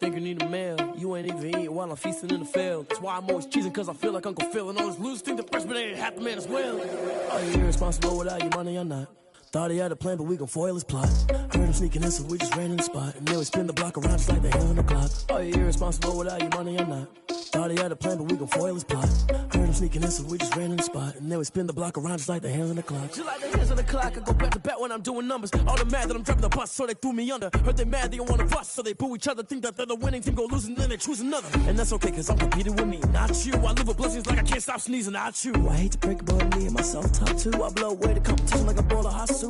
Think you need a meal, you ain't even eating while I'm feasting in the field. That's why I'm always cheesing, cause I feel like Uncle Phil. And all this losers think the freshman ain't half the man as well. Are you irresponsible without your money or not? Thought he had a plan, but we gon' foil his plot. Heard him sneaking in, so we just ran in the spot. And then we spin the block around just like the hell on the clock. Are you irresponsible without your money or not? Thought he had a plan, but we gon' foil his plot. Heard him sneaking in, so we just ran in the spot. And then we spin the block around just like the hands on the clock. Just like the hands on the clock, I go back to back when I'm doing numbers. All the mad that I'm driving the bus, so they threw me under. Heard they mad, they don't wanna bust, so they boo each other. Think that they're the winning team, go losing, then they choose another. And that's okay, cause I'm competing with me, not you. I live with blessings like I can't stop sneezing, not you. I hate to break it, but me and myself top two. I blow away the competition like a bowl of hot soup.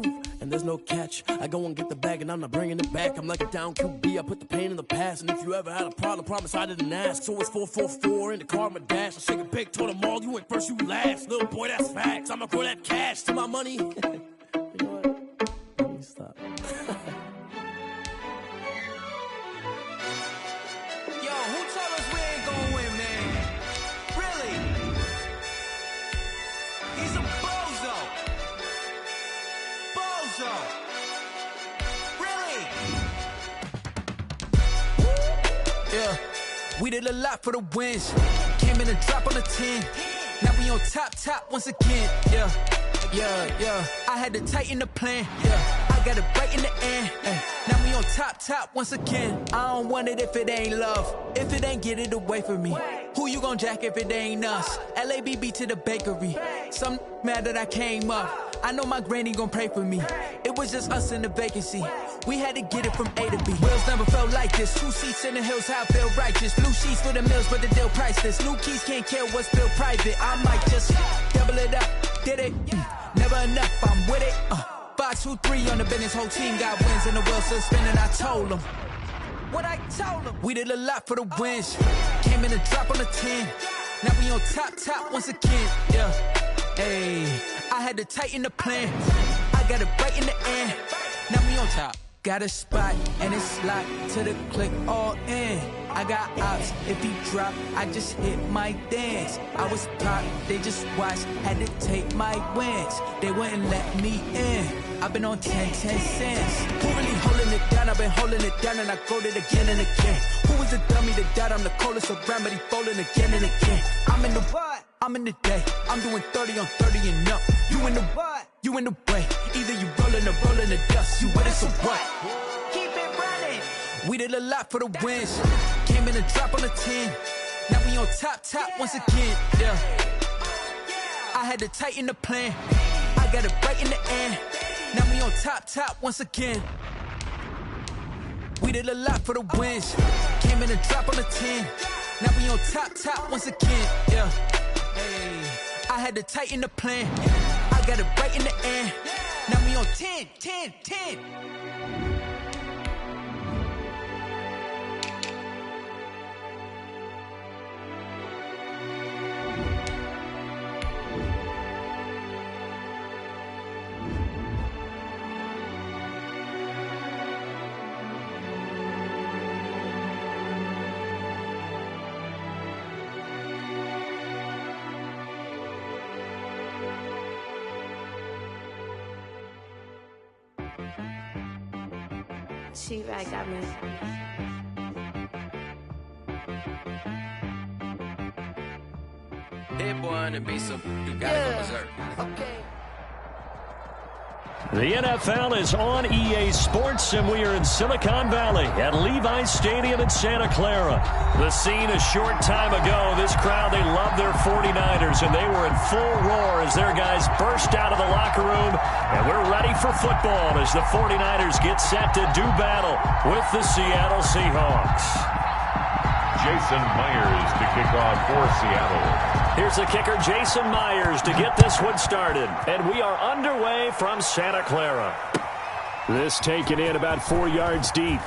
And there's no catch, I go and get the bag and I'm not bringing it back. I'm like a down QB, I put the pain in the past. And if you ever had a problem, promise I didn't ask. So it's 444 in the car, my dash. I shake a big, told them all, you went first, you last. Little boy, that's facts, I'ma grow that cash to my money. You know what? Let me stop. Yo, who told us we ain't gonna win, man? Really? He's a bozo. Bozo. Really? Yeah, we did a lot for the wins. Came in and drop on the 10. Now we on top once again. Yeah. I had to tighten the plan. Yeah, I got it right in the end. Now we on top once again. I don't want it if it ain't love. If it ain't, get it away from me. Who you gon' jack if it ain't us? LABB to the bakery. Some mad that I came up. I know my granny gon' pray for me. It was just us in the vacancy. We had to get it from A to B. Wheels never felt like this. 2 seats in the hills, how I feel righteous. Blue sheets for the mills, but the deal priceless. New keys can't care what's built private. I might just double it up. Did it? Never enough, I'm with it. 5, 2, 3 on the business. Whole team got wins and the wheels still spinning. I told them what I told them. We did a lot for the wins. Came in and drop on the 10. Now we on top once again. Yeah. Hey, I had to tighten the plan. I got it right in the end. Now we on top. Got a spot and it's locked to the click all in. I got ops, if he drop, I just hit my dance. I was popped, they just watched, had to take my wins. They wouldn't let me in. I've been on 10 cents. Who really holding it down? I've been holding it down and I go it again and again. Who was the dummy that died? I'm the coldest around, but he folding again and again. I'm in the what? I'm in the day. I'm doing 30 on 30 and up. You in the what? You in the way. Either you rolling or rolling the dust. You with it, so what? Keep it running. We did a lot for the wins. Came in and drop on the 10. Now we on top once again. Yeah. I had to tighten the plan. I got it right in the end. Now we on top once again. We did a lot for the wins. Came in and drop on the 10. Now we on top once again. Yeah. Hey, I had to tighten the plan. I got it right in the end. Now we on 10. She-Rag got me. That boy on the beat, so you gotta go berserk. Okay. The NFL is on EA Sports, and we are in Silicon Valley at Levi's Stadium in Santa Clara. The scene a short time ago, this crowd, they love their 49ers, and they were in full roar as their guys burst out of the locker room, and we're ready for football as the 49ers get set to do battle with the Seattle Seahawks. Jason Myers to kick off for Seattle. Here's the kicker, Jason Myers, to get this one started. And we are underway from Santa Clara. This taken in about 4 yards deep.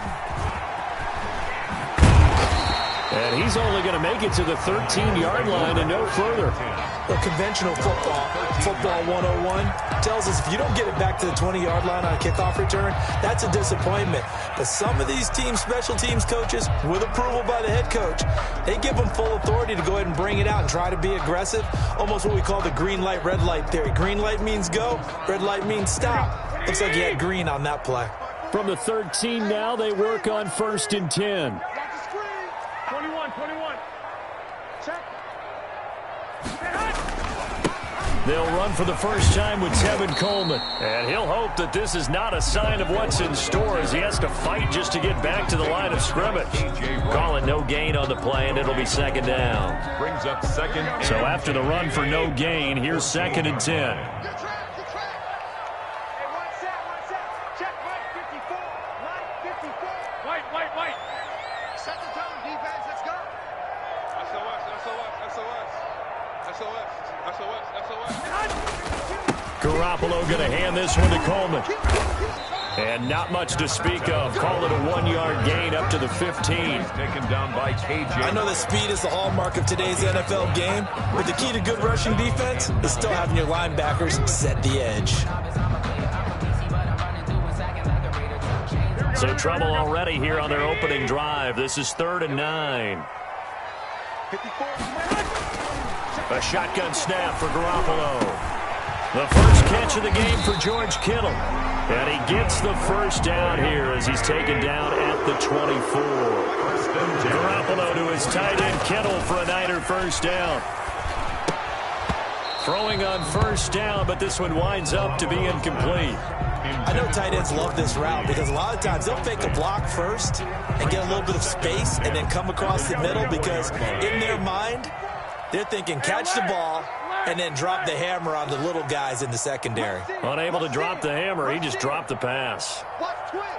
And he's only going to make it to the 13-yard line and no further. Well, conventional football 101, tells us if you don't get it back to the 20-yard line on a kickoff return, that's a disappointment. But some of these teams, special teams coaches, with approval by the head coach, they give them full authority to go ahead and bring it out and try to be aggressive, almost what we call the green light, red light theory. Green light means go, red light means stop. Looks like he had green on that play. From the 13 now, they work on 1st and 10. They'll run for the first time with Tevin Coleman. And he'll hope that this is not a sign of what's in store as he has to fight just to get back to the line of scrimmage. Calling no gain on the play, and it'll be second down. Brings up second. So after the run for no gain, here's 2nd and 10. Garoppolo going to hand this one to Coleman. And not much to speak of. Call it a 1-yard gain up to the 15. Taken down by KJ. I know that speed is the hallmark of today's NFL game, but the key to good rushing defense is still having your linebackers set the edge. So trouble already here on their opening drive. This is 3rd and 9. A shotgun snap for Garoppolo. The first catch of the game for George Kittle. And he gets the first down here as he's taken down at the 24. Garoppolo to his tight end Kittle for a Niner first down. Throwing on first down, but this one winds up to be incomplete. I know tight ends love this route because a lot of times they'll fake a block first and get a little bit of space and then come across the middle because in their mind, they're thinking catch the ball and then drop the hammer on the little guys in the secondary. Unable to drop the hammer, he just dropped the pass. Watch twins.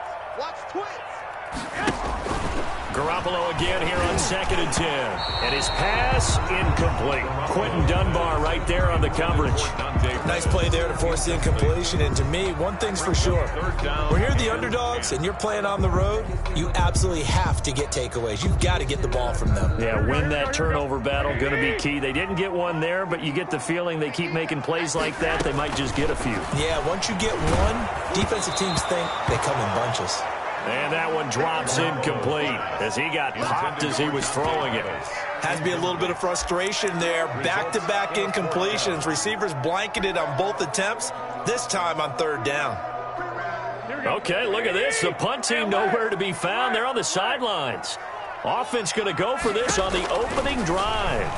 Garoppolo again here on 2nd and 10. And his pass incomplete. Quentin Dunbar right there on the coverage. Nice play there to force the incompletion. And to me, one thing's for sure. When you're the underdogs and you're playing on the road, you absolutely have to get takeaways. You've got to get the ball from them. Yeah, win that turnover battle, going to be key. They didn't get one there, but you get the feeling they keep making plays like that, they might just get a few. Yeah, once you get one, defensive teams think they come in bunches. And that one drops incomplete as he got popped as he was throwing it. Has to be a little bit of frustration there. Back-to-back incompletions. Receivers blanketed on both attempts, this time on 3rd down. Okay, look at this. The punt team nowhere to be found. They're on the sidelines. Offense going to go for this on the opening drive.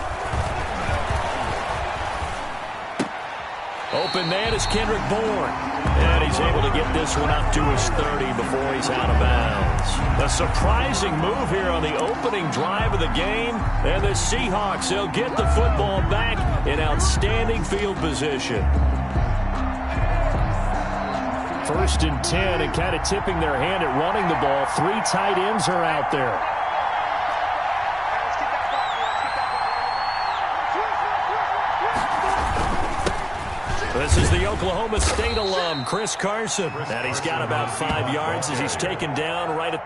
Open man is Kendrick Bourne. And he's able to get this one up to his 30 before he's out of bounds. A surprising move here on the opening drive of the game. And the Seahawks, they'll get the football back in outstanding field position. 1st and 10 and kind of tipping their hand at running the ball. 3 tight ends are out there. This is the Oklahoma State alum, Chris Carson. And he's got about 5 yards as he's taken down right at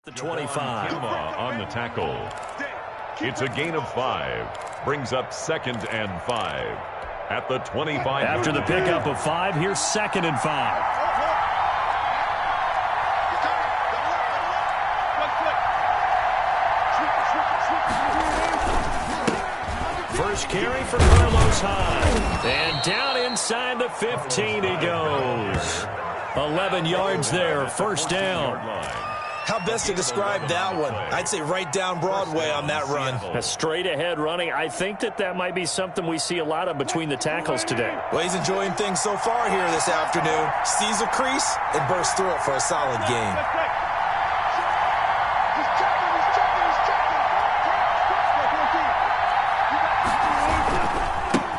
the 25. On the tackle. It's a gain of 5. Brings up 2nd and 5. At the 25. After the pickup of 5, here's 2nd and 5. First carry for Carlos Hyde. And down inside the 15 he goes. 11 yards there, first down. How best to describe that one? I'd say right down Broadway on that run. A straight ahead running. I think that might be something we see a lot of between the tackles today. Well, he's enjoying things so far here this afternoon. Sees a crease and bursts through it for a solid gain.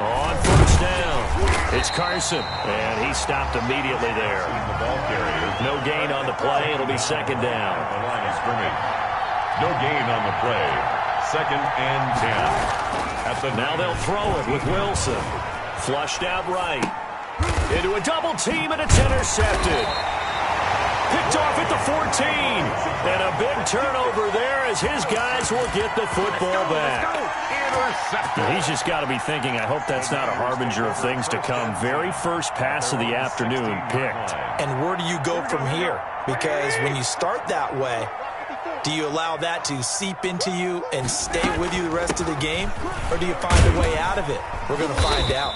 On first down, it's Carson, and he stopped immediately there. No gain on the play. It'll be 2nd down. The line of scrimmage. No gain on the play. 2nd and 10. Now they'll throw it with Wilson. Flushed out right. Into a double team, and it's intercepted. picked off at the 14. And a big turnover there as his guys will get the football back. He's just got to be thinking, I hope that's not a harbinger of things to come. Very first pass of the afternoon picked. And where do you go from here? Because when you start that way, do you allow that to seep into you and stay with you the rest of the game? Or do you find a way out of it? We're going to find out.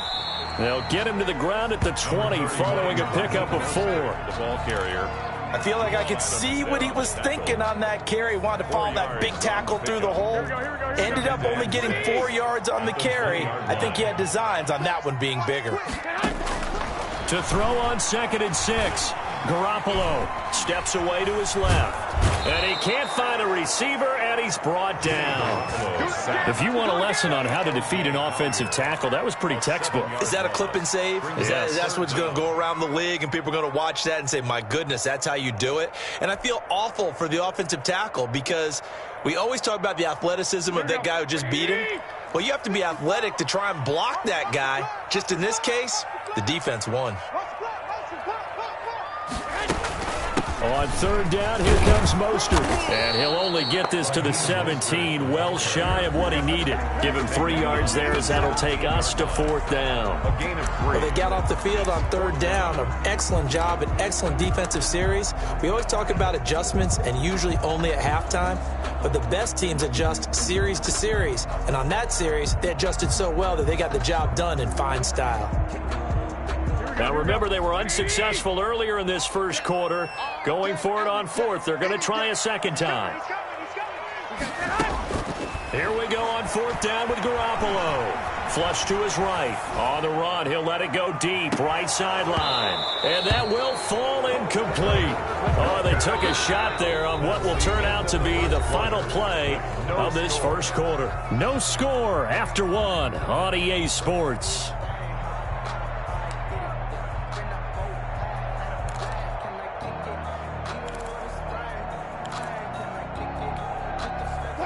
They'll get him to the ground at the 20 following a pickup of 4. The ball carrier. I feel like I could see what he was thinking on that carry. Wanted to follow that big tackle through the hole. Ended up only getting 4 yards on the carry. I think he had designs on that one being bigger. To throw on 2nd and 6. Garoppolo steps away to his left. And he can't find a receiver, and he's brought down. If you want a lesson on how to defeat an offensive tackle, that was pretty textbook. Is that a clip and save? That's what's going to go around the league, and people are going to watch that and say, my goodness, that's how you do it? And I feel awful for the offensive tackle because we always talk about the athleticism of that guy who just beat him. Well, you have to be athletic to try and block that guy. Just in this case, the defense won. On 3rd down, here comes Mostert. And he'll only get this to the 17, well shy of what he needed. Give him 3 yards there as that'll take us to 4th down. A gain of 3. Well, they got off the field on 3rd down. An excellent job, an excellent defensive series. We always talk about adjustments and usually only at halftime. But the best teams adjust series to series. And on that series, they adjusted so well that they got the job done in fine style. Now remember, they were unsuccessful earlier in this first quarter. Going for it on 4th. They're going to try a second time. Here we go on 4th down with Garoppolo. Flush to his right. On the run, he'll let it go deep. Right sideline. And that will fall incomplete. Oh, they took a shot there on what will turn out to be the final play of this first quarter. No score after 1 on EA Sports.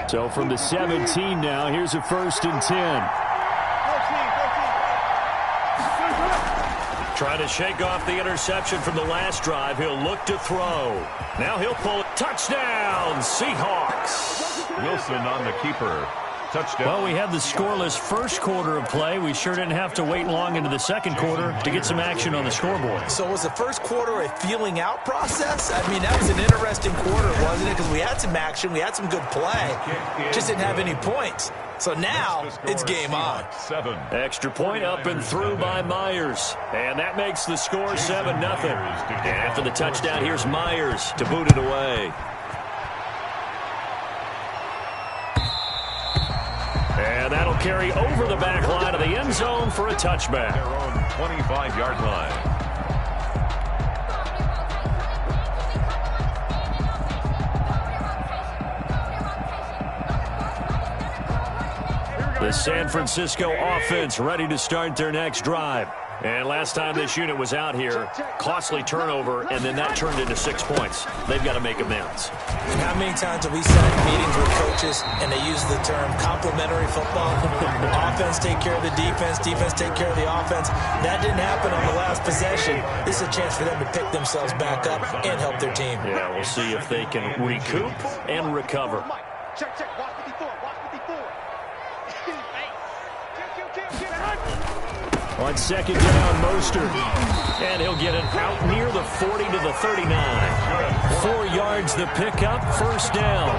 So from the 17 now, here's a 1st and 10. Trying to shake off the interception from the last drive. He'll look to throw. Now he'll pull it. Touchdown, Seahawks. Wilson on the keeper. Touchdown. Well, we had the scoreless first quarter of play. We sure didn't have to wait long into the second quarter to get some action on the scoreboard. So was the first quarter a feeling out process? I mean, that was an interesting quarter, wasn't it? Because we had some action, we had some good play, just didn't have any points. So now it's game on. 7. Extra point up and through by Myers. And that makes the score 7-0. And after the touchdown, here's Myers to boot it away. And that'll carry over the back line of the end zone for a touchback. Their own 25-yard line. The San Francisco offense ready to start their next drive. And last time this unit was out here, costly turnover, and then that turned into 6 points. They've got to make amends. And how many times have we sat in meetings with coaches and they use the term complementary football? Offense take care of the defense, defense take care of the offense. That didn't happen on the last possession. This is a chance for them to pick themselves back up and help their team. Yeah, we'll see if they can recoup and recover. Check, watch 54, watch 54. On 2nd down, Mostert. And he'll get it out near the 40 to the 39. 4 yards the pickup, 1st down.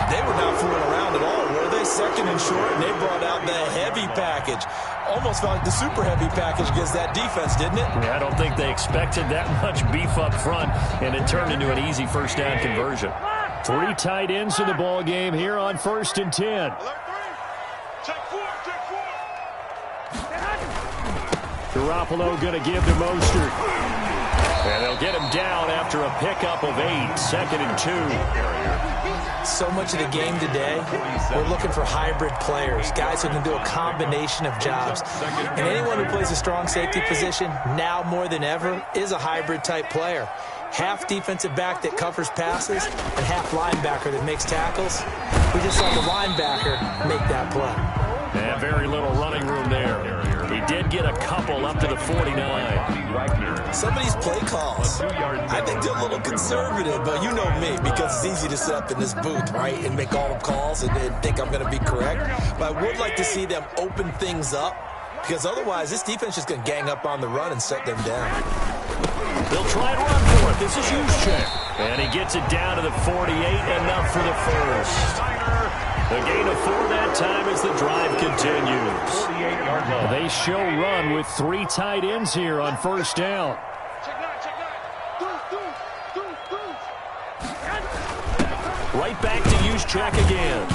They were not fooling around at all, were they? 2nd and short, and they brought out the heavy package. Almost felt like the super heavy package against that defense, didn't it? Yeah, I don't think they expected that much beef up front, and it turned into an easy 1st down conversion. 3 tight ends in the ball game here on 1st and 10. Garoppolo going to give to Mostert. And they'll get him down after a pickup of 8, 2nd and 2. So much of the game today, we're looking for hybrid players, guys who can do a combination of jobs. And anyone who plays a strong safety position, now more than ever, is a hybrid type player. Half defensive back that covers passes and half linebacker that makes tackles. We just saw the linebacker make that play. And very little running room there. He did get a couple up to the 49. Some of these play calls, I think they're a little conservative, but you know me, because it's easy to sit up in this booth, right, and make all the calls and think I'm going to be correct. But I would like to see them open things up, because otherwise this defense is going to gang up on the run and set them down. They'll try and run for it. This is Juszczyk. And he gets it down to the 48, enough for the first. The gain of 4 that time as the drive continues. 48-yard line. They show run with 3 tight ends here on first down. Right back to Juszczyk again.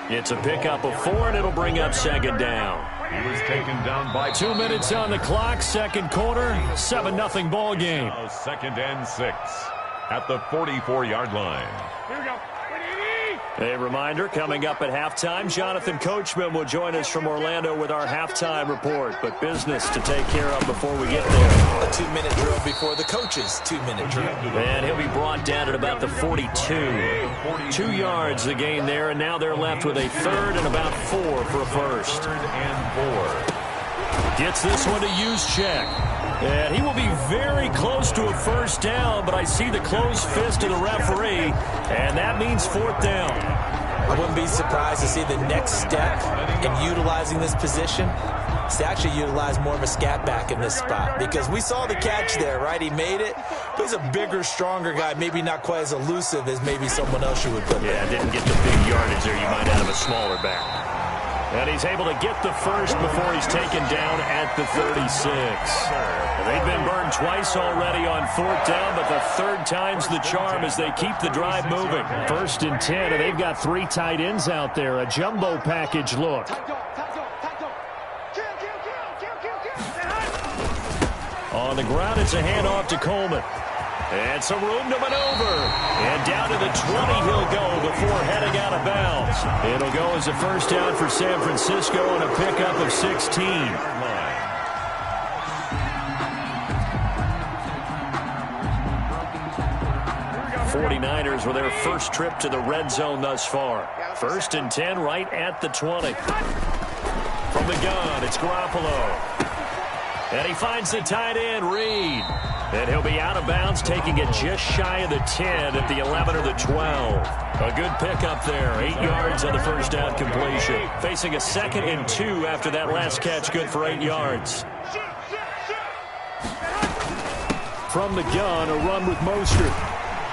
It's a pickup of 4, and it'll bring up second down. He was taken down by 2 minutes on the clock, second quarter, 7-0 ball game. Now 2nd and 6 at the 44-yard line. Here we go. A reminder, coming up at halftime, Jonathan Coachman will join us from Orlando with our halftime report. But business to take care of before we get there. A 2-minute drill before the coach's 2-minute drill. And he'll be brought down at about the 42. 2 yards the gain there, and now they're left with a third and about 4 for a first. 3rd and 4. Gets this one to Juszczyk. And he will be very close to a first down, but I see the closed fist of the referee, and that means 4th down. I wouldn't be surprised to see the next step in utilizing this position is to actually utilize more of a scat back in this spot, because we saw the catch there, right? He made it, but he's a bigger, stronger guy, maybe not quite as elusive as maybe someone else you would put there. Yeah, didn't get the big yardage there you might out of a smaller back. And he's able to get the first before he's taken down at the 36. They've been burned twice already on 4th down, but the 3rd time's the charm as they keep the drive moving. 1st and 10, and they've got 3 tight ends out there. A jumbo package look. On the ground, it's a handoff to Coleman. And some room to maneuver. And down to the 20 he'll go before heading out of bounds. It'll go as a first down for San Francisco and a pickup of 16. 49ers with their first trip to the red zone thus far. 1st and 10 right at the 20. From the gun, it's Garoppolo. And he finds the tight end, Reed. And he'll be out of bounds, taking it just shy of the 10 at the 11 or the 12. A good pickup there. 8 yards on the first down completion. Facing a 2nd and 2 after that last catch, good for 8 yards. From the gun, a run with Mostert.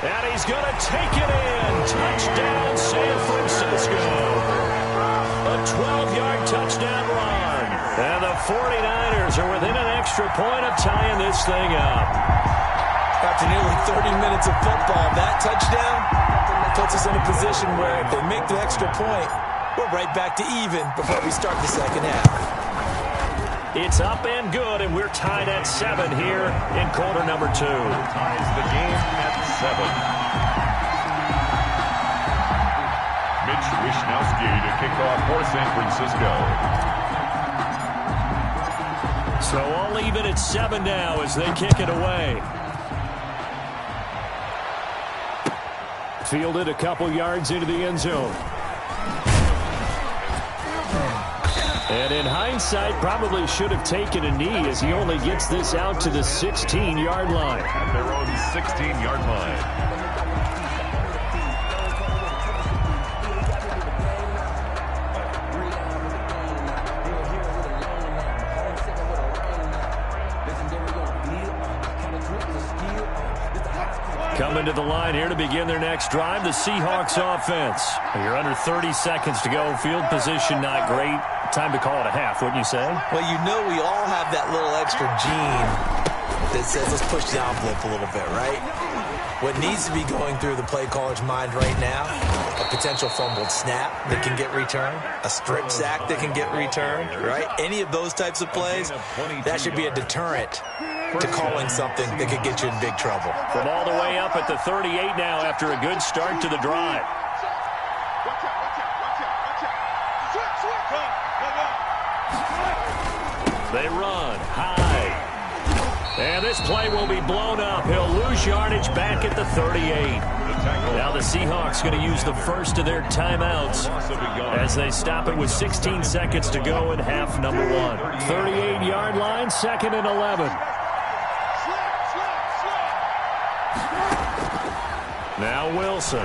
And he's going to take it in. Touchdown, San Francisco. A 12-yard touchdown run. And the 49ers are within an extra point of tying this thing up. After nearly 30 minutes of football, that touchdown puts us in a position where if they make the extra point, we're right back to even before we start the second half. It's up and good, and we're tied at 7 here in quarter number 2. Ties the game at 7. Mitch Wishnowsky to kick off for San Francisco. So all even at 7 now as they kick it away. Fielded a couple yards into the end zone. And in hindsight, probably should have taken a knee as he only gets this out to the 16-yard line. At their own 16-yard line. Coming to the line here to begin their next drive, the Seahawks offense. You're under 30 seconds to go. Field position not great. Time to call it a half, wouldn't you say? Well, you know we all have that little extra gene that says let's push the envelope a little bit, right? What needs to be going through the play caller's mind right now, a potential fumbled snap that can get returned, a strip sack that can get returned, right? Any of those types of plays, that should be a deterrent to calling something that could get you in big trouble. From all the way up at the 38 now after a good start to the drive. They run high. And this play will be blown up. He'll lose yardage back at the 38. The Now the Seahawks going to use the first of their timeouts as they stop it with 16 seconds to go in half number 1. 38-yard line, 2nd and 11. Now Wilson.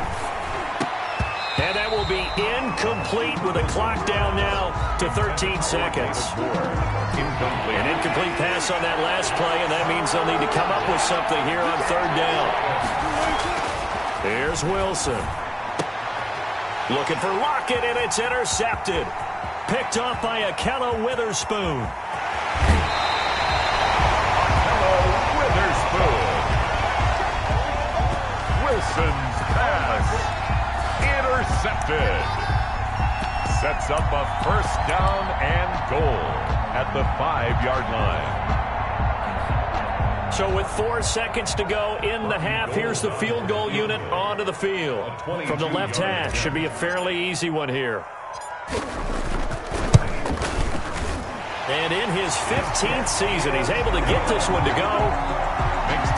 And that will be incomplete with a clock down now to 13 seconds. An incomplete pass on that last play, and that means they'll need to come up with something here on 3rd down. Here's Wilson. Looking for Lockett, and it's intercepted. Picked off by Akello Witherspoon. Wilson's pass intercepted. Sets up a 1st down and goal at the 5-yard line. So with 4 seconds to go in the half, here's the field goal unit onto the field. From the left hash, should be a fairly easy one here. And in his 15th season, he's able to get this one to go.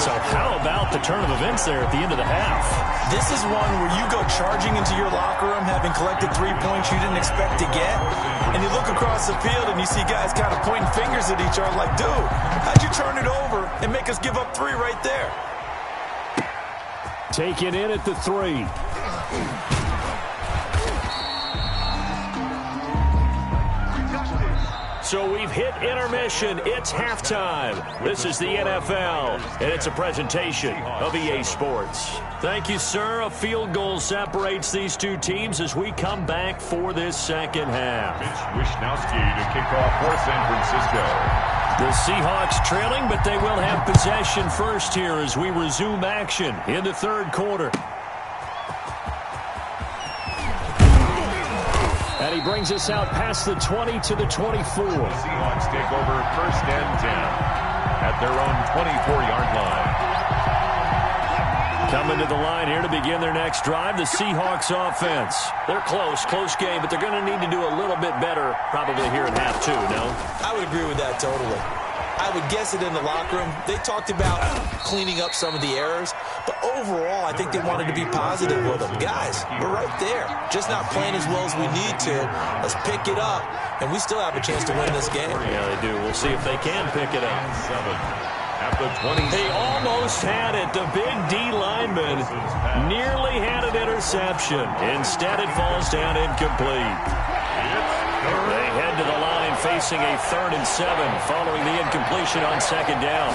So how about the turn of events there at the end of the half? This is one where you go charging into your locker room having collected 3 points you didn't expect to get. And you look across the field and you see guys kind of pointing fingers at each other like, dude, how'd you turn it over and make us give up 3 right there? Take it in at the 3. So we've hit intermission. It's halftime. This is the NFL, and it's a presentation of EA Sports. Thank you, sir. A field goal separates these two teams as we come back for this second half. Mitch Wishnowsky to kick off for San Francisco. The Seahawks trailing, but they will have possession first here as we resume action in the 3rd quarter. And he brings us out past the 20 to the 24. The Seahawks take over 1st and 10 at their own 24-yard line. Coming to the line here to begin their next drive, the Seahawks offense. They're close game, but they're going to need to do a little bit better probably here in half 2, no? I would agree with that totally. I would guess it in the locker room. They talked about cleaning up some of the errors, but overall, I think they wanted to be positive with them. Guys, we're right there. Just not playing as well as we need to. Let's pick it up, and we still have a chance to win this game. Yeah, they do. We'll see if they can pick it up. 7 at the 20. They almost had it. The big D lineman nearly had an interception. Instead, it falls down incomplete. They head to the line facing a 3rd and 7 following the incompletion on 2nd down.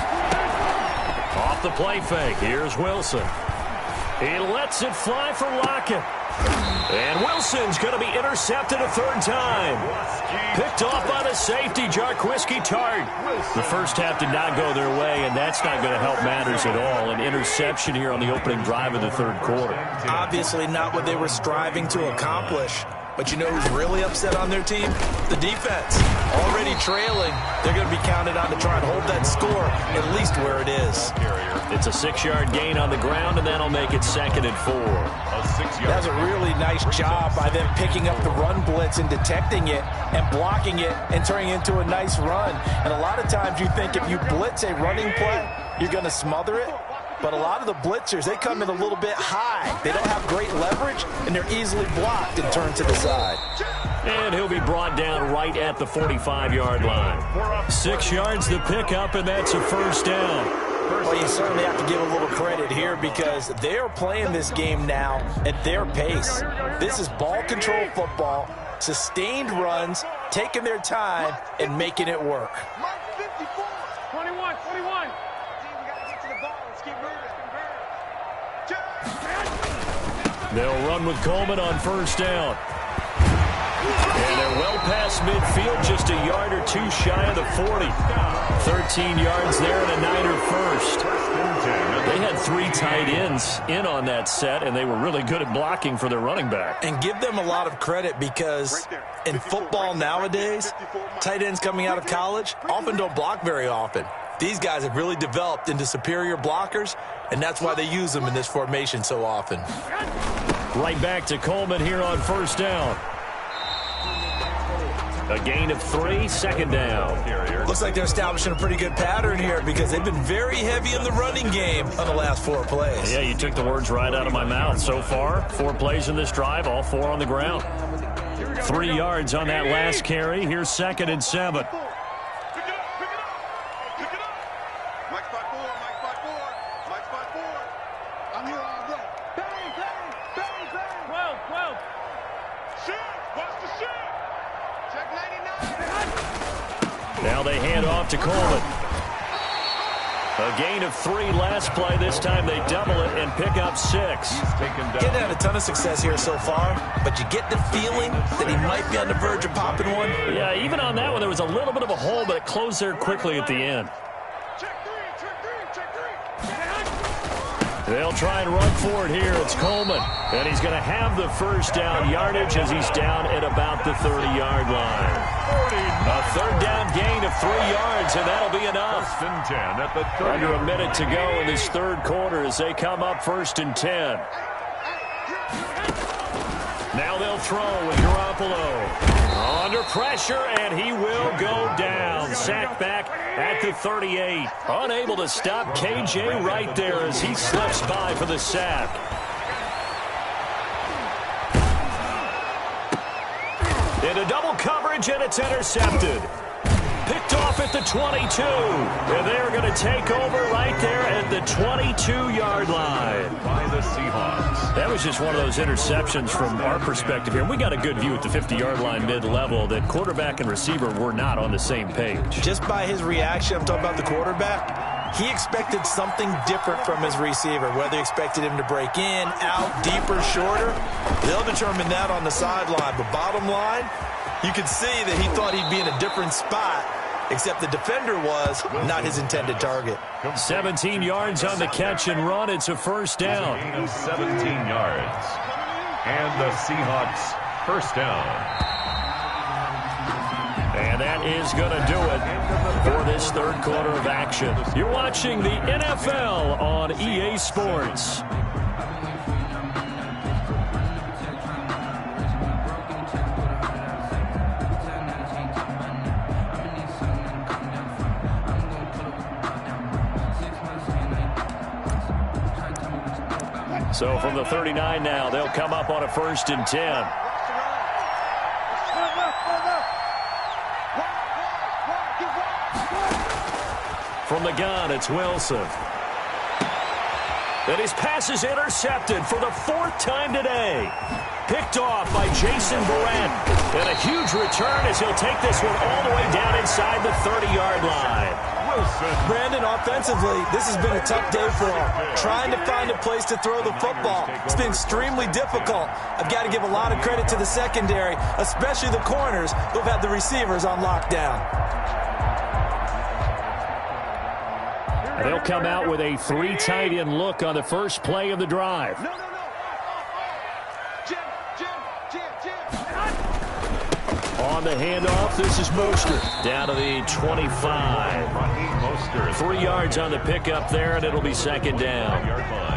Off the play fake, here's Wilson. He lets it fly for Lockett. And Wilson's going to be intercepted a 3rd time. Picked off by the safety, Jarquiski Tart. The first half did not go their way, and that's not going to help matters at all. An interception here on the opening drive of the 3rd quarter. Obviously not what they were striving to accomplish. But you know who's really upset on their team? The defense. Already trailing. They're going to be counted on to try and hold that score at least where it is. It's a 6-yard gain on the ground, and that'll make it 2nd and 4. That was a really nice job by them picking up the run blitz and detecting it and blocking it and turning it into a nice run. And a lot of times you think if you blitz a running play, you're going to smother it. But a lot of the blitzers, they come in a little bit high. They don't have great leverage, and they're easily blocked and turned to the side. And he'll be brought down right at the 45-yard line. 6 yards to pick up, and that's a 1st down. Well, you certainly have to give a little credit here because they're playing this game now at their pace. This is ball control football, sustained runs, taking their time, and making it work. 21. They'll run with Coleman on 1st down. And they're well past midfield, just a yard or 2 shy of the 40. 13 yards there and a Niner first. They had 3 tight ends in on that set, and they were really good at blocking for their running back. And give them a lot of credit because in football nowadays, tight ends coming out of college often don't block very often. These guys have really developed into superior blockers, and that's why they use them in this formation so often. Right back to Coleman here on 1st down. A gain of 3, second down. Looks like they're establishing a pretty good pattern here because they've been very heavy in the running game on the last 4 plays. Yeah, you took the words right out of my mouth. So far, 4 plays in this drive, all 4 on the ground. 3 yards on that last carry. Here's 2nd and 7. Now they hand off to Coleman. A gain of 3 last play. This time they double it and pick up 6. Getting had a ton of success here so far, but you get the feeling that he might be on the verge of popping one. Yeah, even on that one, there was a little bit of a hole, but it closed there quickly at the end. They'll try and run for it here. It's Coleman, and he's going to have the first down yardage as he's down at about the 30-yard line. A 3rd down gain of 3 yards, and that'll be enough. 1st and 10 at the 30. Under a minute to go in this 3rd quarter as they come up 1st and 10. Now they'll throw with Garoppolo. Under pressure, and he will go down. Sacked back at the 38. Unable to stop KJ right there as he slips by for the sack. Into double coverage, and it's intercepted. Picked off at the 22. And they're going to take over right there at the 22-yard line. By the Seahawks. That was just one of those interceptions from our perspective here. We got a good view at the 50-yard line mid-level that quarterback and receiver were not on the same page. Just by his reaction, I'm talking about the quarterback, he expected something different from his receiver, whether he expected him to break in, out, deeper, shorter. They'll determine that on the sideline. But bottom line, you could see that he thought he'd be in a different spot, except the defender was not his intended target. 17 yards on the catch and run. It's a 1st down. 17 yards. And the Seahawks 1st down. And that is going to do it for this 3rd quarter of action. You're watching the NFL on EA Sports. So from the 39 now, they'll come up on a 1st and 10. From the gun, it's Wilson. And his pass is intercepted for the 4th time today. Picked off by Jason Barrett. And a huge return as he'll take this one all the way down inside the 30-yard line. Brandon, offensively, this has been a tough day for him. Trying to find a place to throw the football. It's been extremely difficult. I've got to give a lot of credit to the secondary, especially the corners who've had the receivers on lockdown. They'll come out with a 3 tight end look on the first play of the drive. On the handoff, this is Mostert. Down to the 25. 3 yards on the pickup there, and it'll be 2nd down.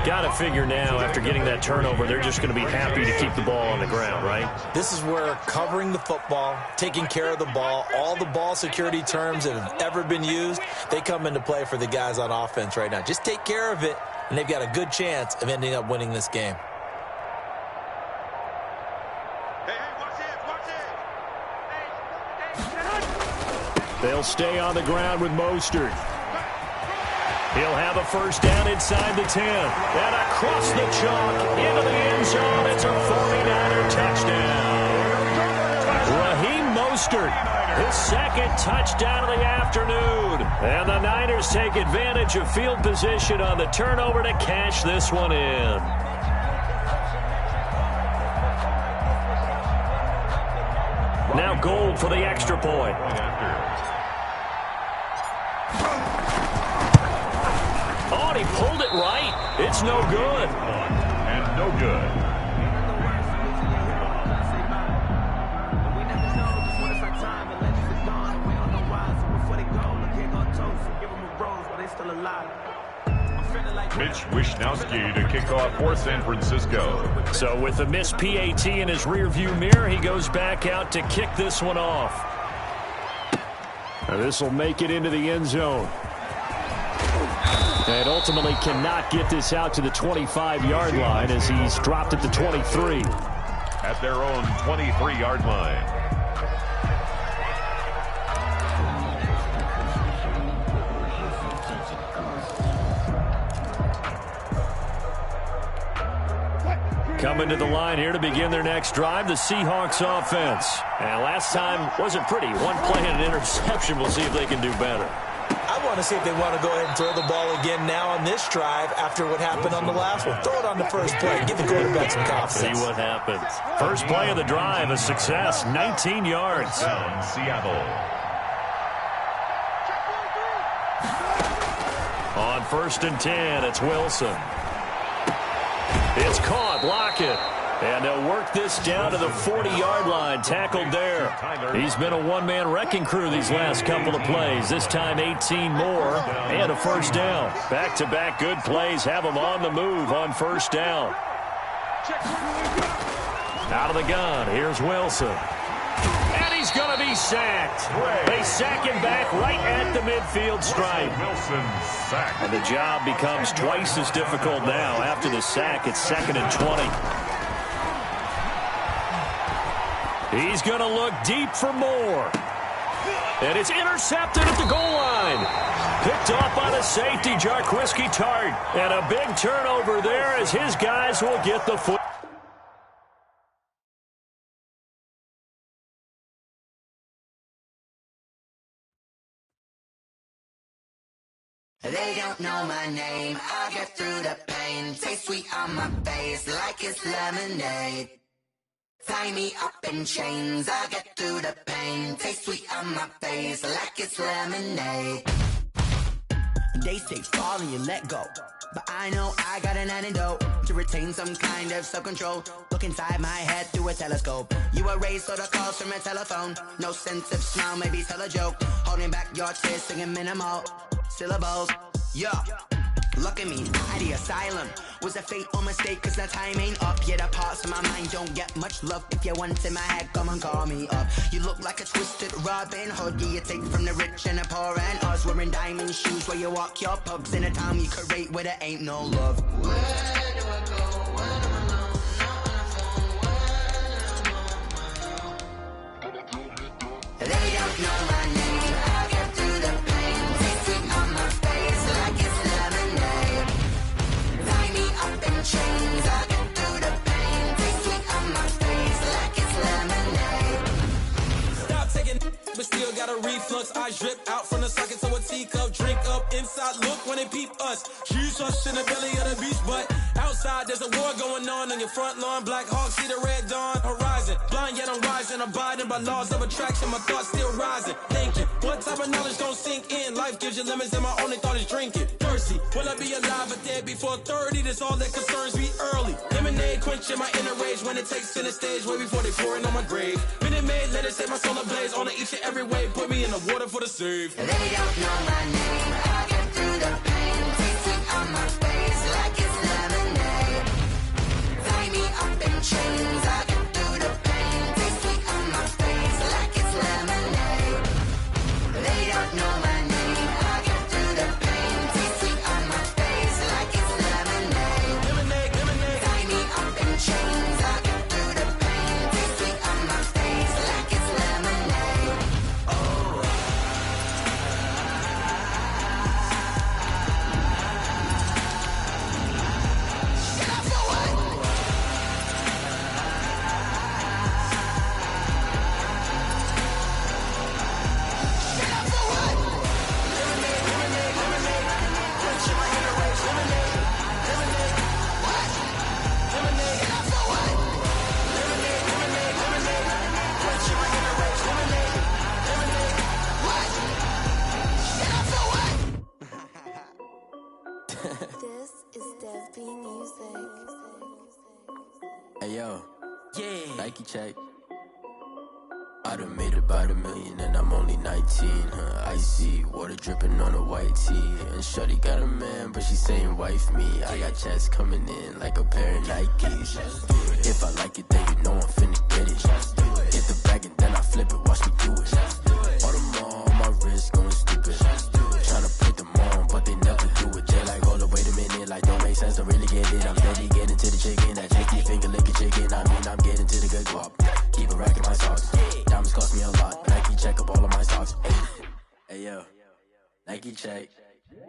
Got to figure now, after getting that turnover, they're just going to be happy to keep the ball on the ground, right? This is where covering the football, taking care of the ball, all the ball security terms that have ever been used, they come into play for the guys on offense right now. Just take care of it, and they've got a good chance of ending up winning this game. They'll stay on the ground with Mostert. He'll have a 1st down inside the 10. And across the chalk into the end zone. It's a 49er touchdown. Raheem Mostert, his 2nd touchdown of the afternoon. And the Niners take advantage of field position on the turnover to cash this one in. Now Gold for the extra point. Oh, and he pulled it right. It's no good. And no good. Mitch Wishnowsky to kick off for San Francisco. So with the missed PAT in his rearview mirror, he goes back out to kick this one off. This will make it into the end zone. And ultimately cannot get this out to the 25-yard line as he's dropped at the 23. At their own 23-yard line. Coming to the line here to begin their next drive, the Seahawks offense. And last time wasn't pretty. One play and an interception. We'll see if they can do better. I want to see if they want to go ahead and throw the ball again now on this drive after what happened on the last one. Throw it on the first play. Give the quarterback some confidence. See what happens. First play of the drive, a success, 19 yards. Down Seattle. On 1st and 10, it's Wilson. It's caught, block it. And they'll work this down to the 40-yard line, tackled there. He's been a one-man wrecking crew these last couple of plays. This time 18 more and a first down. Back-to-back good plays have him on the move on first down. Out of the gun, here's Wilson. And he's going to be sacked. They sack him back right at the midfield stripe. Wilson sacked. And the job becomes twice as difficult now. After the sack, it's 2nd and 20. He's going to look deep for more. And it's intercepted at the goal line. Picked off by the safety, Jarquiski Tart. And a big turnover there as his guys will get the foot. They don't know my name. I get through the pain. Taste sweet on my face like it's lemonade. Tie me up in chains, I get through the pain. Taste sweet on my face like it's lemonade. They say fall and you let go, but I know I got an antidote to retain some kind of self-control. Look inside my head through a telescope. You erase all the calls from a telephone. No sense of smile, maybe tell a joke. Holding back your tears, singing minimal syllables. Yeah. Look at me, at the asylum. Was a fate or mistake, cause the time ain't up. Yet the parts of my mind don't get much love. If you want in my head, come and call me up. You look like a twisted Robin Hood. Yeah, you take from the rich and the poor and us. Wearing diamond shoes where you walk your pugs in a town you create where there ain't no love. Where do I go? When I'm alone, not on the phone. When I'm on my own. They don't know my name. I get through the pain. Taste sweet on my face like it's lemonade. Tie me up in chains. I get through the pain. Taste sweet on my face like it's lemonade. Stop taking, but still got a reflux. Eyes drip out from the socket to a teacup. Drink up inside, look when they peep us. Choose us in the belly of the beast, but outside there's a war going on your front lawn. Black Hawk see the red dawn horizon. Blind yet I'm rising, abiding by laws of attraction. My thoughts still rising. Thinking, what type of knowledge don't sink in? Life gives you limits and my only thought is drinking. Thirsty, will I be alive or dead before 30? That's all that concerns me early. Lemonade quenching my inner rage when it takes center stage way before they pour it on my grave. Minute Maid, let it set my soul ablaze. On each and every way, put me in the water for the save. They don't know my name. I get through the pain. Taste sweet on my face like it's lemonade. Tie me up in chains. I get through the pain. Taste sweet on my face like it's lemonade. They don't know my name. I get through the pain. Taste sweet on my face like it's lemonade. Lemonade, lemonade. Tie me up in chains. I get through the pain. Taste sweet on my face like it's lemonade. Oh. Get up for what? Get up for what? Lemonade, lemonade, lemonade. Quenching my inner rage. Lemonade, lemonade. What? Lemonade. Get up for what? Lemonade, lemonade, lemonade. Quenching my inner rage. Lemonade, lemonade. What? Get up for what? This is Dev B Music. Hey yo, Yeah. Nike check. I done made about $1 million and I'm only 19, huh? Icy, water dripping on a white tee. And shorty got a man, but she saying wife me. I got checks coming in like a pair of Nikes. If I like it, then you know I'm finna get it. Hit the bag and then I flip it, watch me do it. Audemars on my wrist, Hey yo, Nike check,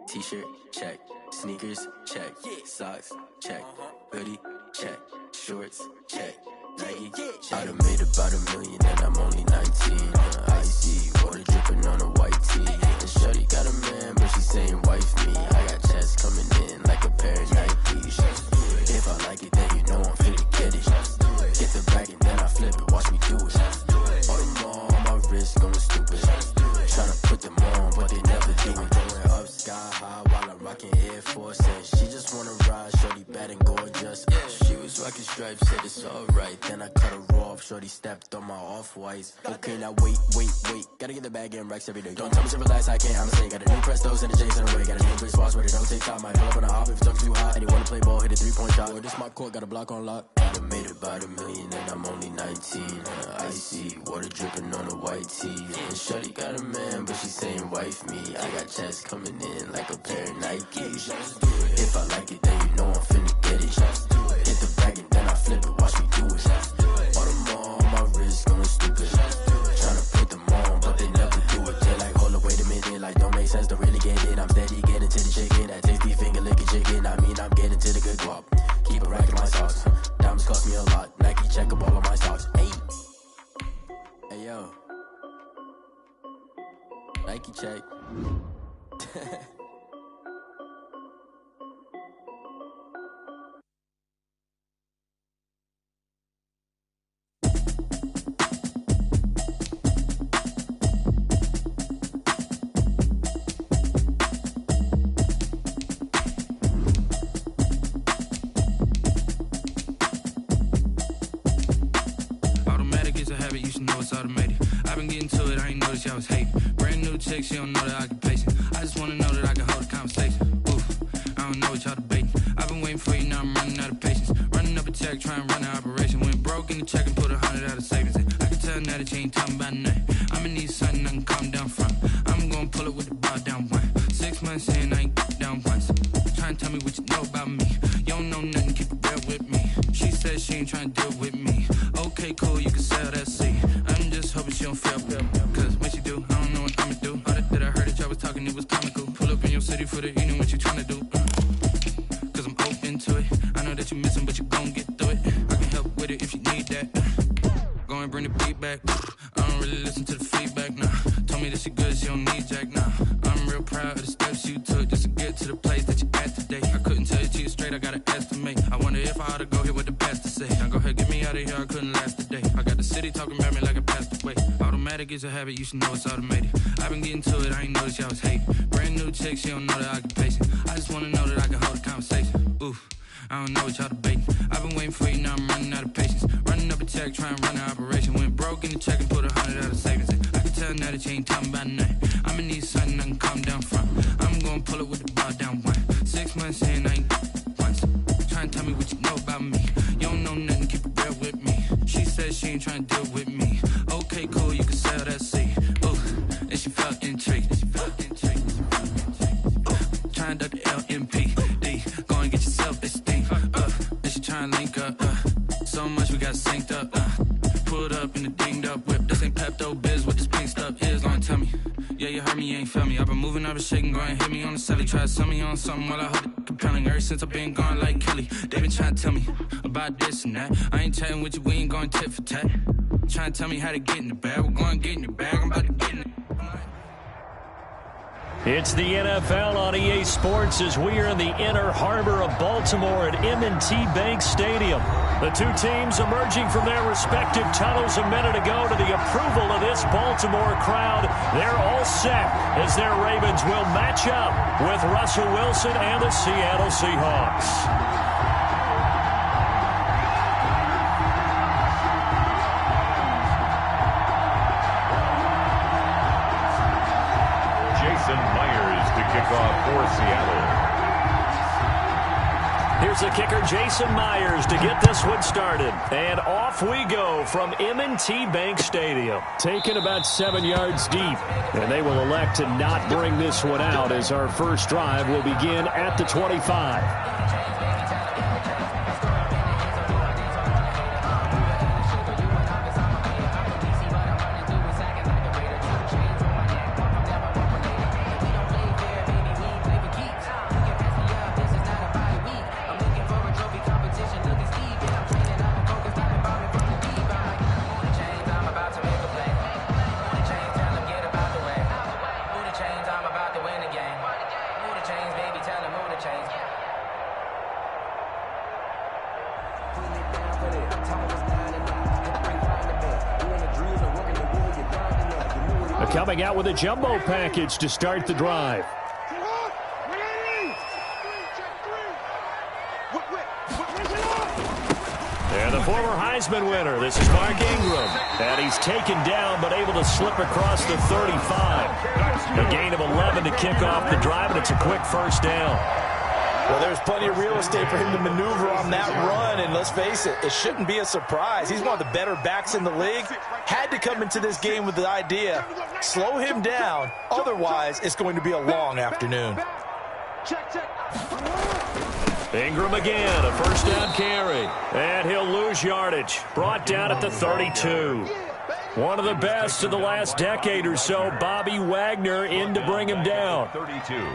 t-shirt check, sneakers check, socks check, hoodie check, shorts check, Nike check. I done made about $1 million and I'm only 19. Icy water dripping on a white tee. And shorty got a man, but she saying wife me. I got checks coming in like a pair of Nikes. If I like it, then you know I'm finna get it. Get the bag and then I flip it, watch me do it. All them on my wrist going stupid. Tryna put them on, but they never do it. Going up sky high while I'm rocking Air Force. And she just wanna ride, shorty bad and gorgeous. She was rocking stripes, said it's alright. Then I cut her off, shorty stepped on my off-whites. Okay, now wait. Gotta get the bag and racks every day. Don't tell me to relax, I can't, I'ma say. Got a new Prestos and a J's in a way. Got a new bitch boss, but it don't take time. Might pull up on a hop if it's talking too hot. And you wanna play ball, hit a 3-point shot. Or this my court, got a block on lock. I done made about $1 million and I'm only 19. Icy water dripping on a white tee. And shorty got a man, but she saying wife me. I got checks coming in like a pair of Nikes. If I like it, then you know I'm finna get it. Hit the bag and then I flip it, watch me do it. All them on my wrist going stupid. Tryna put them on, but they never do it. They like, hold up, wait a minute, like don't make sense to really get it. I'm steady getting to the chicken, that tasty finger licking chicken. I mean, I'm getting to the good guap. Keep a rack in my socks. Diamonds cost me a lot. Nike check up all of my stocks. Hey yo, Nike check. I was hating. Brand new chick, she don't know the occupation. I just wanna know that I can hold a conversation. Oof, I don't know what y'all debating. I've been waiting for you, now I'm running out of patience. Running up a check, trying to run an operation. Went broke in the check and put 100 out of savings in. I can tell now that you ain't talking about nothing. I'ma need something I can calm down from. I'm gonna pull it with the bar down one. 6 months in, I ain't down once. Trying to tell me what you know about me. You don't know nothing, keep it real with me. She said she ain't trying to deal with me. Okay, cool, you can sell that seat. I'm just hoping she don't fail. Cause when she do, I don't know what I'ma do. All that I heard that y'all was talking, it was comical. Pull up in your city for the evening, what you tryna do? Cause I'm open to it. I know that you missing, but you gon' get through it. I can help with it if you need that. Go and bring the beat back. I don't really listen to the feedback, nah. Told me that she good, she don't need jack, nah. I'm real proud of the steps you took just to get to the place that you at today. I couldn't tell you to you straight, I gotta estimate. I wonder if I ought to go here with the best to say. Now go ahead, get me out of here, I couldn't last a day. I got the city talking about me like I passed away. Automatic is a habit, you should know it's automated. I've been getting to it, I ain't noticed y'all was hating. Brand new chick, she don't know the occupation. I just wanna know that I can hold a conversation. Oof, I don't know what y'all debating. I've been waiting for you, now I'm running out of patience. Running up a check, trying to run an operation. Went broke in the check and put 100 out of savings in. I can tell now that you ain't talking about nothing. I'ma need something I can calm down from. I'm gonna pull it with the bar down one. 6 months in, I ain't once. Trying to tell me what you know about me. You don't know nothing, keep it real with me. She said she ain't trying to deal with me. Okay, cool, you can sell that seat. Ooh, and she felt intrigued. Trying to duck the LMPD. Go and get your self-esteem. And she trying to link up. So much we got synced up. Pulled up in the dinged up whip. This ain't Pepto-Biz, what this pink stuff is. Gonna tell me. Yeah, you heard me, you ain't felt me. I've been moving, I've been shaking, go and hit me on the celly. Try to sell me on something while I hold it compelling. Ever since I've been gone like Kelly, they been trying to tell me about this and that. I ain't chatting with you, we ain't going tit for tat. Trying to tell me how to get in the bag. We're going to get in the bag, I'm about to get in it. It's the NFL on EA Sports as we are in the inner harbor of Baltimore at M&T Bank Stadium. The two teams emerging from their respective tunnels a minute ago to the approval of this Baltimore crowd. They're all set as their Ravens will match up with Russell Wilson and the Seattle Seahawks. Myers to kick off for Seattle. Here's the kicker, Jason Myers, to get this one started. And off we go from M&T Bank Stadium. Taken about 7 yards deep. And they will elect to not bring this one out as our first drive will begin at the 25. coming out with a jumbo package to start the drive. And the former Heisman winner, this is Mark Ingram. And he's taken down, but able to slip across the 35. A gain of 11 to kick off the drive, and it's a quick first down. Well, there's plenty of real estate for him to maneuver on that run, and let's face it, it shouldn't be a surprise. He's one of the better backs in the league. Had to come into this game with the idea, slow him down, otherwise it's going to be a long afternoon. Ingram again, a first down carry. And he'll lose yardage. Brought down at the 32. One of the best of the last decade or so, Bobby Wagner in to bring him down. 32.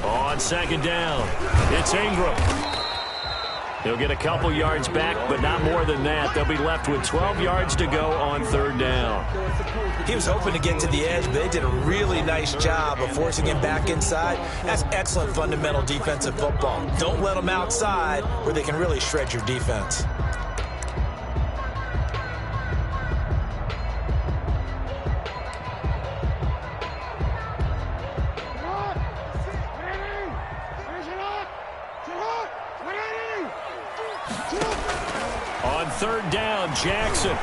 On second down, it's Ingram. He'll get a couple yards back, but not more than that. They'll be left with 12 yards to go on third down. He was hoping to get to the edge, but they did a really nice job of forcing him back inside. That's excellent fundamental defensive football. Don't let them outside where they can really shred your defense. On third down, Jackson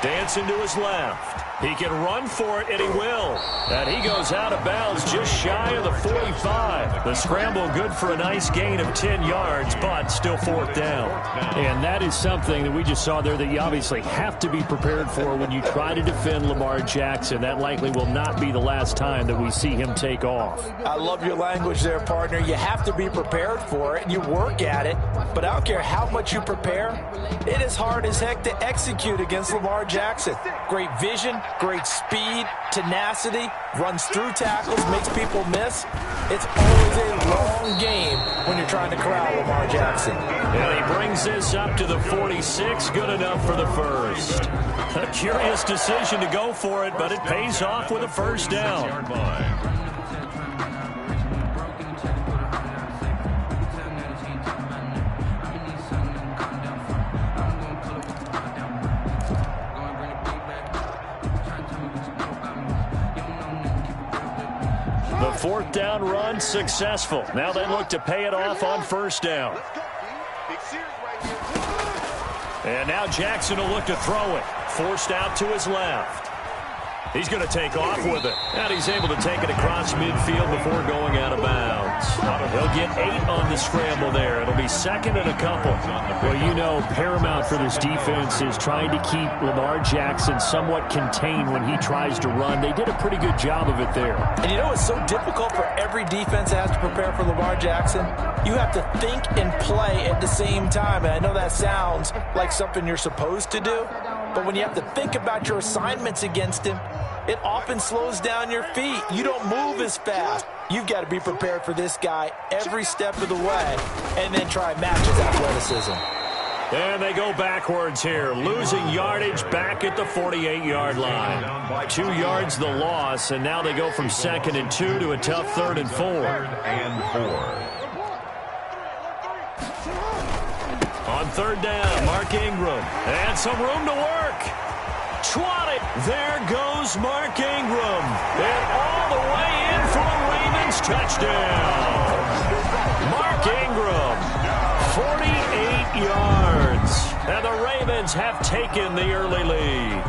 dancing to his left. He can run for it, and he will. And he goes out of bounds just shy of the 45. The scramble good for a nice gain of 10 yards, but still fourth down. And that is something that we just saw there that you obviously have to be prepared for when you try to defend Lamar Jackson. That likely will not be the last time that we see him take off. I love your language there, partner. You have to be prepared for it, and you work at it. But I don't care how much you prepare, it is hard as heck to execute against Lamar Jackson. Great vision, great speed, tenacity, runs through tackles, makes people miss. It's always a long game when you're trying to corral Lamar Jackson. And he brings this up to the 46, good enough for the first. A curious decision to go for it, but it pays off with a first down. Fourth down run successful. Now they look to pay it off on first down. And now Jackson will look to throw it. Forced out to his left. He's going to take off with it. And he's able to take it across midfield before going out of bounds. He'll get 8 on the scramble there. It'll be second and a couple. Well, you know, paramount for this defense is trying to keep Lamar Jackson somewhat contained when he tries to run. They did a pretty good job of it there. And you know it's so difficult for every defense that has to prepare for Lamar Jackson? You have to think and play at the same time. And I know that sounds like something you're supposed to do. But when you have to think about your assignments against him, it often slows down your feet. You don't move as fast. You've got to be prepared for this guy every step of the way and then try and match his athleticism. And they go backwards here, losing yardage back at the 48-yard line. 2 yards the loss, and now they go from second and 2 to a tough third and 4. On third down, Mark Ingram. And some room to work. Swatted. There goes Mark Ingram. And all the way in for a Ravens touchdown. Mark Ingram, 48 yards. And the Ravens have taken the early lead.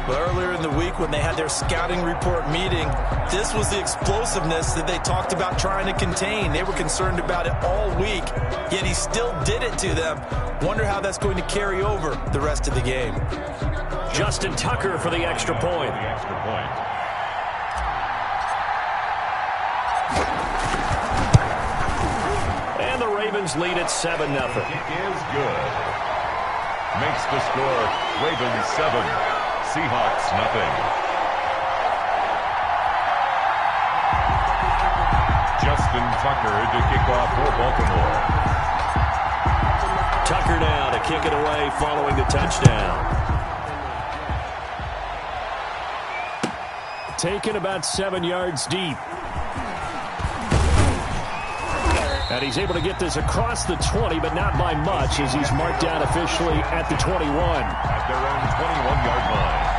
But earlier in the week when they had their scouting report meeting, this was the explosiveness that they talked about trying to contain. They were concerned about it all week, yet he still did it to them. Wonder how that's going to carry over the rest of the game. Justin Tucker for the extra point. And the Ravens lead at 7-0. Kick is good. Makes the score Ravens 7, Seahawks nothing. Justin Tucker to kick off for Baltimore. Tucker now to kick it away following the touchdown. Taken about 7 yards deep. And he's able to get this across the 20, but not by much, as he's marked down officially at the 21. At their own 21-yard line.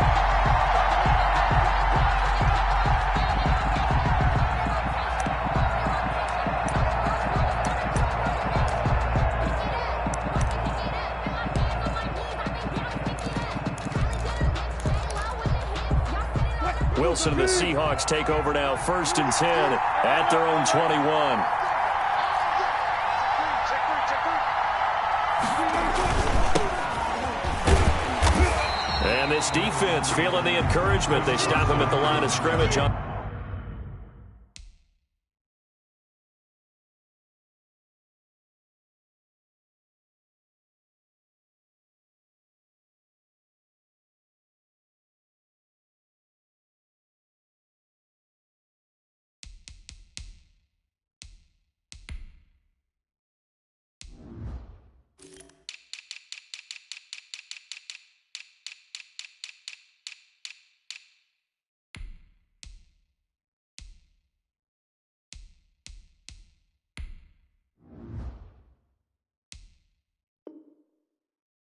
Wilson and the Seahawks take over now, 1st and 10 at their own 21. And this defense feeling the encouragement. They stop him at the line of scrimmage.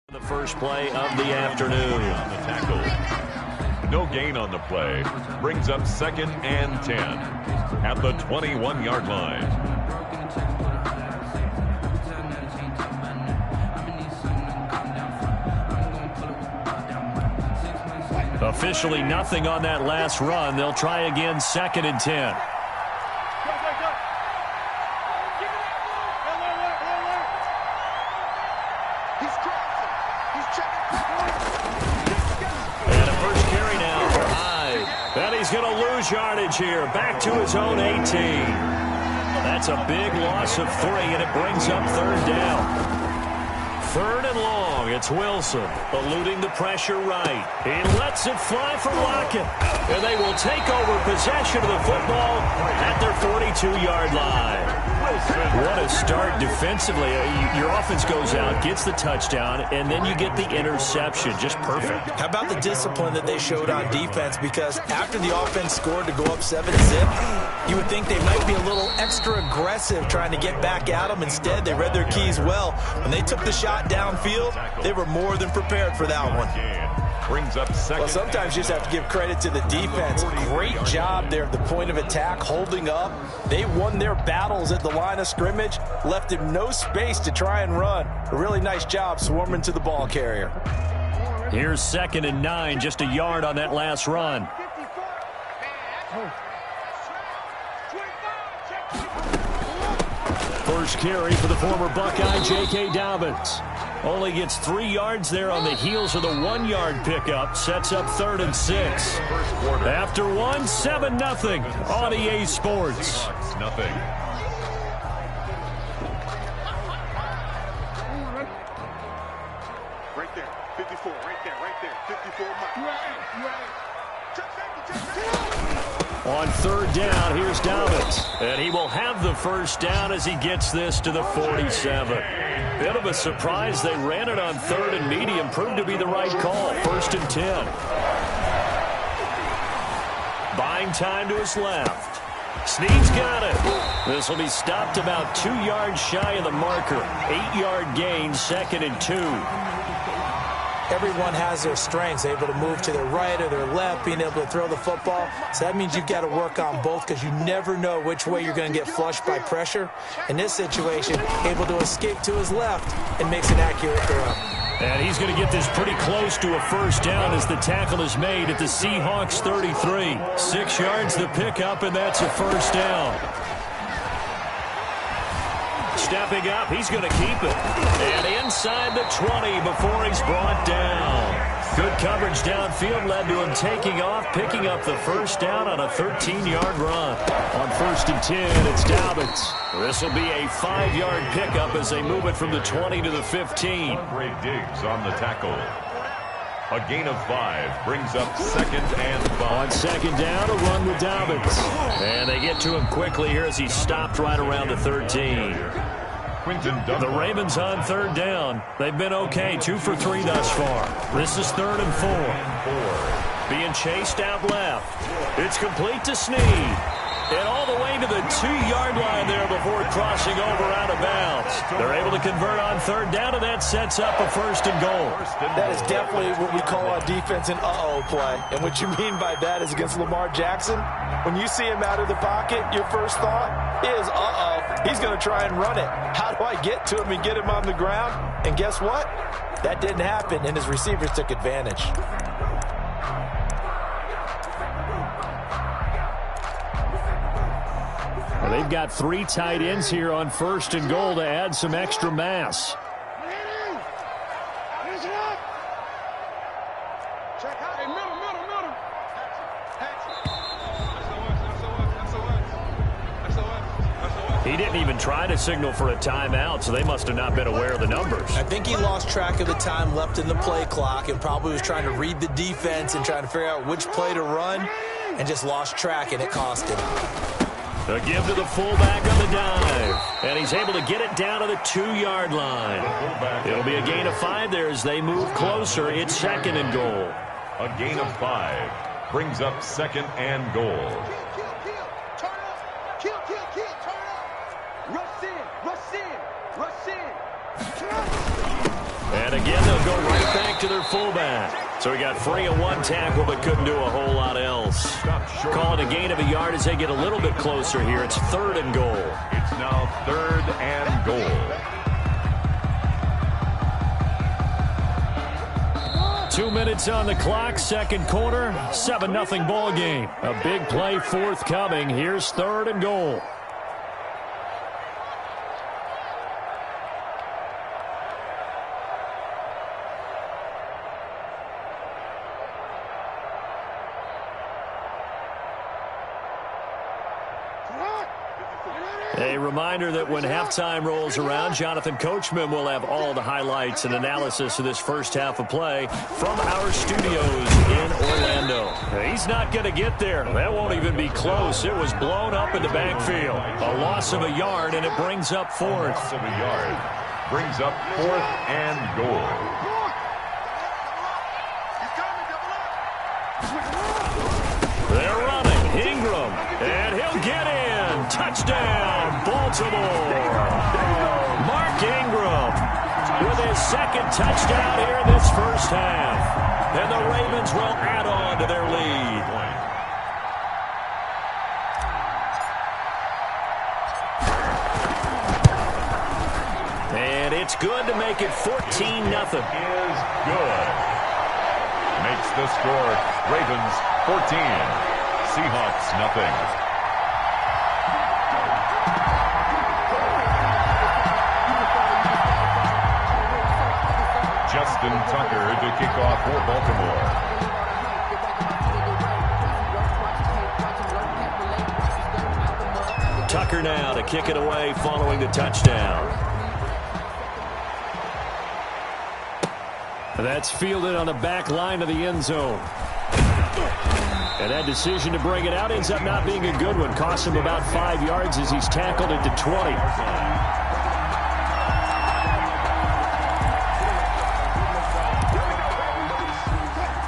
The first play of the afternoon. On the tackle. No gain on the play. Brings up 2nd and 10 at the 21-yard line. Officially nothing on that last run. They'll try again, 2nd and 10. Going to lose yardage here. Back to his own 18. That's a big loss of 3, and it brings up 3rd down. 3rd and long. It's Wilson eluding the pressure right. He lets it fly for Lockett. And they will take over possession of the football at their 42-yard line. What a start defensively. Your offense goes out, gets the touchdown, and then you get the interception. Just perfect. How about the discipline that they showed on defense? Because after the offense scored to go up 7-zip, you would think they might be a little extra aggressive trying to get back at them. Instead, they read their keys well. When they took the shot downfield, they were more than prepared for that one. Brings up 2nd. Well, sometimes you just have to give credit to the defense. Great job there at the point of attack, holding up. They won their battles at the line of scrimmage, left him no space to try and run. A really nice job swarming to the ball carrier. Here's 2nd and 9, just a yard on that last run. First carry for the former Buckeye, J.K. Dobbins. Only gets 3 yards there on the heels of the 1-yard pickup. Sets up 3rd and 6. After 1, 7-0 on EA Sports. Nothing. Right there, 54, right there, 54 miles. On 3rd down, here's Dobbins. And he will have the first down as he gets this to the 47. Bit of a surprise. They ran it on 3rd and medium. Proved to be the right call. 1st and 10. Buying time to his left. Snead's got it. This will be stopped about 2 yards shy of the marker. 8-yard gain, 2nd and 2. Everyone has their strengths, able to move to their right or their left, being able to throw the football. So that means you've got to work on both because you never know which way you're going to get flushed by pressure. In this situation, able to escape to his left and makes an accurate throw. And he's going to get this pretty close to a first down as the tackle is made at the Seahawks 33. 6 yards the pickup, and that's a first down. Stepping up, he's going to keep it. And inside the 20 before he's brought down. Good coverage downfield led to him taking off, picking up the first down on a 13-yard run. On 1st and 10, it's Dobbins. This will be a 5-yard pickup as they move it from the 20 to the 15. Great Diggs on the tackle. A gain of 5 brings up 2nd and 5. On 2nd down, a run with Dobbins. And they get to him quickly here as he stopped right around the 13. The Ravens on 3rd down. They've been okay, 2 for 3 thus far. This is 3rd and 4. Being chased out left. It's complete to Snead. And all the way to the 2-yard line there before crossing over out of bounds. They're able to convert on 3rd down, and that sets up a 1st and goal. That is definitely what we call on defense an uh-oh play. And what you mean by that is against Lamar Jackson, when you see him out of the pocket, your first thought is, uh-oh, he's going to try and run it. How do I get to him and get him on the ground? And guess what? That didn't happen, and his receivers took advantage. Well, they've got 3 tight ends here on 1st and goal to add some extra mass. He didn't even try to signal for a timeout, so they must have not been aware of the numbers. I think he lost track of the time left in the play clock and probably was trying to read the defense and trying to figure out which play to run and just lost track, and it cost him. A give to the fullback on the dive. And he's able to get it down to the 2-yard line. It'll be a gain of 5 there as they move closer. It's 2nd and goal. A gain of 5 brings up 2nd and goal. And again, they'll go right back to their fullback. So he got free of 1 tackle, but couldn't do a whole lot else. Call it a gain of a yard as they get a little bit closer here. It's 3rd and goal. It's now 3rd and goal. 2 minutes on the clock, 2nd quarter, 7-0 ball game. A big play forthcoming. Here's 3rd and goal. A reminder that when halftime rolls around, Jonathan Coachman will have all the highlights and analysis of this first half of play from our studios in Orlando. He's not going to get there. That won't even be close. It was blown up in the backfield. A loss of a yard, and it brings up 4th. Loss of a yard brings up 4th and goal. They're running. Ingram, and he'll get in. Touchdown, Baltimore. Mark Ingram with his 2nd touchdown here in this first half. And the Ravens will add on to their lead. And it's good to make it 14-0. Is good. Makes the score Ravens 14, Seahawks nothing. Justin Tucker to kick off for Baltimore. Tucker now to kick it away following the touchdown. That's fielded on the back line of the end zone. And that decision to bring it out ends up not being a good one. Costs him about 5 yards as he's tackled at the 20.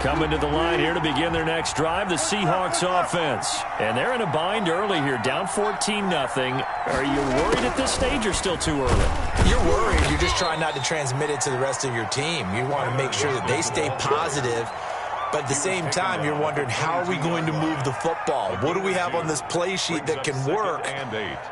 Coming to the line here to begin their next drive, the Seahawks offense. And they're in a bind early here, down 14-0. Are you worried at this stage or still too early? You're worried. You're just trying not to transmit it to the rest of your team. You want to make sure that they stay positive. But at the same time, you're wondering, how are we going to move the football? What do we have on this play sheet that can work?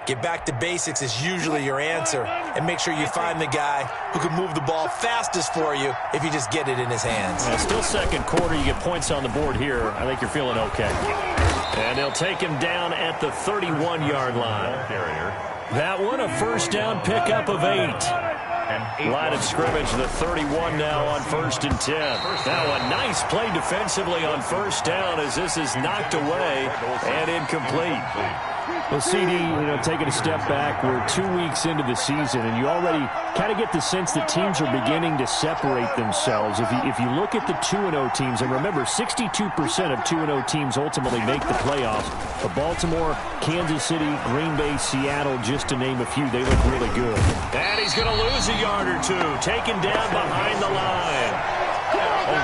Get back to basics is usually your answer. And make sure you find the guy who can move the ball fastest for you if you just get it in his hands. Still 2nd quarter. You get points on the board here. I think you're feeling okay. And they'll take him down at the 31-yard line. That one, a 1st down pickup of 8. Line of scrimmage, the 31 now on 1st and 10. Now a nice play defensively on 1st down as this is knocked away and incomplete. Well, CD, taking a step back, we're 2 weeks into the season, and you already kind of get the sense that teams are beginning to separate themselves. If you look at the 2-0 teams, and remember, 62% of 2-0 teams ultimately make the playoffs. But Baltimore, Kansas City, Green Bay, Seattle, just to name a few, they look really good. And he's going to lose a yard or two, taken down behind the line.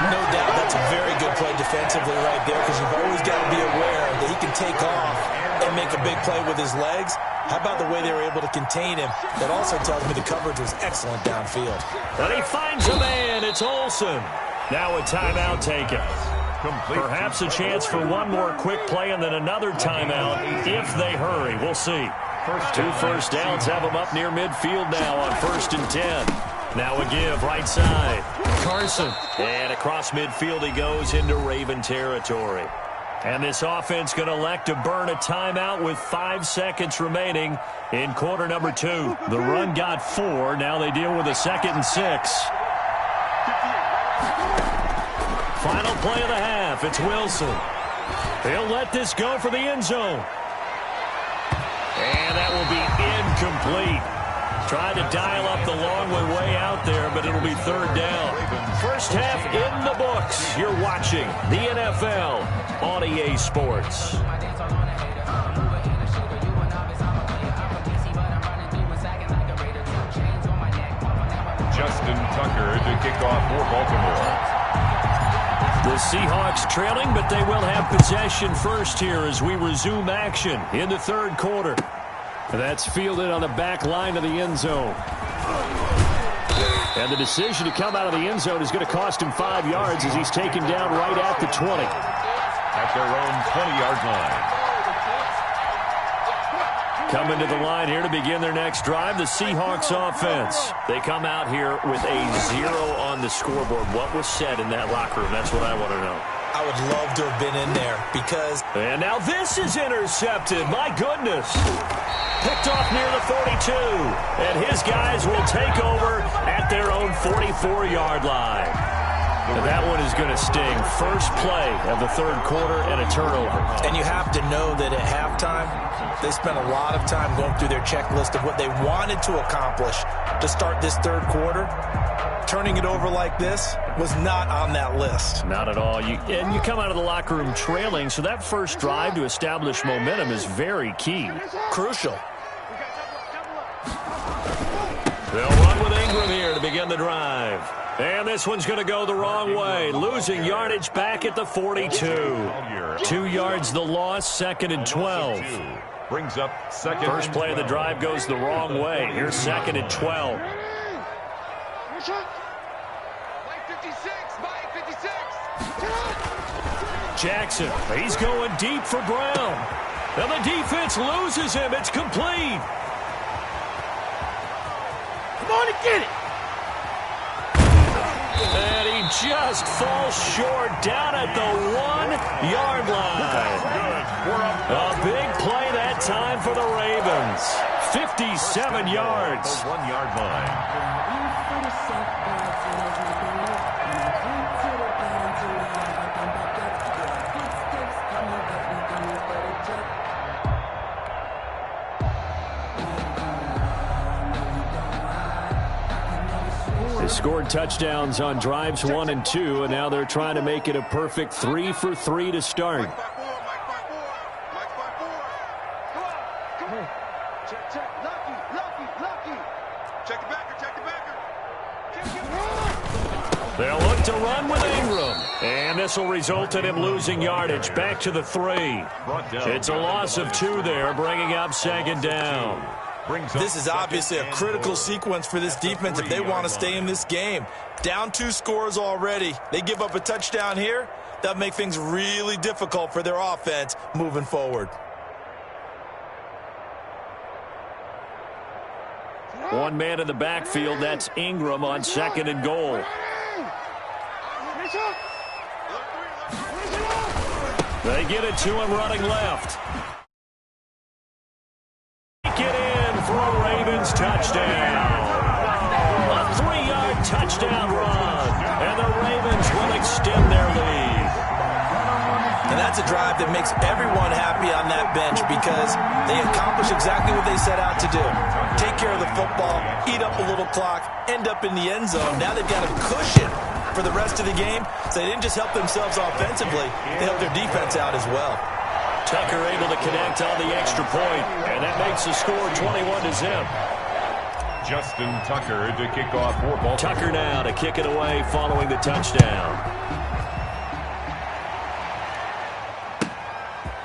No doubt that's a very good play defensively right there, because you've always got to be aware that he can take off and make a big play with his legs. How about the way they were able to contain him? That also tells me the coverage was excellent downfield. But he finds a man. It's Olsen. Now a timeout taken. Perhaps a chance for one more quick play and then another timeout if they hurry. We'll see. Two first downs have them up near midfield now on 1st and 10. Now a give right side. Carson. And across midfield he goes into Raven territory. And this offense going to elect to burn a timeout with 5 seconds remaining in quarter number 2. The run got 4. Now they deal with a 2nd and 6. Final play of the half. It's Wilson. He'll let this go for the end zone. And that will be incomplete. Tried to dial up the long way out there, but it'll be 3rd down. First half in the books. You're watching the NFL on EA Sports. Justin Tucker to kick off for Baltimore. The Seahawks trailing, but they will have possession first here as we resume action in the 3rd quarter. That's fielded on the back line of the end zone. And the decision to come out of the end zone is going to cost him 5 yards as he's taken down right at the 20. At their own 20-yard line. Coming to the line here to begin their next drive, the Seahawks offense. They come out here with a 0 on the scoreboard. What was said in that locker room? That's what I want to know. I would love to have been in there because... And now this is intercepted. My goodness. Picked off near the 42. And his guys will take over at their own 44-yard line. And that one is going to sting. First play of the 3rd quarter and a turnover. And you have to know that at halftime, they spent a lot of time going through their checklist of what they wanted to accomplish to start this 3rd quarter. Turning it over like this was not on that list. Not at all. And you come out of the locker room trailing, so that first drive to establish momentum is very key. Crucial. They'll run with Ingram here to begin the drive. And this one's going to go the wrong way. Losing yardage back at the 42. 2 yards the loss, 2nd and 12. Brings up 2nd. First play of the drive goes the wrong way. Here's 2nd and 12. Jackson, he's going deep for Brown. And the defense loses him. It's complete. Come on and get it. And he just falls short down at the 1-yard line. A big play that time for the Ravens. 57 yards. 1-yard line. They scored touchdowns on drives 1 and 2, and now they're trying to make it a perfect 3 for 3 to start. They'll look to run with Ingram. And this will result in him losing yardage back to the 3. It's a loss of 2 there, bringing up 2nd down. This is obviously a critical sequence for this defense if they want to stay in this game. Down 2 scores already. They give up a touchdown here. That'll make things really difficult for their offense moving forward. One man in the backfield, that's Ingram on 2nd and goal. They get it to him running left. Get in for a Ravens touchdown. A 3-yard touchdown run. And the Ravens will extend their lead. And And that's a drive that makes everyone happy on that bench because they accomplish exactly what they set out to do. Take care of the football, eat up a little clock, end up in the end zone. Now they've got a cushion for the rest of the game, so they didn't just help themselves offensively, they helped their defense out as well. Tucker able to connect on the extra point, and that makes the score 21-0. Justin Tucker to kick off for Baltimore. Tucker now to kick it away following the touchdown.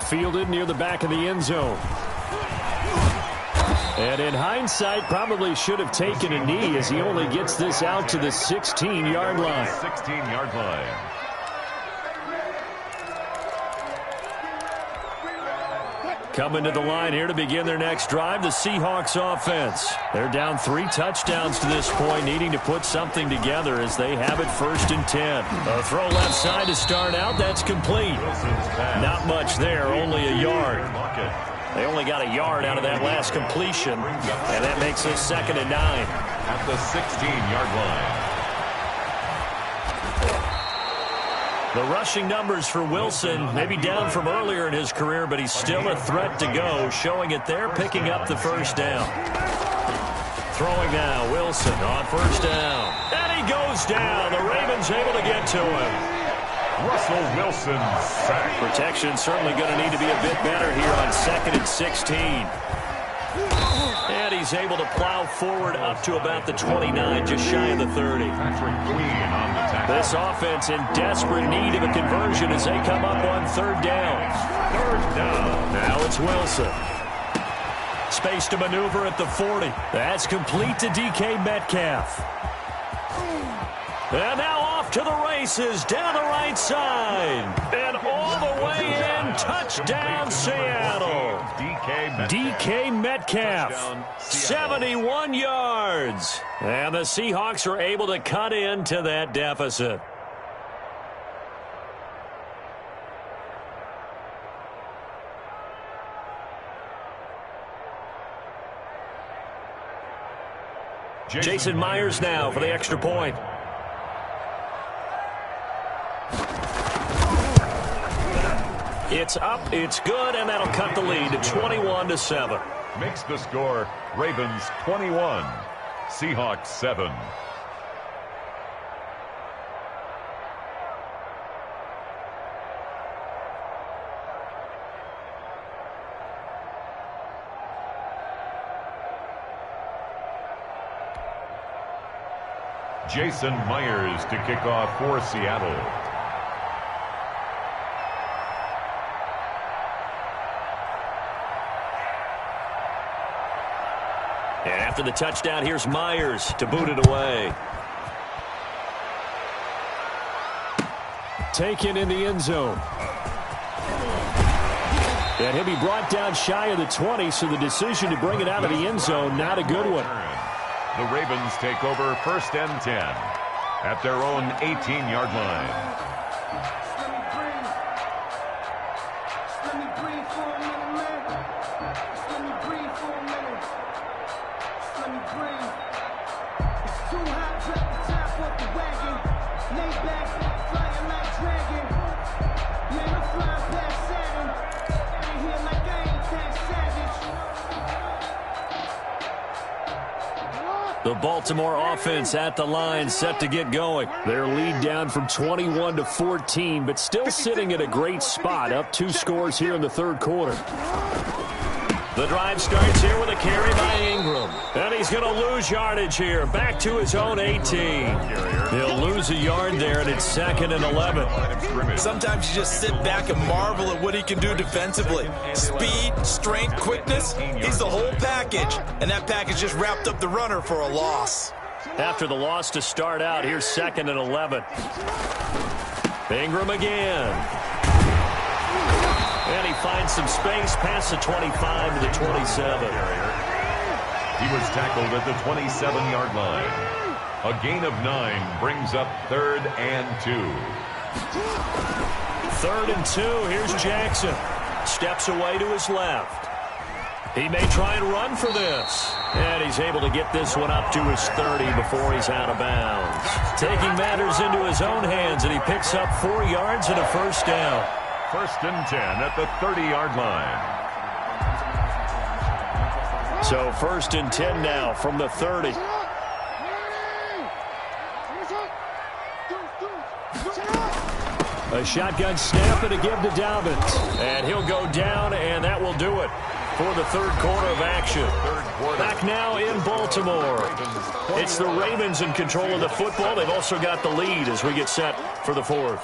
Fielded near the back of the end zone. And in hindsight, probably should have taken a knee as he only gets this out to the 16-yard line. 16-yard line. Coming to the line here to begin their next drive, the Seahawks offense. They're down 3 touchdowns to this point, needing to put something together as they have it 1st and 10. A throw left side to start out. That's complete. Not much there, only a yard. They only got a yard out of that last completion, and that makes it 2nd and 9. At the 16-yard line. The rushing numbers for Wilson may be down from earlier in his career, but he's still a threat to go, showing it there, picking up the first down. Throwing now, Wilson on 1st down. And he goes down. The Ravens able to get to him. Russell Wilson sack. Protection certainly going to need to be a bit better here on 2nd and 16. And he's able to plow forward up to about the 29, just shy of the 30. This offense in desperate need of a conversion as they come up on 3rd down. 3rd down. Now it's Wilson. Space to maneuver at the 40. That's complete to DK Metcalf. And now off to the races down the right side. And all the way in. Touchdown, Seattle. DK Metcalf. 71 yards. And the Seahawks are able to cut into that deficit. Jason Myers now for the extra point. It's up, it's good, and that'll cut the lead to 21-7. Makes the score Ravens 21, Seahawks 7. Jason Myers to kick off for Seattle. And after the touchdown, here's Myers to boot it away. Taken in the end zone. And he'll be brought down shy of the 20, so the decision to bring it out of the end zone, not a good one. The Ravens take over 1st and 10 at their own 18-yard line. The Baltimore offense at the line, set to get going. Their lead down from 21-14, but still sitting at a great spot, up 2 scores here in the 3rd quarter. The drive starts here with a carry by Ingram. And he's going to lose yardage here, back to his own 18. He'll lose a yard there, and it's 2nd and 11. Sometimes you just sit back and marvel at what he can do defensively. Speed, strength, quickness, he's the whole package. And that package just wrapped up the runner for a loss. After the loss to start out, here's 2nd and 11. Ingram again. And he finds some space past the 25 to the 27. He was tackled at the 27-yard line. A gain of 9 brings up 3rd and 2. 3rd and 2. Here's Jackson. Steps away to his left. He may try and run for this. And he's able to get this one up to his 30 before he's out of bounds. Taking matters into his own hands, and he picks up 4 yards and a 1st down. First and 10 at the 30-yard line. So first and 10 now from the 30. A shotgun snap and a give to Dobbins. And he'll go down, and that will do it for the third quarter of action. Back now in Baltimore. It's the Ravens in control of the football. They've also got the lead as we get set for the fourth.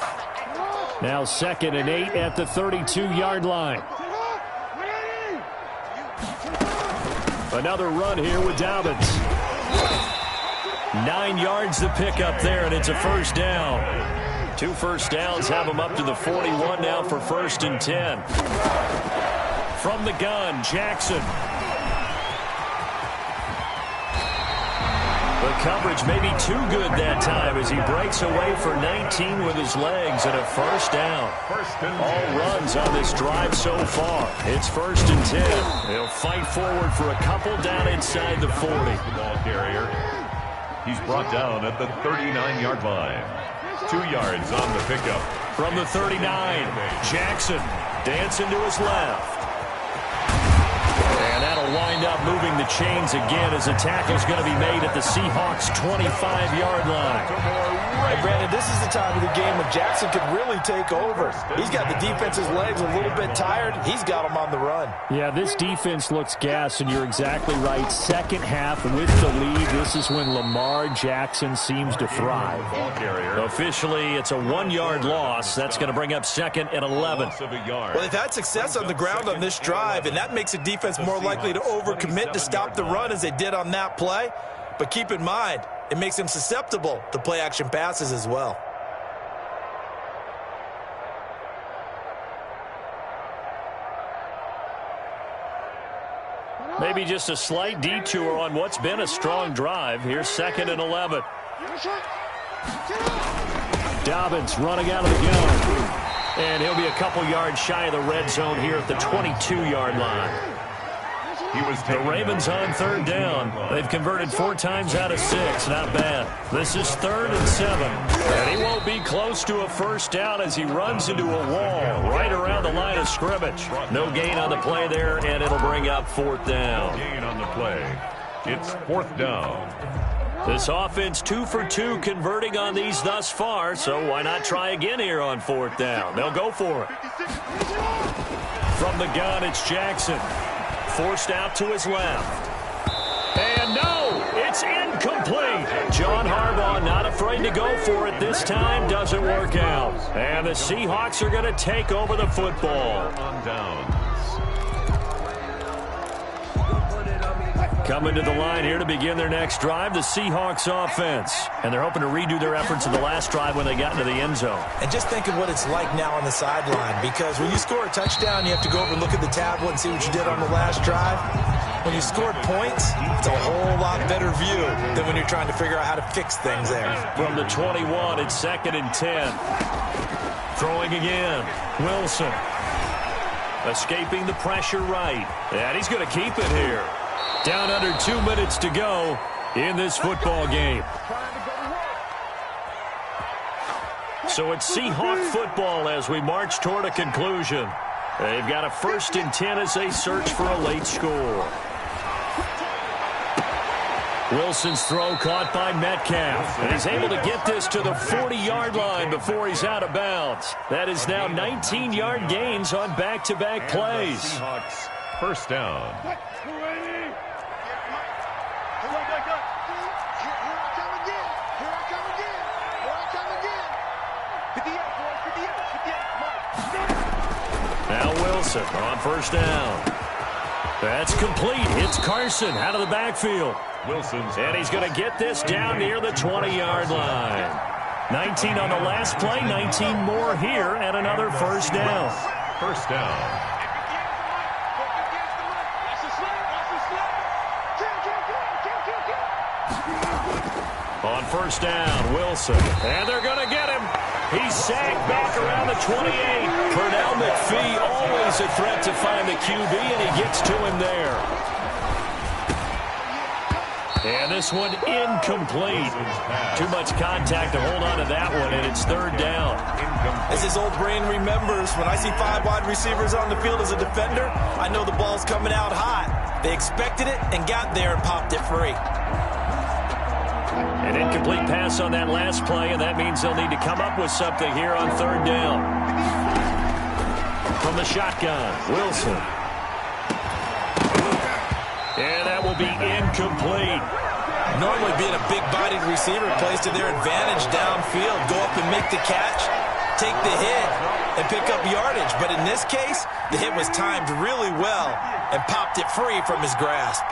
Now 2nd and 8 at the 32-yard line. Another run here with Dobbins. 9 yards to pick up there, and it's a first down. 2 first downs have them up to the 41 now for first and 10. From the gun, Jackson. The coverage may be too good that time as he breaks away for 19 with his legs and a first down. All runs on this drive so far. It's first and 10. They'll fight forward for a couple down inside the 40. The ball carrier. He's brought down at the 39-yard line. 2 yards on the pickup. From the 39, Jackson dancing to his left. And that'll wind up moving the chains again as a tackle's going to be made at the Seahawks' 25-yard line. Hey, Brandon, this is the time of the game when Jackson could really take over. He's got the defense's legs a little bit tired. He's got them on the run. Yeah, this defense looks gassed, and you're exactly right. Second half with the lead, this is when Lamar Jackson seems to thrive. Officially, it's a 1-yard loss. That's going to bring up 2nd and 11. Well, they've had success on the ground on this drive, and that makes the defense more likely to overcommit to stop the run as they did on that play. But keep in mind, it makes them susceptible to play-action passes as well. Maybe just a slight detour on what's been a strong drive. Here's 2nd and 11. Dobbins running out of the gun. And he'll be a couple yards shy of the red zone here at the 22-yard line. The Ravens on 3rd down. They've converted 4 times out of 6. Not bad. This is 3rd and 7. And he won't be close to a first down as he runs into a wall right around the line of scrimmage. No gain on the play there, and it'll bring up 4th down. Gain on the play. It's 4th down. This offense 2 for 2 converting on these thus far, so why not try again here on 4th down? They'll go for it. From the gun, it's Jackson. Forced out to his left. And no, it's incomplete. John Harbaugh not afraid to go for it this time. Doesn't work out. And the Seahawks are going to take over the football. On downs. Coming to the line here to begin their next drive, the Seahawks offense. And they're hoping to redo their efforts in the last drive when they got into the end zone. And just think of what it's like now on the sideline, because when you score a touchdown, you have to go over and look at the tablet and see what you did on the last drive. When you scored points, it's a whole lot better view than when you're trying to figure out how to fix things there. From the 21, it's 2nd and 10. Throwing again. Wilson. Escaping the pressure right. And he's going to keep it here. Down under 2 minutes to go in this football game. So it's Seahawk football as we march toward a conclusion. They've got a 1st and 10 as they search for a late score. Wilson's throw caught by Metcalf. And he's able to get this to the 40-yard line before he's out of bounds. That is now 19-yard gains on back-to-back plays. Seahawks, 1st down. Now Wilson on 1st down. That's complete. It's Carson out of the backfield. And he's going to get this down near the 20-yard line. 19 on the last play, 19 more here, and another 1st down. 1st down. On 1st down, Wilson. And they're going to get him. He's sagged back around the 28. Pernell McPhee always a threat to find the QB, and he gets to him there. And this one incomplete. Too much contact to hold on to that one, and it's third down. As his old brain remembers, when I see 5 wide receivers on the field as a defender, I know the ball's coming out hot. They expected it and got there and popped it free. An incomplete pass on that last play, and that means they'll need to come up with something here on third down. From the shotgun, Wilson. And that will be incomplete. Normally being a big-bodied receiver plays to their advantage downfield. Go up and make the catch, take the hit, and pick up yardage. But in this case, the hit was timed really well and popped it free from his grasp.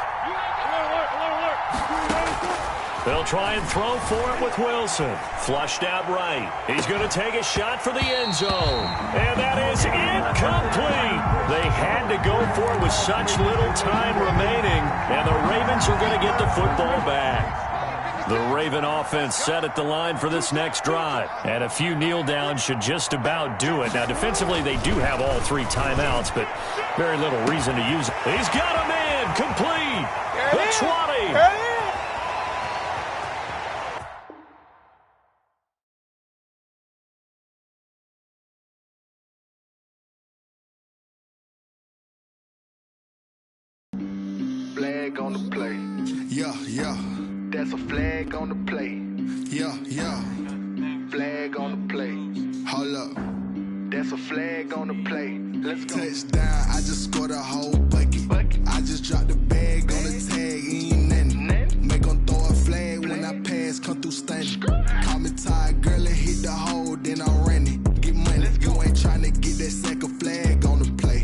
They'll try and throw for it with Wilson. Flushed out right. He's going to take a shot for the end zone. And that is incomplete. They had to go for it with such little time remaining. And the Ravens are going to get the football back. The Raven offense set at the line for this next drive. And a few kneel downs should just about do it. Now, defensively, they do have all 3 timeouts, but very little reason to use it. He's got a man complete. The 20. Flag on the play. Yeah, yeah. That's a flag on the play. Yeah, yeah. Flag on the play. Hold up. That's a flag on the play. Let's go. Touchdown, I just scored a whole bucket. I just dropped the bag on the tag, ain't nothing. Make them throw a flag when I pass, come through stunning. Call me tired, girl, and hit the hole, then I'm running. Get money, you ain't trying to get that second flag on the play.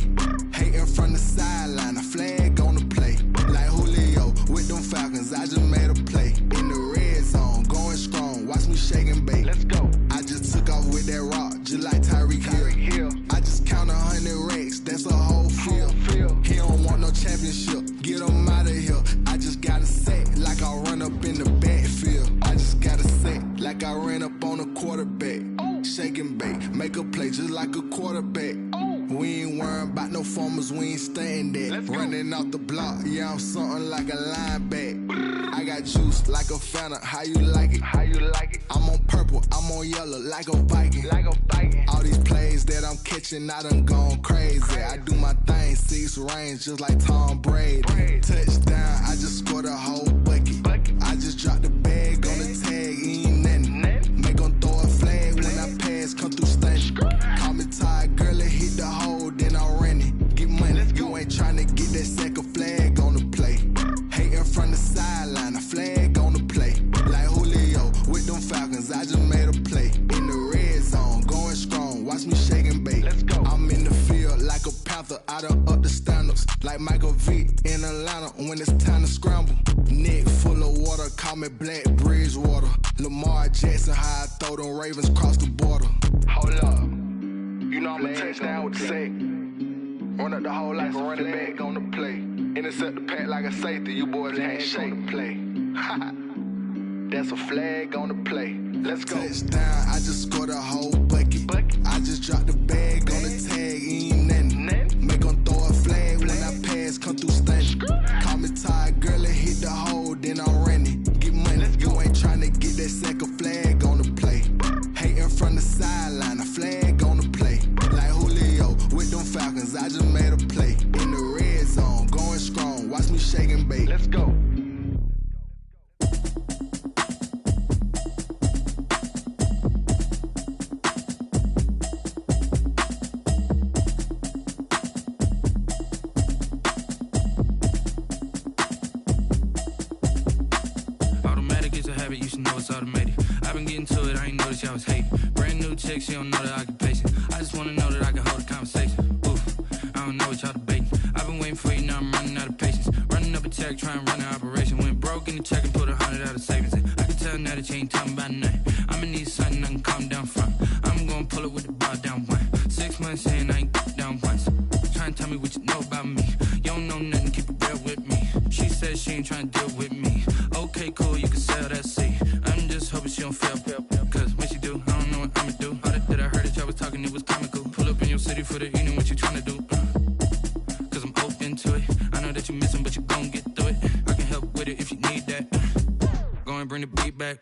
Hating from the sideline, a flag on the play. Like Julio with them Falcons, I just made a play. In the red zone, going strong, watch me shake and bake. Let's go. I just took off with that rock, just like Tyreek Hill. I just count 100 racks, that's a whole field. He don't want no championship, get him out of here. I just gotta set like I run up in the backfield. I just gotta set like I ran up on a quarterback. Shake and bake, make a play just like a quarterback. We ain't worrying about no formers, we ain't staying there. Running off the block, yeah, I'm something like a linebacker. I got juice like a Fanta, how you like it? How you like it? I'm on purple, I'm on yellow, like a Viking. Like a Viking. All these plays that I'm catching, I done gone crazy. I do my thing, 6 range, just like Tom Brady. Touchdown, I just scored a whole bucket. I just dropped the bag on the tag, ain't nothing. Make them throw a flag when I pass, come through stunning. Call me tired, girl, and hit the hole, then I'm running. Get money, you ain't trying to get that second flag on the play. Hating from the sideline, a flag on the play. Like Julio with them Falcons, I just made a play. In the red zone, going strong, watch me shake and bake. Let's go. I'm in the field like a panther, I done up the standards. Like Michael Vick in Atlanta when it's time to scramble. Neck full of water, call me Black Bridgewater. Lamar Jackson, how I throw them Ravens cross the border. Hold up. You know I'm a touchdown with the sack. Run up the whole like a running back on the play. Intercept the pack like a safety. You boys ain't shake the play. That's a flag on the play. Let's go. Touchdown, I just scored a whole bucket. I just dropped the bag on the tag, ain't nothing. Make them throw a flag when I pass, come through stunning. Call me tired, girl, and hit the hole, then I'm running. Get money, you ain't trying to get that second flag on the play. Hating from the sideline, a flag on the play. Like Julio with them Falcons, I just made a play. In the red zone, going strong, watch me shake and bake. Let's go. Automatic is a habit, you should know it's automated. I've been getting to it, I ain't noticed y'all was hating. Brand new chick, she don't know that I can pace it. I just wanna know that I can hold a conversation. Oof, I don't know what y'all debating. I've been waiting for you, now I'm running out of patience. Running up a check, trying to run an operation. Went broke in the check and put 100 out of savings in. I can tell now that you ain't talking about nothing. I'ma need something I can calm down from. I'm gonna pull it with the bar down one. 6 months in, I ain't down once. Trying to tell me what you know about me. You don't know nothing, keep it real with me. She said she ain't trying to deal with me. Okay, cool, you can sell that seat. I'm just hoping she don't fail. Cause when she do, I don't know what I'ma do. All that I heard that y'all was talking, it was comical. Pull up in your city for the evening, what you tryna do? Cause I'm open to it. I know that you missing, but you gon' get through it. I can help with it if you need that. and bring the beat back.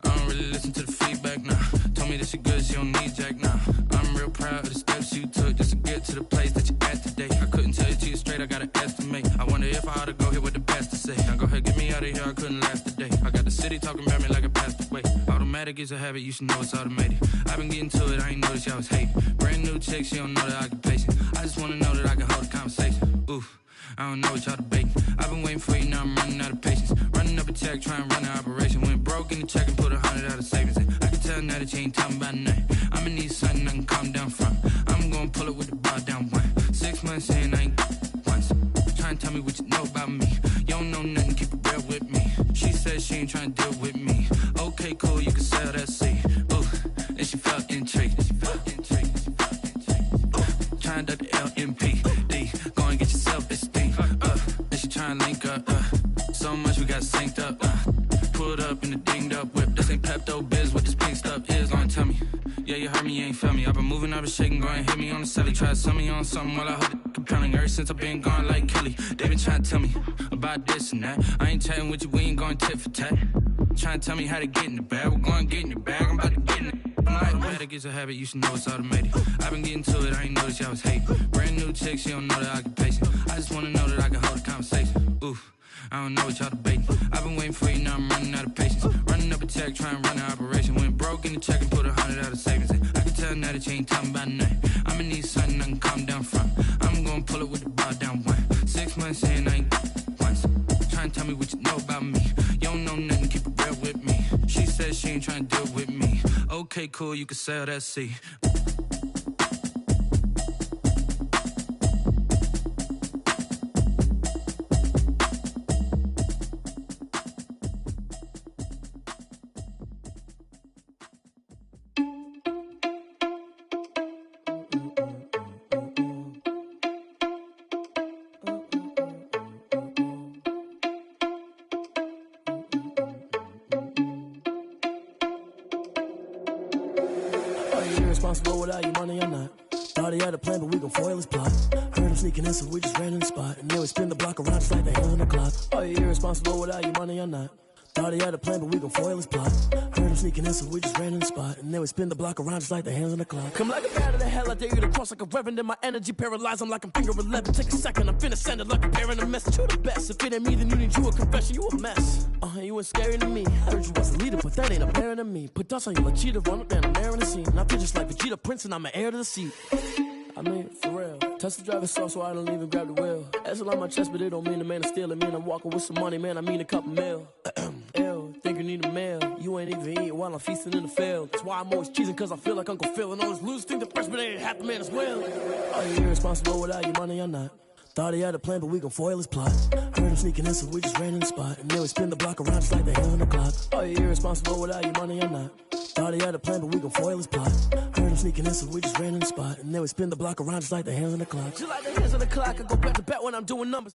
I don't really listen to the feedback, nah. Told me that she good, she don't need Jack, nah. I'm real proud of the steps you took just to get to the place that you at today. I couldn't tell you to you straight, I gotta estimate. I wonder if I ought to go here with the best to say. Now go ahead, get me out of here, I couldn't last a day. I got the city talking about me like I passed away. Automatic is a habit, you should know it's automated. I've been getting to it, I ain't noticed y'all was hating. Brand new chick, she don't know that I can pace it. I just wanna know that I can hold a conversation. Oof, I don't know what y'all debating. I've been waiting for you, now I'm running out of patience. Running up a check, trying to run an operation. Went broke in the check and put 100 out of savings in. I can tell now that you ain't talking about nothing. I'ma need something I can calm down from. I'm gonna pull it with the bar down one. 6 months in, I ain't once. Trying to tell me what you know about me. You don't know nothing, keep it real with me. She said she ain't trying to deal with me. Okay, cool, you can sell that seed. Ooh, and she felt intrigued. Trying to duck the LMP. Go and get yourself esteem. And she trying to link up. So much we got synced up. Pulled up in the dinged up whip. This ain't Pepto-Biz, what this pink stuff is. Long tell me. Yeah, you heard me, you ain't felt me. I've been moving, I've been shaking, go and hit me on the celly. Try to sell me on something while I hold it compelling. Ever since I've been gone like Kelly, they been trying to tell me about this and that. I ain't chatting with you, we ain't going tit for tat. Trying to tell me how to get in the bag. We're going to get in the bag, I'm about to get in it. Automatic is a habit, you should know it's automated. I've been getting to it, I ain't noticed y'all was hating. Brand new chick, she don't know that I can pace it. I just wanna know that I can hold a conversation. Oof, I don't know what y'all debating. I've been waiting for you, now I'm running out of patience. Running up a check, trying to run an operation. Went broke in the check and put 100 out of savings in. I can tell now that you ain't talking about nothing. I'ma need something I can calm down from. I'm gonna pull it with the bar down one. 6 months in, I ain't once. Trying to tell me what you know about me. You don't know nothing, keep it real with me. She said she ain't trying to deal with me. Okay, cool, you can sell that seed. Irresponsible without your money or not. Thought he had a plan, but we gon' foil his plot. Heard him sneaking in, so we just ran in the spot. And then we spin the block around just like the hands on the clock. Are you irresponsible without your money or not? Thought he had a plan, but we gon' foil his plot. Heard him sneaking in, so we just ran in the spot. And then we spin the block around just like the hands on the clock. Come like a bat of the hell, I dare you to cross like a reverend. In my energy paralyzed, I'm like I'm finger 11. Take a second, I'm finna send it like a parent a message. You the best, if it ain't me, then you need you a confession. You a mess. You ain't scary to me. Heard you was a leader, but that ain't apparent to me. Put dust on you like cheetah, run up down, I'm airing the scene. And I feel just like Vegeta Prince, and I'm an heir to the seat. I mean, for real. Touch the driver's soft, so I don't even grab the wheel. That's on my chest, but it don't mean the man is stealing. Man, I'm walking with some money, man, I mean a couple mil. Ew, think you need a meal. You ain't even eating while I'm feasting in the field. That's why I'm always cheesing, cause I feel like Uncle Phil. And all this losers think the freshman ain't half the man as well. Are you irresponsible without your money or not? Thought he had a plan, but we gon' foil his plot. Heard him sneaking in, so we just ran in the spot. And then we spin the block around just like the hands on the clock. Are you irresponsible without your money or not? Thought he had a plan, but we gon' foil his plot. Heard him sneaking in, so we just ran in the spot. And then we spin the block around just like the hands on the clock. Just like the hands on the clock, I go back to back when I'm doing numbers.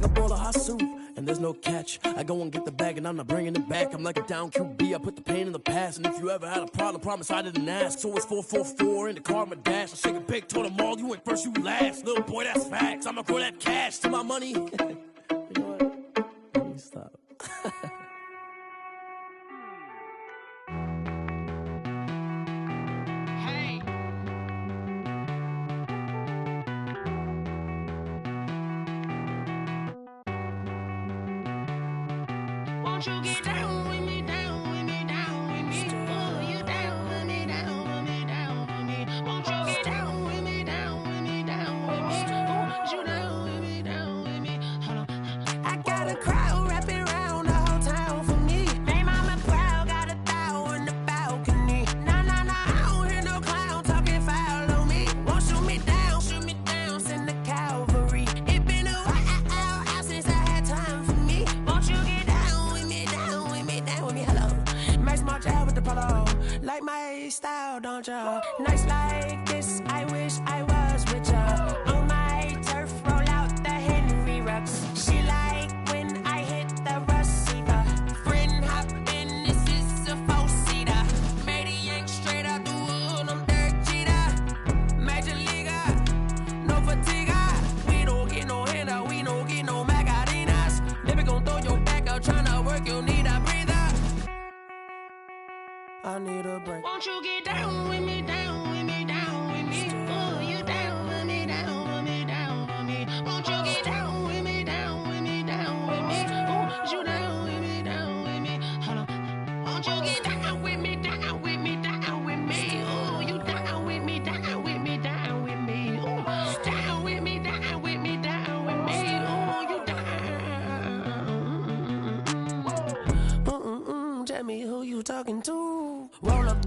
A bowl of hot soup, and there's no catch. I go and get the bag, and I'm not bringing it back. I'm like a down QB, I put the pain in the past. And if you ever had a problem, promise I didn't ask. So it's 444 in the car, my dash. I shake a big, told them all, you went first, you last. Little boy, that's facts. I'ma grow that cash to my money. You know what? Let me stop. Won't you get down with me, down with me, down with me? Oh, you down with me, down with me, down with me. Won't you get down with me, down with me, down with me? Oh, you down with me, down with me? Hold on. I got a crowd wrapping around the whole town for me. They mama proud, got a thou on the balcony. Nah, nah, nah, I don't hear no clown talking foul on me. Won't shoot me down, send the cavalry. It been a while since I had time for me. Won't you get down with me, hello. My small child with the polo. Like my style, don't ya? Nights like this, I wish I was with ya. On my turf, roll out the Henry Rux. She like when I hit the receiver. Friend hop in, this is a 4-seater.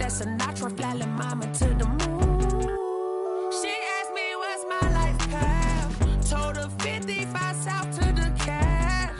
Sinatra, flying mama to the moon. She asked me what's my life path. Told her 55 south to the cat.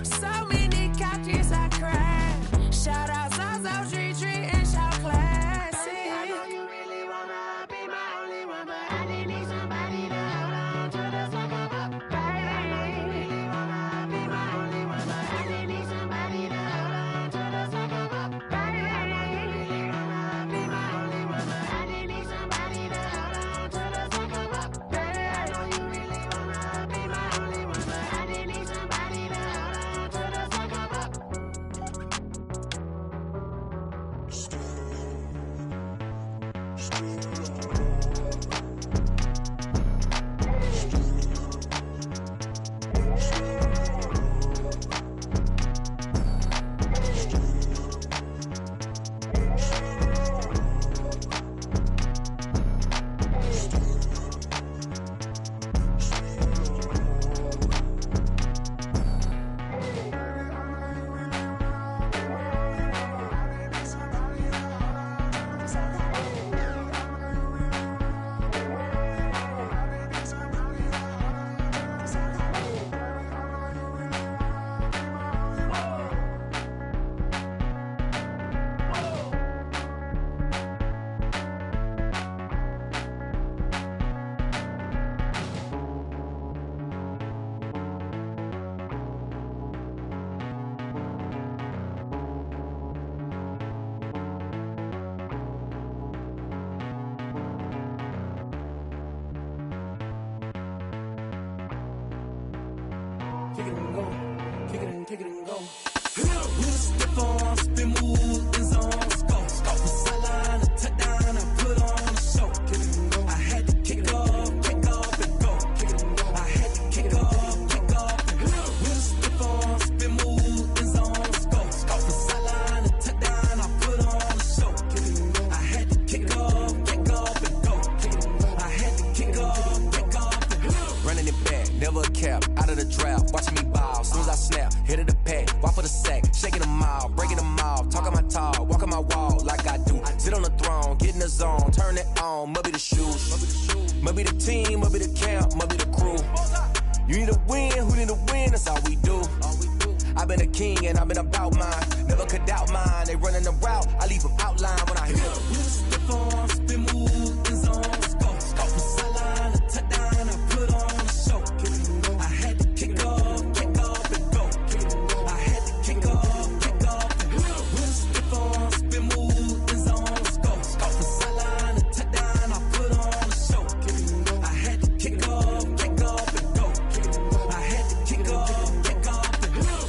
So many couches I cried. Shout out Zazo, Tree, and shout classic. I know you really wanna be my only one, but I didn't need somebody to hold on to the sucker up, baby. I know you really wanna be my only one, but I didn't need somebody to hold on to the sucker up, baby. I know you really wanna be my only one, but I didn't need somebody to hold on to the sucker up, baby. I know you really wanna be my only one, but I didn't need somebody to hold on to the sucker up. Kick it and go. Kick it and go. With a stiff on, spin move, in zone, scope. Off the sideline, a touchdown, I put on a show. Kick it and go. I had to kick off and go. Kick it and go. I had to kick off and go. With a stiff on, spin move, in zone, scope. Off the sideline, a touchdown, I put on a show. Kick it and go. I had to kick off and go. Kick it and go. I had to kick off and go. Running it back, never a cap, out of the draft, watching me ball. Soon as I snap, hit of the pack, walk for the sack, shaking them out, breaking them off, talking my talk, walking my wall like I do. Sit on the throne, get in the zone, turn it on, must be the shoes, must be the team, must be the camp, must be the crew. You need a win, who need a win, that's all we do. I've been a king and I've been about mine, never could doubt mine. They running the route, I leave them outline when I hit them. With a stiff on, spin move, in zone, scope. Off the sideline, a touchdown, I put on a show. I had to kick off and go. I had to kick off and go. With a stiff on, spin move, in zone, scope. Off the sideline, a touchdown, I put on a show. I had to kick off and go. I had to kick off and go.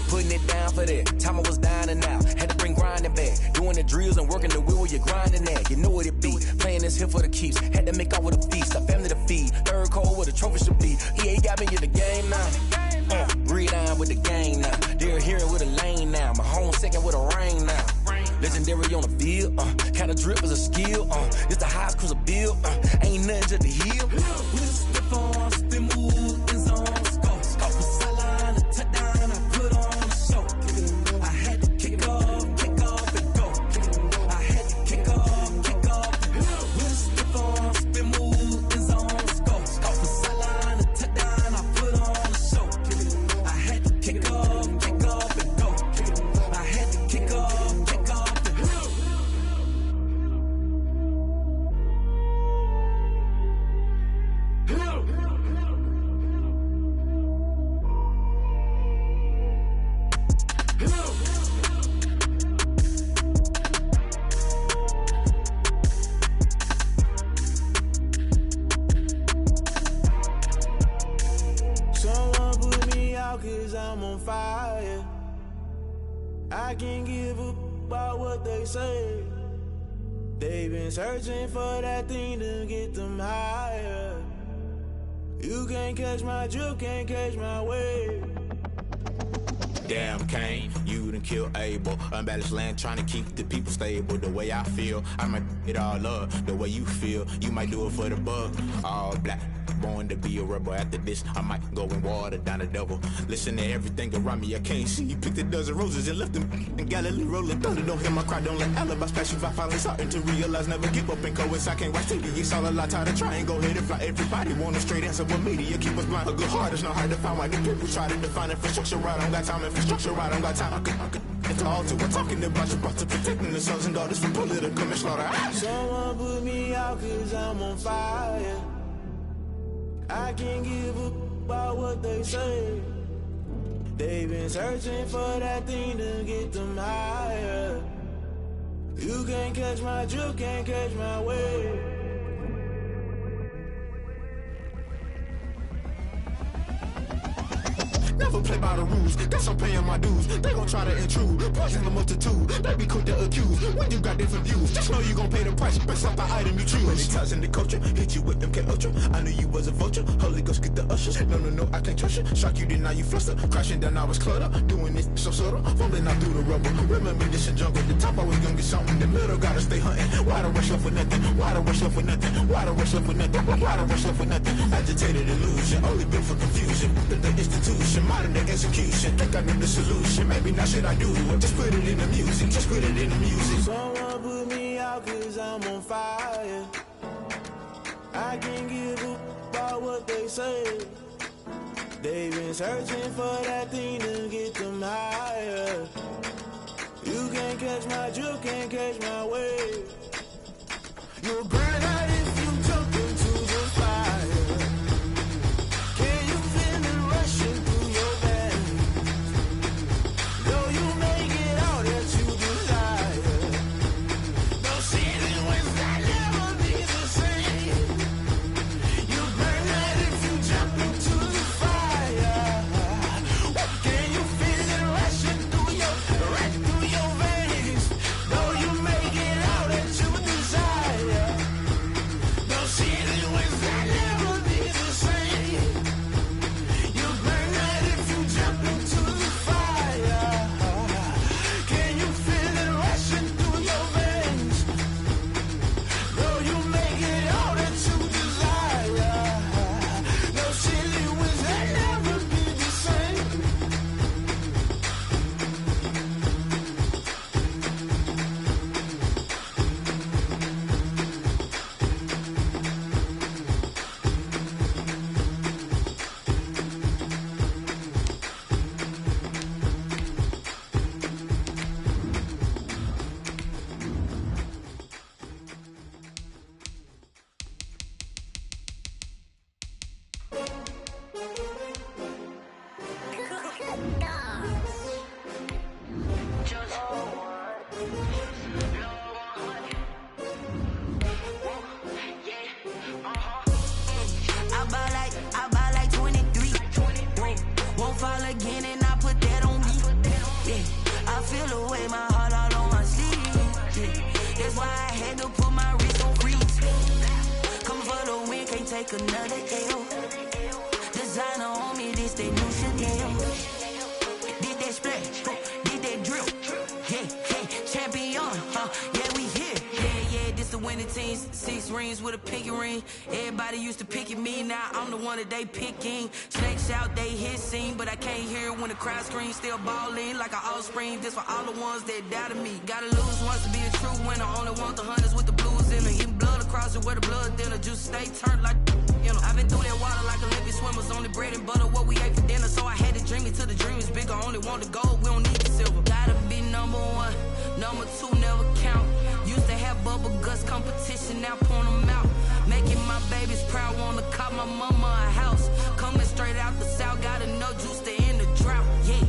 Putting it down for that, time I was down and out, had to bring grinding back, doing the drills and working the wheel where you're grinding at, you know what it be, playing this here for the keeps, had to make off with a feast, a family to feed, third cold where the trophy should be, EA got me in the game now, breathe on with the game now, they're here with a lane now, my home second with a rain now, legendary on the field, kinda drip is a skill, it's the highest cruiser bill, ain't nothing to the hill. With a stiff on, spin move, in zone, scope. Off the sideline, a touchdown, I put on a show. I had to kick off and go. I had to kick off and go. With a stiff on, spin move, in zone, scope. Off the sideline, a touchdown, I put on a show. I had to kick off and go. I had to kick off and go. Someone put me out 'cause I'm on fire. I can't give a about what they say. They've been searching for that thing to get them higher. You can't catch my drift, can't catch my wave. Damn, Kane, you done killed Abel. Unbalanced land, trying to keep the people stable. The way I feel, I might it all up. The way you feel, you might do it for the buck. All black, born to be a rebel. After this, I might go and water down the devil. Listen to everything around me, I can't see. You picked a dozen roses and left them in Galilee rolling thunder. Don't hear my cry, don't let alibis pass you by. Finally starting to realize, never give up and coincide. Can't watch TV, it's all a lot. Tired of trying, go ahead and fly. Everybody want a straight answer with media. Keep us blind, a good heart is not hard to find. Why the people try to define infrastructure right? I don't got time, infrastructure right, I don't got time. I could it's all to we're talking about you, about to protecting the sons and daughters from political and slaughter. Someone put me out cause I'm on fire. I can't give up about what they say. They've been searching for that thing to get them higher. You can't catch my drift, can't catch my wave. Never play by the rules, guess I'm paying my dues. They gon' try to intrude, poison the multitude. They be quick to accuse, when you got different views. Just know you gon' pay the price, based off the item you choose. Many times in the culture, hit you with them MK Ultra. I knew you was a vulture, Holy Ghost get the ushers. No, I can't trust you. Shock you, then now you fluster. Crashing down, I was cluttered. Doing this so subtle, falling out through the rubble. Remember this in jungle, the top I was gonna get something. The middle gotta stay hunting. Why the rush left for nothing? Why the rush left for nothing? Why the rush left for nothing? Why the rush left for nothing? Agitated illusion, only built for confusion. The institution, modern day execution. Think I know the solution. Maybe now should I do it? Just put it in the music. Just put it in the music. Someone put me out cause I'm on fire. I can't give up about what they say. They've been searching for that thing to get them higher. You can't catch my drift, can't catch my wave. You'll burn out if you jump into the fire. Can you feel it rushing through your veins? Though you may get all that you desire, no ceiling was that never be the same. You burn out if you jump into the fire. Can you feel it rushing through your veins? Though you may get all that you desire, no ceiling was that never be the same. You burn out if you jump into the fire. Can you feel it rushing through your veins? Though you may get all that you desire, no ceiling was that never be the same. I buy like 23. Won't fall again and I put that on me. Yeah, I feel the way my heart all on my sleeve. Yeah, that's why I had to put my wrist on freeze. Coming for the win, can't take another L. Designer on me, this they new Chanel. Did that splash, did that drill. Yeah, champion, yeah, we here. Yeah, this the winning team. 6 rings with a pinky ring. Everybody used to pick at me, now I'm the one that they picking. Snakes out, they hit scene, but I can't hear it when the crowd screams. Still ballin' like an offspring. This for all the ones that doubted me. Gotta lose once to be a true winner. Only want the hunters with the blues in it. Getting blood across it where the blood thinner. Juice stay turned like, you know. I've been through that water like Olympic swimmers. Only bread and butter, what we ate for dinner. So I had to dream it till the dream is bigger. Only want the gold, we don't need the silver. Gotta be number 1, number 2 never count. Used to have bubble guts competition, now point them out. Making my babies proud, wanna cop my mama a house. Coming straight out the south, gotta know juice to end the drought, yeah.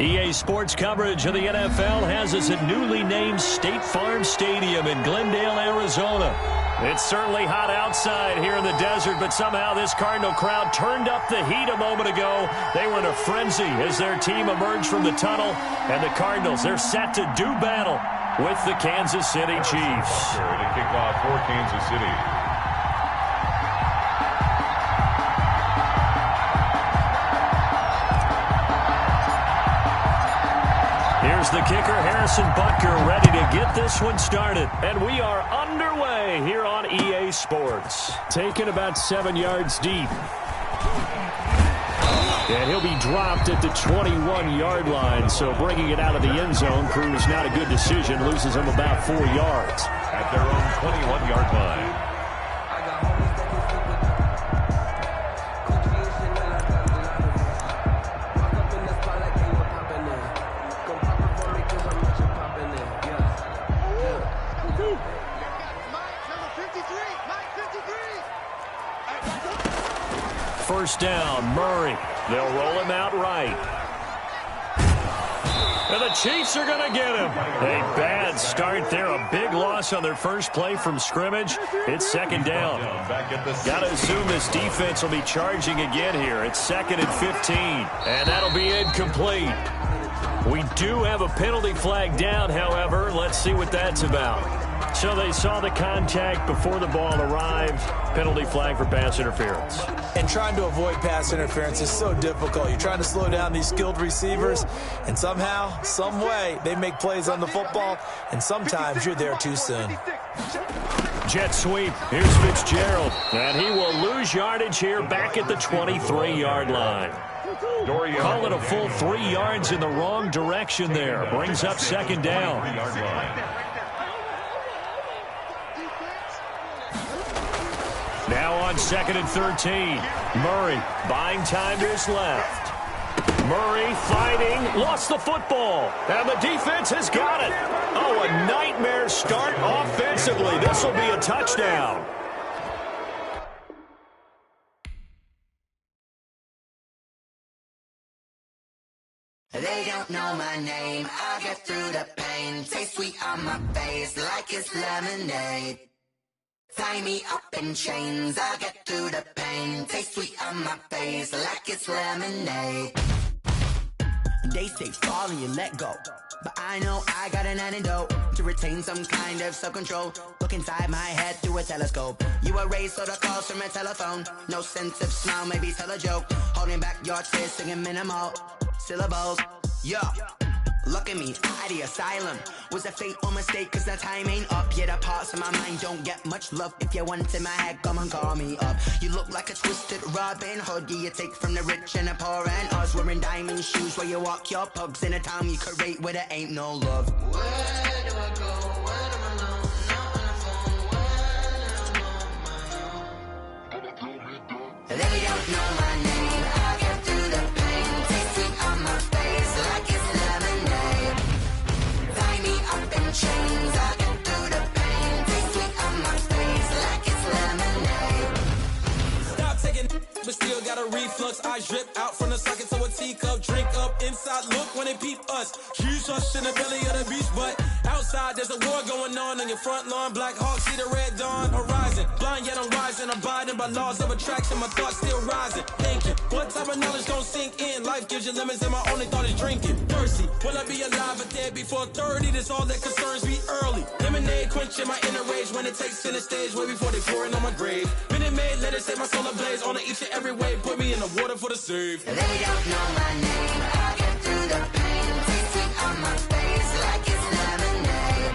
EA Sports coverage of the NFL has us at newly named State Farm Stadium in Glendale, Arizona. It's certainly hot outside here in the desert, but somehow this Cardinal crowd turned up the heat a moment ago. They were in a frenzy as their team emerged from the tunnel, and the Cardinals, they're set to do battle with the Kansas City Chiefs. To kick off for Kansas City. Here's the kicker, Harrison Butker, ready to get this one started. And we are underway here on EA Sports. Taken about 7 yards deep. And he'll be dropped at the 21-yard line. So bringing it out of the end zone proves not a good decision. Loses him about 4 yards. At their own 21-yard line. First down, Murray. They'll roll him out right. And the Chiefs are going to get him. A bad start there. A big loss on their first play from scrimmage. It's second down. Got to assume this defense will be charging again here. It's 2nd and 15. And that'll be incomplete. We do have a penalty flag down, however. Let's see what that's about. So they saw the contact before the ball arrived. Penalty flag for pass interference. And trying to avoid pass interference is so difficult. You're trying to slow down these skilled receivers, and somehow, some way, they make plays on the football, and sometimes you're there too soon. Jet sweep. Here's Fitzgerald. And he will lose yardage here back at the 23-yard line. Call it a full 3 yards in the wrong direction there. Brings up second down. Now on 2nd and 13. Murray buying time to his left. Murray fighting, lost the football, and the defense has got it. Oh, a nightmare start offensively. This will be a touchdown. They don't know my name, I get through the pain. Taste sweet on my face like it's lemonade. Tie me up in chains, I get through the pain. Taste sweet on my face like it's lemonade. They say fall and you let go, but I know I got an antidote to retain some kind of self-control. Look inside my head through a telescope. You erase all the calls from a telephone. No sense of smile, maybe tell a joke. Holding back your tears, singing minimal syllables. Yeah. Look at me, at the asylum. Was a fate or mistake, cause the time ain't up. Yet the parts of my mind don't get much love. If you want in my head, come and call me up. You look like a twisted Robin Hood. You take from the rich and the poor and us. Wearing diamond shoes where you walk your pugs. In a town you create where there ain't no love. Where do I go? Where do I know? Not on the phone, when I'm on my own. They don't know my name, I get through the pain. Taste sweet on my face like it's lemonade. Tie me up in chains, I get through the pain. Taste sweet on my face like it's lemonade. Stop taking, but still got a reflux. I drip out from the socket to a teacup. Drink up inside, look when they peep us. Huge rush in the belly of the beach, but outside there's a war going on your front lawn. Black Hawk, see the red dawn horizon. Blind yet I'm rising, abiding by laws of attraction. My thoughts still rising. Thinking, what type of knowledge don't sink in? Life gives you lemons and my only thought is drinking. Thirsty, will I be alive or dead before 30? That's all that concerns me early. Lemonade quenching my inner rage when it takes center stage way before they pour it on my grave. Minute Maid, let it set my soul ablaze. On each and every way, put me in the water for the save. They don't know my name, I get through the pain. Taste sweet on my face like it's lemonade.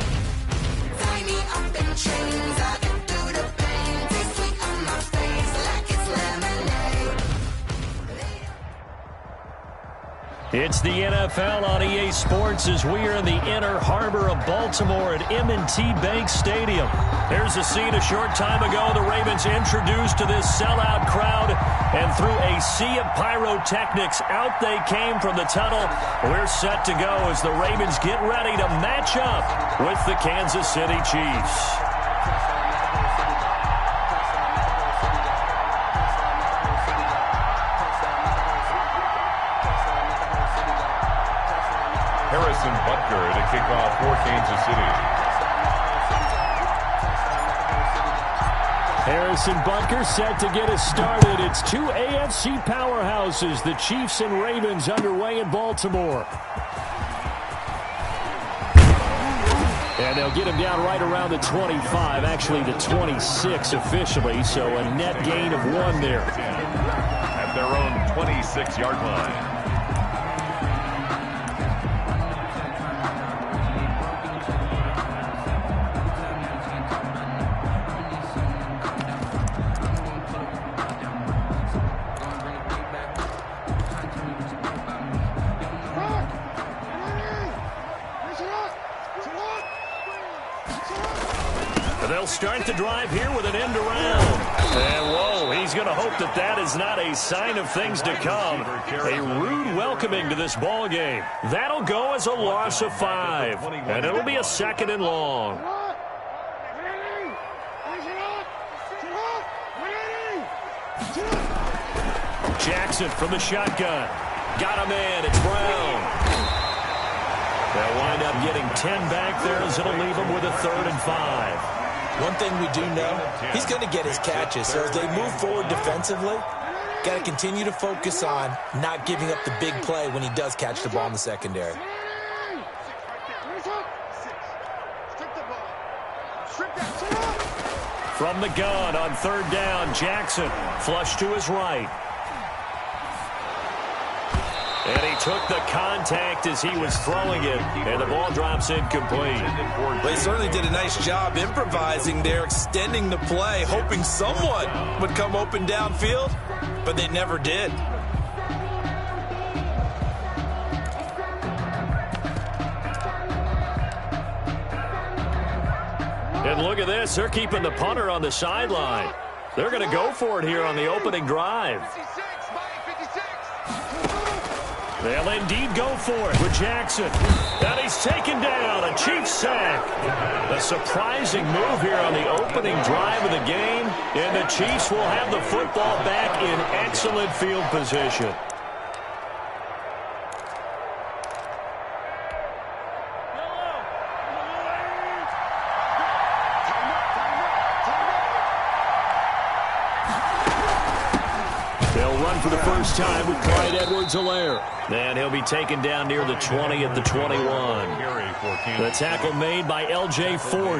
Tie me up in chains, I get through the pain. Taste sweet on my face like it's lemonade. It's the NFL on EA Sports as we are in the inner harbor of Baltimore at M&T Bank Stadium. There's a scene a short time ago. The Ravens introduced to this sellout crowd, and through a sea of pyrotechnics, out they came from the tunnel. We're set to go as the Ravens get ready to match up with the Kansas City Chiefs. Harrison Butker to kick off for Kansas City. Harrison Butker set to get us started. It's two AFC powerhouses, the Chiefs and Ravens, underway in Baltimore. And they'll get him down right around the 25, actually the 26 officially, so a net gain of 1 there. At their own 26-yard line. start the drive here with an end around. And, whoa, he's going to hope that that is not a sign of things to come. A rude welcoming to this ball game. That'll go as a loss of 5. And it'll be a 2nd and long. Jackson from the shotgun. Got a man. It's Brown. They'll wind up getting 10 back there as it'll leave them with a 3rd and 5. One thing we do know, he's going to get his catches. So as they move forward defensively, got to continue to focus on not giving up the big play when he does catch the ball in the secondary. From the gun on 3rd down, Jackson flush to his right. And he took the contact as he was throwing it, and the ball drops incomplete. Well, they certainly did a nice job improvising there, extending the play, hoping someone would come open downfield, but they never did. And look at this. They're keeping the punter on the sideline. They're going to go for it here on the opening drive. They'll indeed go for it with Jackson. And he's taken down. A Chiefs sack. A surprising move here on the opening drive of the game. And the Chiefs will have the football back in excellent field position. For the first time with Clyde Edwards-Helaire. And he'll be taken down near the 20 at the 21. The tackle made by L.J. Ford.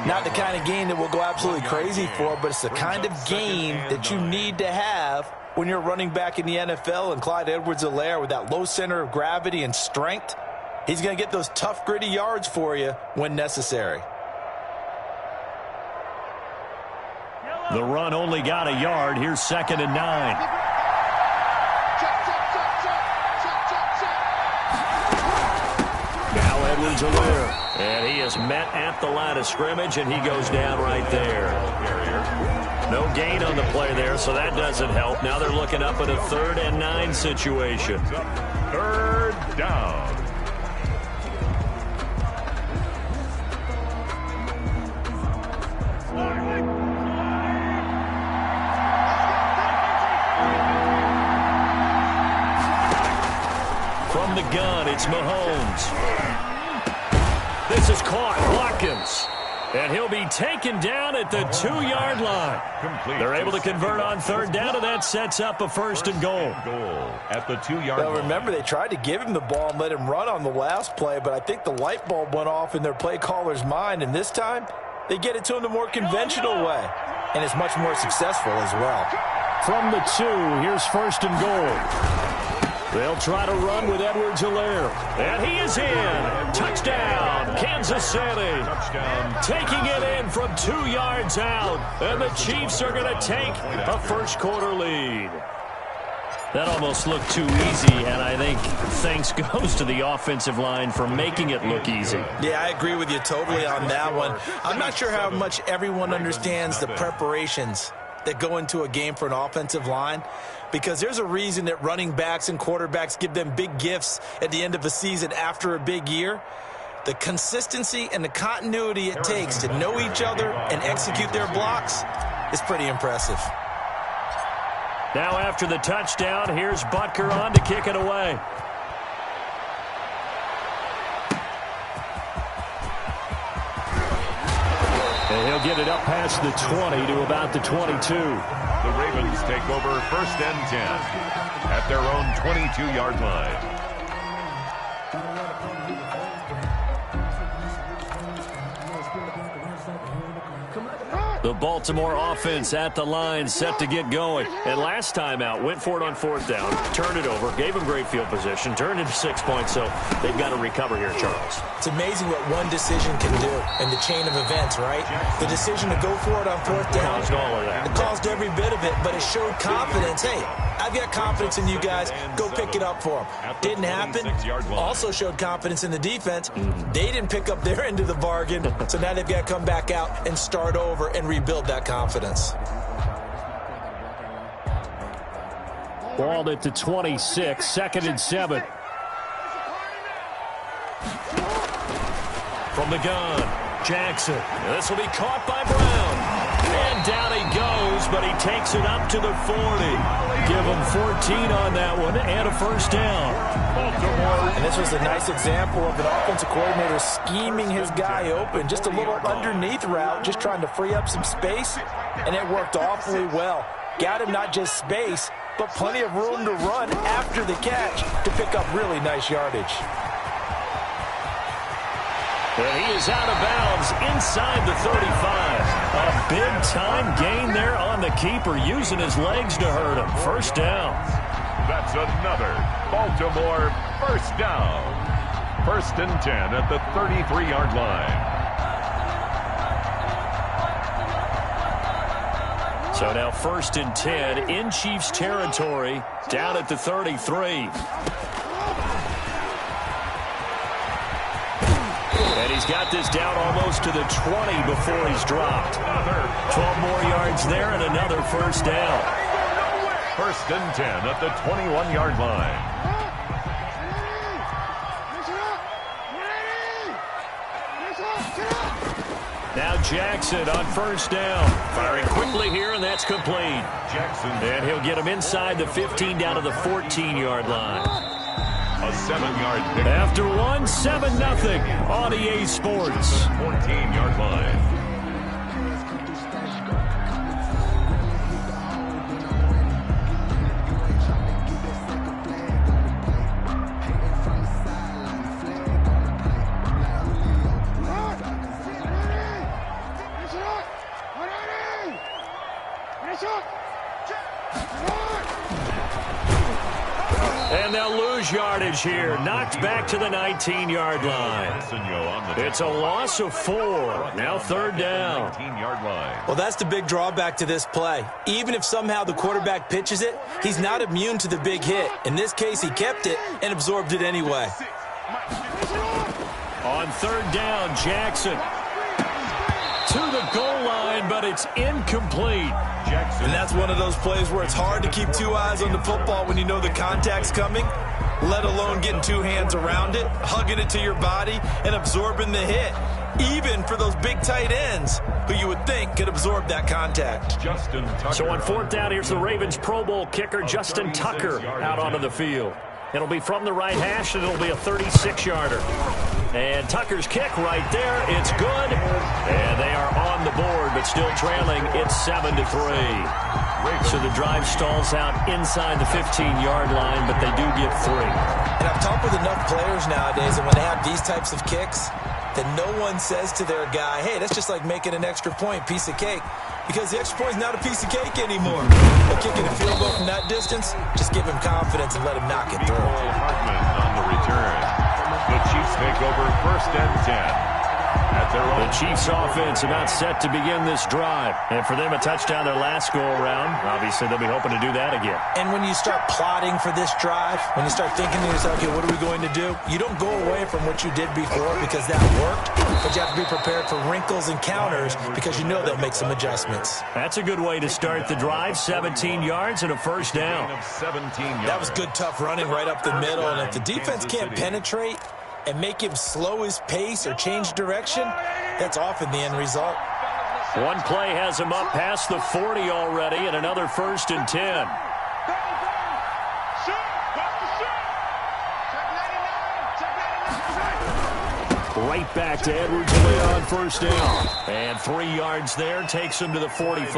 Not the kind of game that we'll go absolutely crazy for, but it's the kind of game that you need to have when you're running back in the NFL. And Clyde Edwards-Helaire, with that low center of gravity and strength, he's going to get those tough, gritty yards for you when necessary. The run only got a yard. Here's 2nd and 9. Now Edwards-Helaire. And he is met at the line of scrimmage, and he goes down right there. No gain on the play there, so that doesn't help. Now they're looking up at a 3rd and 9 situation. 3rd down. From the gun, it's Mahomes. This is caught. Watkins. And he'll be taken down at the 2-yard line. They're able to convert on 3rd down, and that sets up a 1st and goal. At the 2-yard line. Remember, they tried to give him the ball and let him run on the last play, but I think the light bulb went off in their play caller's mind, and this time they get it to him the more conventional way, and it's much more successful as well. From the 2, here's 1st and goal. They'll try to run with Edwards-Helaire. And he is in. Touchdown, Kansas City. Touchdown. Taking it in from 2 yards out. And the Chiefs are going to take a first-quarter lead. That almost looked too easy, and I think thanks goes to the offensive line for making it look easy. Yeah, I agree with you totally on that one. I'm not sure how much everyone understands the preparations that go into a game for an offensive line, because there's a reason that running backs and quarterbacks give them big gifts at the end of a season after a big year. The consistency and the continuity it takes to know each other and execute their blocks is pretty impressive. Now after the touchdown, here's Butker on to kick it away. And he'll get it up past the 20 to about the 22. The Ravens take over 1st and 10 at their own 22-yard line. The Baltimore offense at the line, set to get going. And last time out, went for it on 4th down, turned it over, gave them great field position, turned into 6 points, so they've got to recover here, Charles. It's amazing what one decision can do in the chain of events, right? The decision to go for it on 4th down. Caused all of that. It caused every bit of it, but it showed confidence. Hey, I've got confidence in you guys. Go pick it up for them. Didn't happen. Also showed confidence in the defense. They didn't pick up their end of the bargain, so now they've got to come back out and start over and rebuild that confidence. Ball at the 26, 2nd and 7. From the gun, Jackson. This will be caught by Brown. And down he goes, but he takes it up to the 40. Give him 14 on that one and a 1st down. And this was a nice example of an offensive coordinator scheming his guy open. Just a little underneath route, just trying to free up some space, and it worked awfully well. Got him not just space, but plenty of room to run after the catch to pick up really nice yardage. And he is out of bounds inside the 35. A big-time gain there on the keeper, using his legs to hurt him. 1st down. That's another Baltimore 1st down. 1st and 10 at the 33-yard line. So now 1st and 10 in Chiefs territory, down at the 33. And he's got this down almost to the 20 before he's dropped. 12 more yards there and another 1st down. 1st and 10 at the 21-yard line. Now Jackson on 1st down. Firing quickly here, and that's complete. Jackson. And he'll get him inside the 15 down to the 14-yard line. A 7-yard pick. After one, 7-0 on EA Sports. 14-yard line. And they'll lose yardage here. Knocked back to the 19-yard line. It's a loss of 4. Now 3rd down. 19-yard line. Well, that's the big drawback to this play. Even if somehow the quarterback pitches it, he's not immune to the big hit. In this case, he kept it and absorbed it anyway. On 3rd down, Jackson to the goal line, but it's incomplete. And that's one of those plays where it's hard to keep 2 eyes on the football when you know the contact's coming, let alone getting 2 hands around it, hugging it to your body, and absorbing the hit, even for those big tight ends who you would think could absorb that contact. Justin Tucker. So on 4th down, here's the Ravens Pro Bowl kicker, Justin Tucker, out onto the field. It'll be from the right hash, and it'll be a 36-yarder. And Tucker's kick right there. It's good. And they are on the board, but still trailing. It's 7-3. So the drive stalls out inside the 15-yard line, but they do get 3. And I've talked with enough players nowadays, and when they have these types of kicks, that no one says to their guy, hey, that's just like making an extra point, piece of cake. Because the extra point is not a piece of cake anymore. But kicking a field goal from that distance, just give him confidence and let him knock it through. Hartman on the return. The Chiefs take over 1st and 10. The Chiefs offense about set to begin this drive. And for them, a touchdown their last go-around. Obviously, they'll be hoping to do that again. And when you start plotting for this drive, when you start thinking to yourself, okay, what are we going to do? You don't go away from what you did before because that worked, but you have to be prepared for wrinkles and counters because you know they'll make some adjustments. That's a good way to start the drive. 17 yards and a 1st down. 17 yards. That was good, tough running right up the middle. And if the defense can't penetrate and make him slow his pace or change direction, that's often the end result. One play has him up past the 40 already, and another 1st and 10. Right back to Edwards away on 1st down. And 3 yards there takes him to the 45.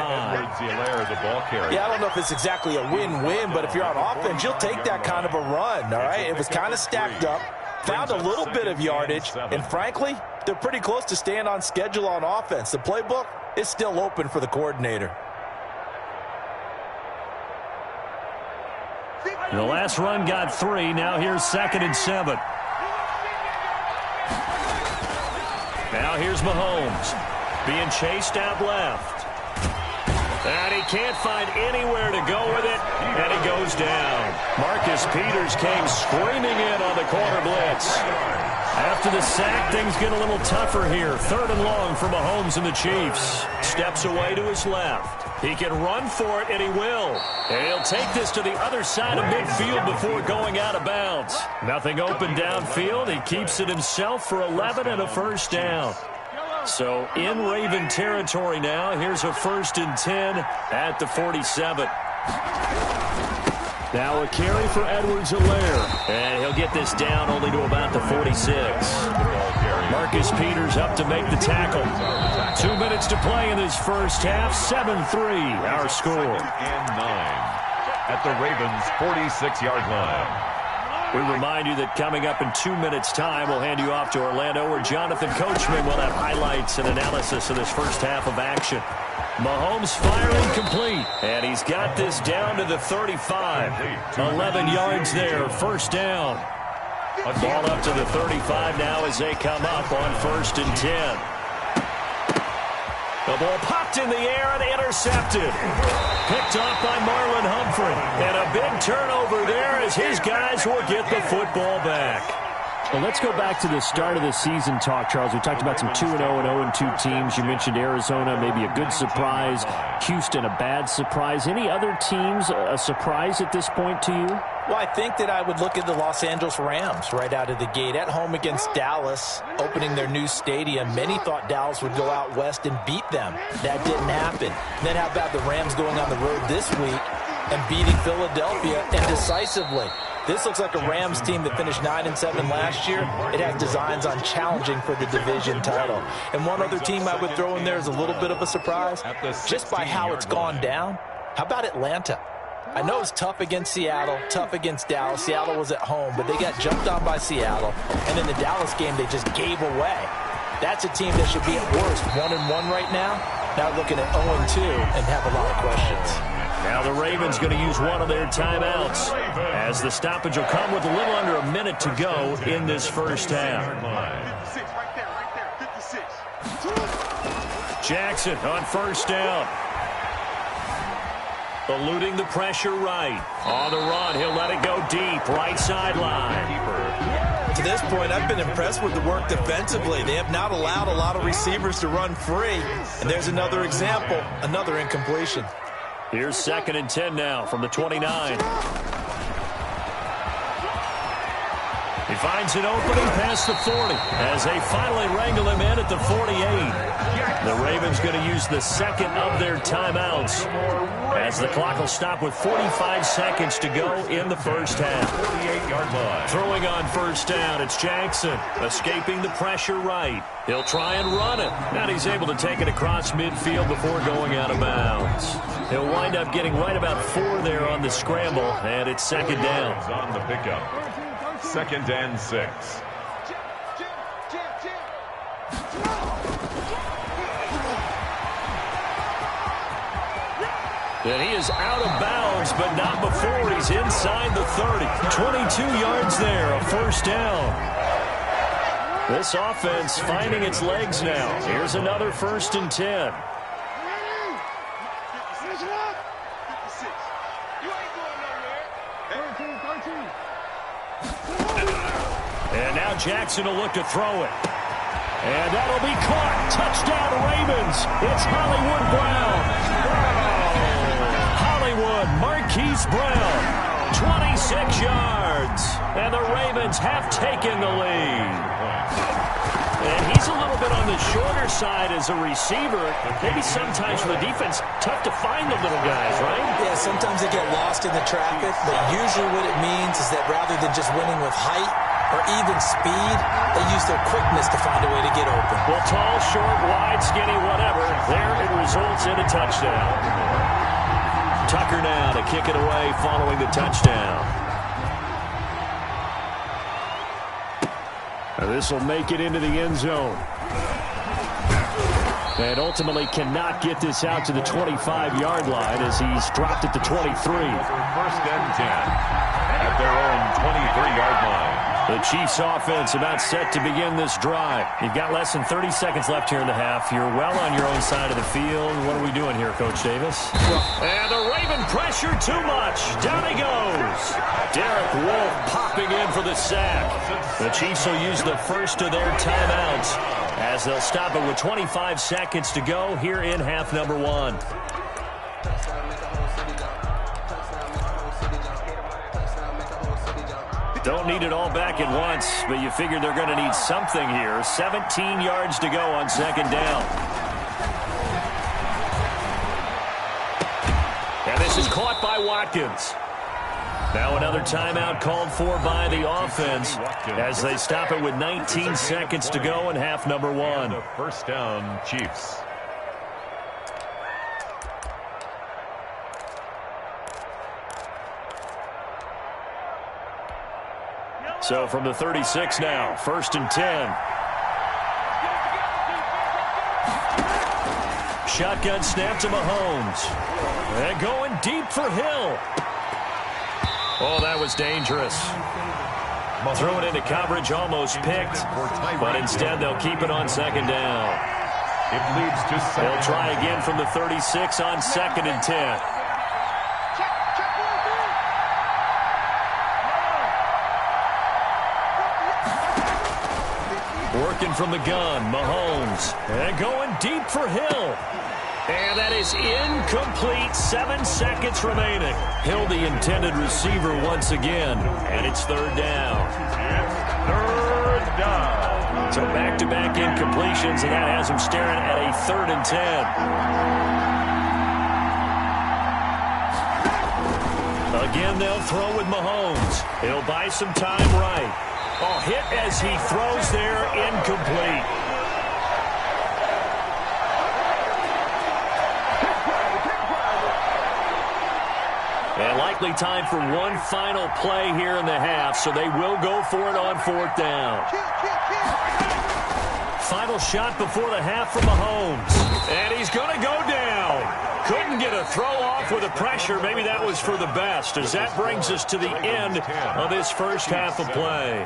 Yeah, I don't know if it's exactly a win-win, but if you're on offense, you'll take that kind of a run, all right? It was kind of stacked up. Found a little bit of yardage, and frankly, they're pretty close to staying on schedule on offense. The playbook is still open for the coordinator. The last run got 3. Now here's 2nd and 7. Now here's Mahomes being chased out left. And he can't find anywhere to go with it, and he goes down. Marcus Peters came screaming in on the corner blitz. After the sack, things get a little tougher here. 3rd and long for Mahomes and the Chiefs. Steps away to his left. He can run for it, and he will. And he'll take this to the other side of midfield before going out of bounds. Nothing open downfield. He keeps it himself for 11 and a first down. So in Raven territory now. Here's a 1st and 10 at the 47. Now a carry for Edwards-Helaire. And he'll get this down only to about the 46. Marcus Peters up to make the tackle. 2 minutes to play in this first half. 7-3 our score. 2nd and 9 at the Ravens' 46-yard line. We remind you that coming up in 2 minutes' time, we'll hand you off to Orlando, where Jonathan Coachman will have highlights and analysis of this first half of action. Mahomes firing complete, and he's got this down to the 35. 11 yards there, first down. Ball up to the 35 now as they come up on 1st and 10. The ball popped in the air and intercepted. Picked off by Marlon Humphrey. And a big turnover there as his guys will get the football back. Well, let's go back to the start of the season talk, Charles. We talked about some 2-0 and 0-2 teams. You mentioned Arizona, maybe a good surprise. Houston, a bad surprise. Any other teams a surprise at this point to you? Well, I think that I would look at the Los Angeles Rams right out of the gate. At home against Dallas, opening their new stadium. Many thought Dallas would go out west and beat them. That didn't happen. Then how about the Rams going on the road this week and beating Philadelphia and decisively? This looks like a Rams team that finished 9-7 last year. It has designs on challenging for the division title. And one other team I would throw in there is a little bit of a surprise, just by how it's gone down. How about Atlanta? I know it's tough against Seattle, tough against Dallas. Seattle was at home, but they got jumped on by Seattle. And in the Dallas game, they just gave away. That's a team that should be at worst 1-1 right now. Now looking at 0-2 and have a lot of questions. Now the Ravens going to use one of their timeouts as the stoppage will come with a little under a minute to go in this first half. 56, right there, 56. Jackson on first down. Eluding the pressure right. On the run, he'll let it go deep. Right sideline. To this point, I've been impressed with the work defensively. They have not allowed a lot of receivers to run free. And there's another example, another incompletion. Here's 2nd and 10 now from the 29. He finds an opening past the 40 as they finally wrangle him in at the 48. The Ravens going to use the second of their timeouts as the clock will stop with 45 seconds to go in the first half. 48-yard line. Throwing on first down, it's Jackson, escaping the pressure right. He'll try and run it. And he's able to take it across midfield before going out of bounds. He'll wind up getting right about 4 there on the scramble, and it's 2nd down. On the pickup. 2nd and 6. And he is out of bounds, but not before he's inside the 30. 22 yards there, a first down. This offense finding its legs now. Here's another 1st and 10. And now Jackson will look to throw it. And that'll be caught. Touchdown Ravens. It's Hollywood Brown. Hollywood, Marquise Brown. 26 yards. And the Ravens have taken the lead. And he's a little bit on the shorter side as a receiver. Maybe sometimes for the defense, tough to find the little guys, right? Yeah, sometimes they get lost in the traffic, but usually what it means is that rather than just winning with height or even speed, they use their quickness to find a way to get open. Well, tall, short, wide, skinny, whatever, there it results in a touchdown. Tucker now to kick it away following the touchdown. This will make it into the end zone. And ultimately cannot get this out to the 25-yard line as he's dropped it to 23. First and 10 at their own 23-yard line. The Chiefs offense about set to begin this drive. You've got less than 30 seconds left here in the half. You're well on your own side of the field. What are we doing here, Coach Davis? And the Raven pressure too much. Down he goes. Derek Wolfe popping in for the sack. The Chiefs will use the first of their timeouts as they'll stop it with 25 seconds to go here in half number 1. Don't need it all back at once, but you figure they're going to need something here. 17 yards to go on second down. And this is caught by Watkins. Now another timeout called for by the offense as they stop it with 19 seconds to go in half number 1. First down, Chiefs. So from the 36 now, first and 10. Shotgun snap to Mahomes. And going deep for Hill. Oh, that was dangerous. Throw it into coverage, almost picked. But instead, they'll keep it on second down. It leads to second. They'll try again from the 36 on second and 10. Working from the gun, Mahomes. And going deep for Hill. And that is incomplete. 7 seconds remaining. Hill, the intended receiver once again. And it's third down. Third down. So back-to-back incompletions, and that has him staring at a 3rd and 10. Again, they'll throw with Mahomes. He'll buy some time right. Oh, hit as he throws there, incomplete. And likely time for one final play here in the half, so they will go for it on 4th down. Final shot before the half from Mahomes. And he's going to go down. Couldn't get a throw off with the pressure. Maybe that was for the best, as that brings us to the end of this first half of play.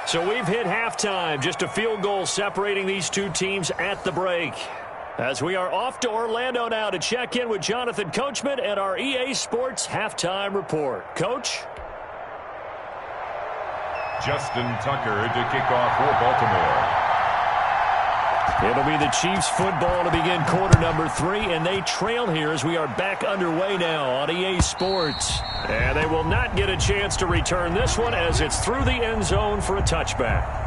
So we've hit halftime, just a field goal separating these two teams at the break. As we are off to Orlando now to check in with Jonathan Coachman and our EA Sports Halftime Report. Coach? Justin Tucker to kick off for Baltimore. It'll be the Chiefs football to begin quarter number 3, and they trail here as we are back underway now on EA Sports. And they will not get a chance to return this one as it's through the end zone for a touchback.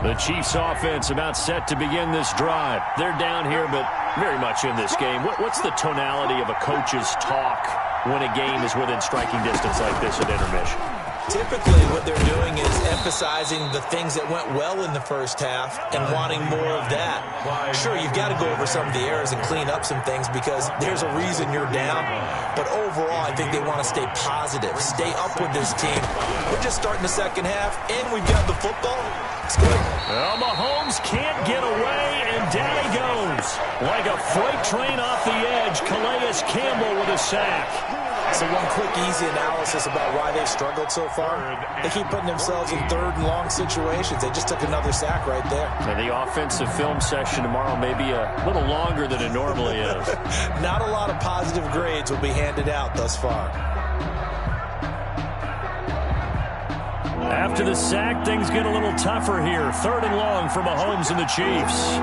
The Chiefs offense about set to begin this drive. They're down here, but very much in this game. What's the tonality of a coach's talk when a game is within striking distance like this at intermission? Typically, what they're doing is emphasizing the things that went well in the first half and wanting more of that. Sure, you've got to go over some of the errors and clean up some things because there's a reason you're down. But overall, I think they want to stay positive, stay up with this team. We're just starting the second half, and we've got the football. It's good. Well, Mahomes can't get away, and down he goes. Like a freight train off the edge, Calais Campbell with a sack. So one quick, easy analysis about why they've struggled so far. They keep putting themselves in third and long situations. They just took another sack right there. And the offensive film session tomorrow may be a little longer than it normally is. Not a lot of positive grades will be handed out thus far. After the sack, things get a little tougher here. Third and long for Mahomes and the Chiefs.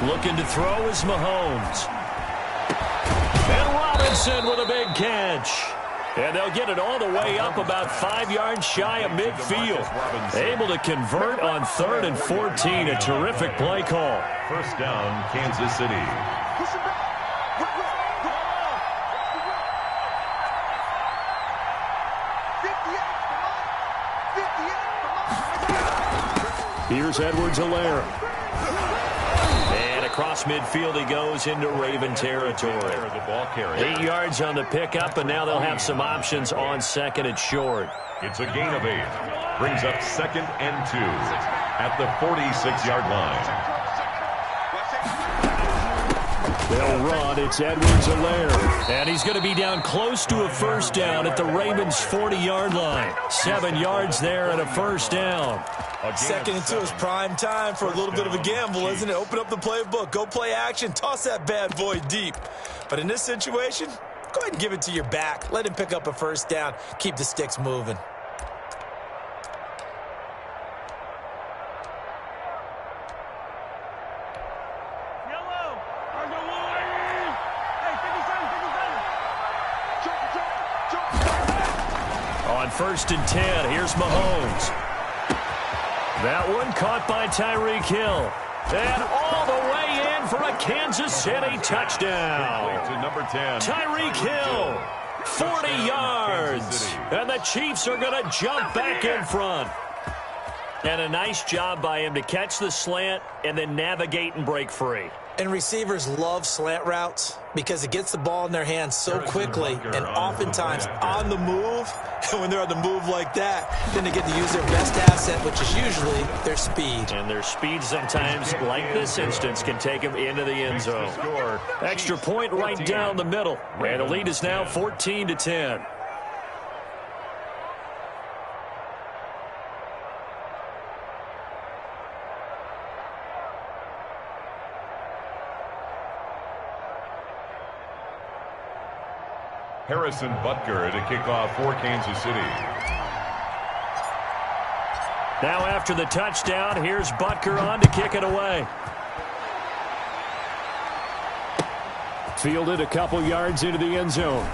Looking to throw is Mahomes. And Robinson with a big catch. And they'll get it all the way up about 5 yards shy of midfield. Able to convert on 3rd and 14. A terrific play call. First down, Kansas City. Here's Edwards-Helaire. And across midfield he goes into Raven territory. 8 yards on the pickup, and now they'll have some options on 2nd and short. It's a gain of 8. Brings up 2nd and 2 at the 46-yard line. They'll run. It's Edwards-Helaire. And he's going to be down close to a first down at the Ravens' 40-yard line. 7 yards there and a first down. 2nd and 2 is prime time for a little bit of a gamble, isn't it? Open up the playbook. Go play action. Toss that bad boy deep. But in this situation, go ahead and give it to your back. Let him pick up a first down. Keep the sticks moving. On 1st and 10, here's Mahomes. That one caught by Tyreek Hill. And all the way in for a Kansas City touchdown. To number 10. Tyreek Hill, 40 yards. And the Chiefs are going to jump back in front. And a nice job by him to catch the slant and then navigate and break free. And receivers love slant routes because it gets the ball in their hands so quickly and oftentimes on the move. And when they're on the move like that, then they get to use their best asset, which is usually their speed. And their speed sometimes, like this instance, can take them into the end zone. Extra point right down the middle. And the lead is now 14-10. Harrison Butker to kick off for Kansas City. Now after the touchdown, here's Butker on to kick it away. Fielded a couple yards into the end zone.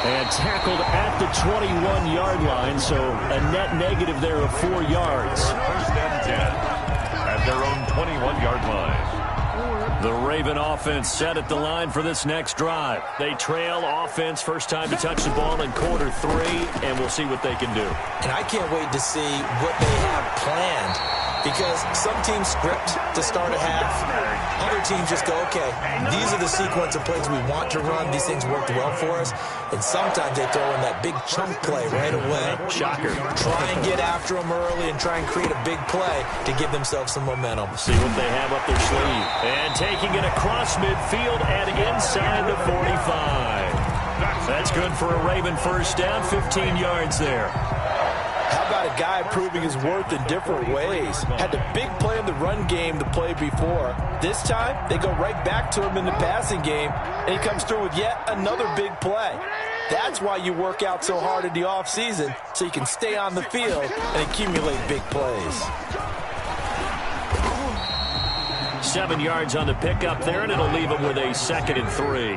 And tackled at the 21-yard line, so a net negative there of 4 yards. First and 10 at their own 21-yard line. The Raven offense set at the line for this next drive. They trail offense, first time to touch the ball in quarter 3, and we'll see what they can do. And I can't wait to see what they have planned, because some teams script to start a half. Other teams just go, okay, these are the sequence of plays we want to run. These things worked well for us. And sometimes they throw in that big chunk play right away. Shocker. Try and get after them early and try and create a big play to give themselves some momentum. See what they have up their sleeve. And taking it across midfield and inside the 45. That's good for a Raven first down, 15 yards there. How about a guy proving his worth in different ways? Had the big play in the run game the play before. This time, they go right back to him in the passing game, and he comes through with yet another big play. That's why you work out so hard in the offseason, so you can stay on the field and accumulate big plays. 7 yards on the pickup there, and it'll leave him with a 2nd and 3.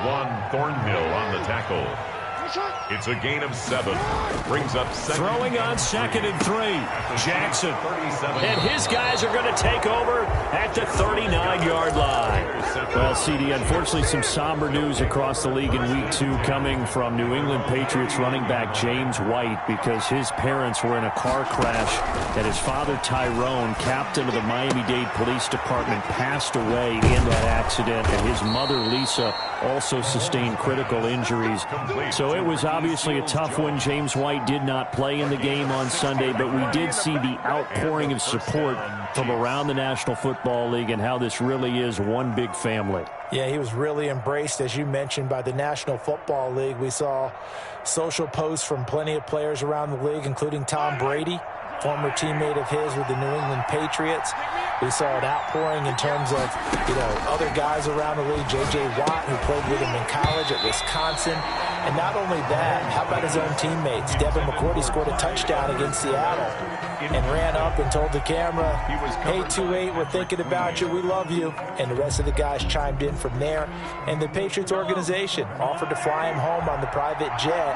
Juan Thornhill on the tackle. It's a gain of 7. Brings up 2nd. Throwing on 2nd and 3. Jackson. And his guys are going to take over at the 39-yard line. Well, CD, unfortunately some somber news across the league in Week 2 coming from New England Patriots running back James White, because his parents were in a car crash and his father Tyrone, captain of the Miami-Dade Police Department, passed away in that accident, and his mother Lisa also sustained critical injuries. So it was obviously a tough one. James White did not play in the game on Sunday, but we did see the outpouring of support from around the National Football League and how this really is one big family. Yeah, he was really embraced, as you mentioned, by the National Football League. We saw social posts from plenty of players around the league, including Tom Brady, former teammate of his with the New England Patriots. We saw an outpouring in terms of, other guys around the league. J.J. Watt, who played with him in college at Wisconsin. And not only that, how about his own teammates? Devin McCourty scored a touchdown against Seattle and ran up and told the camera, hey, 2-8, we're thinking about you. We love you. And the rest of the guys chimed in from there. And the Patriots organization offered to fly him home on the private jet.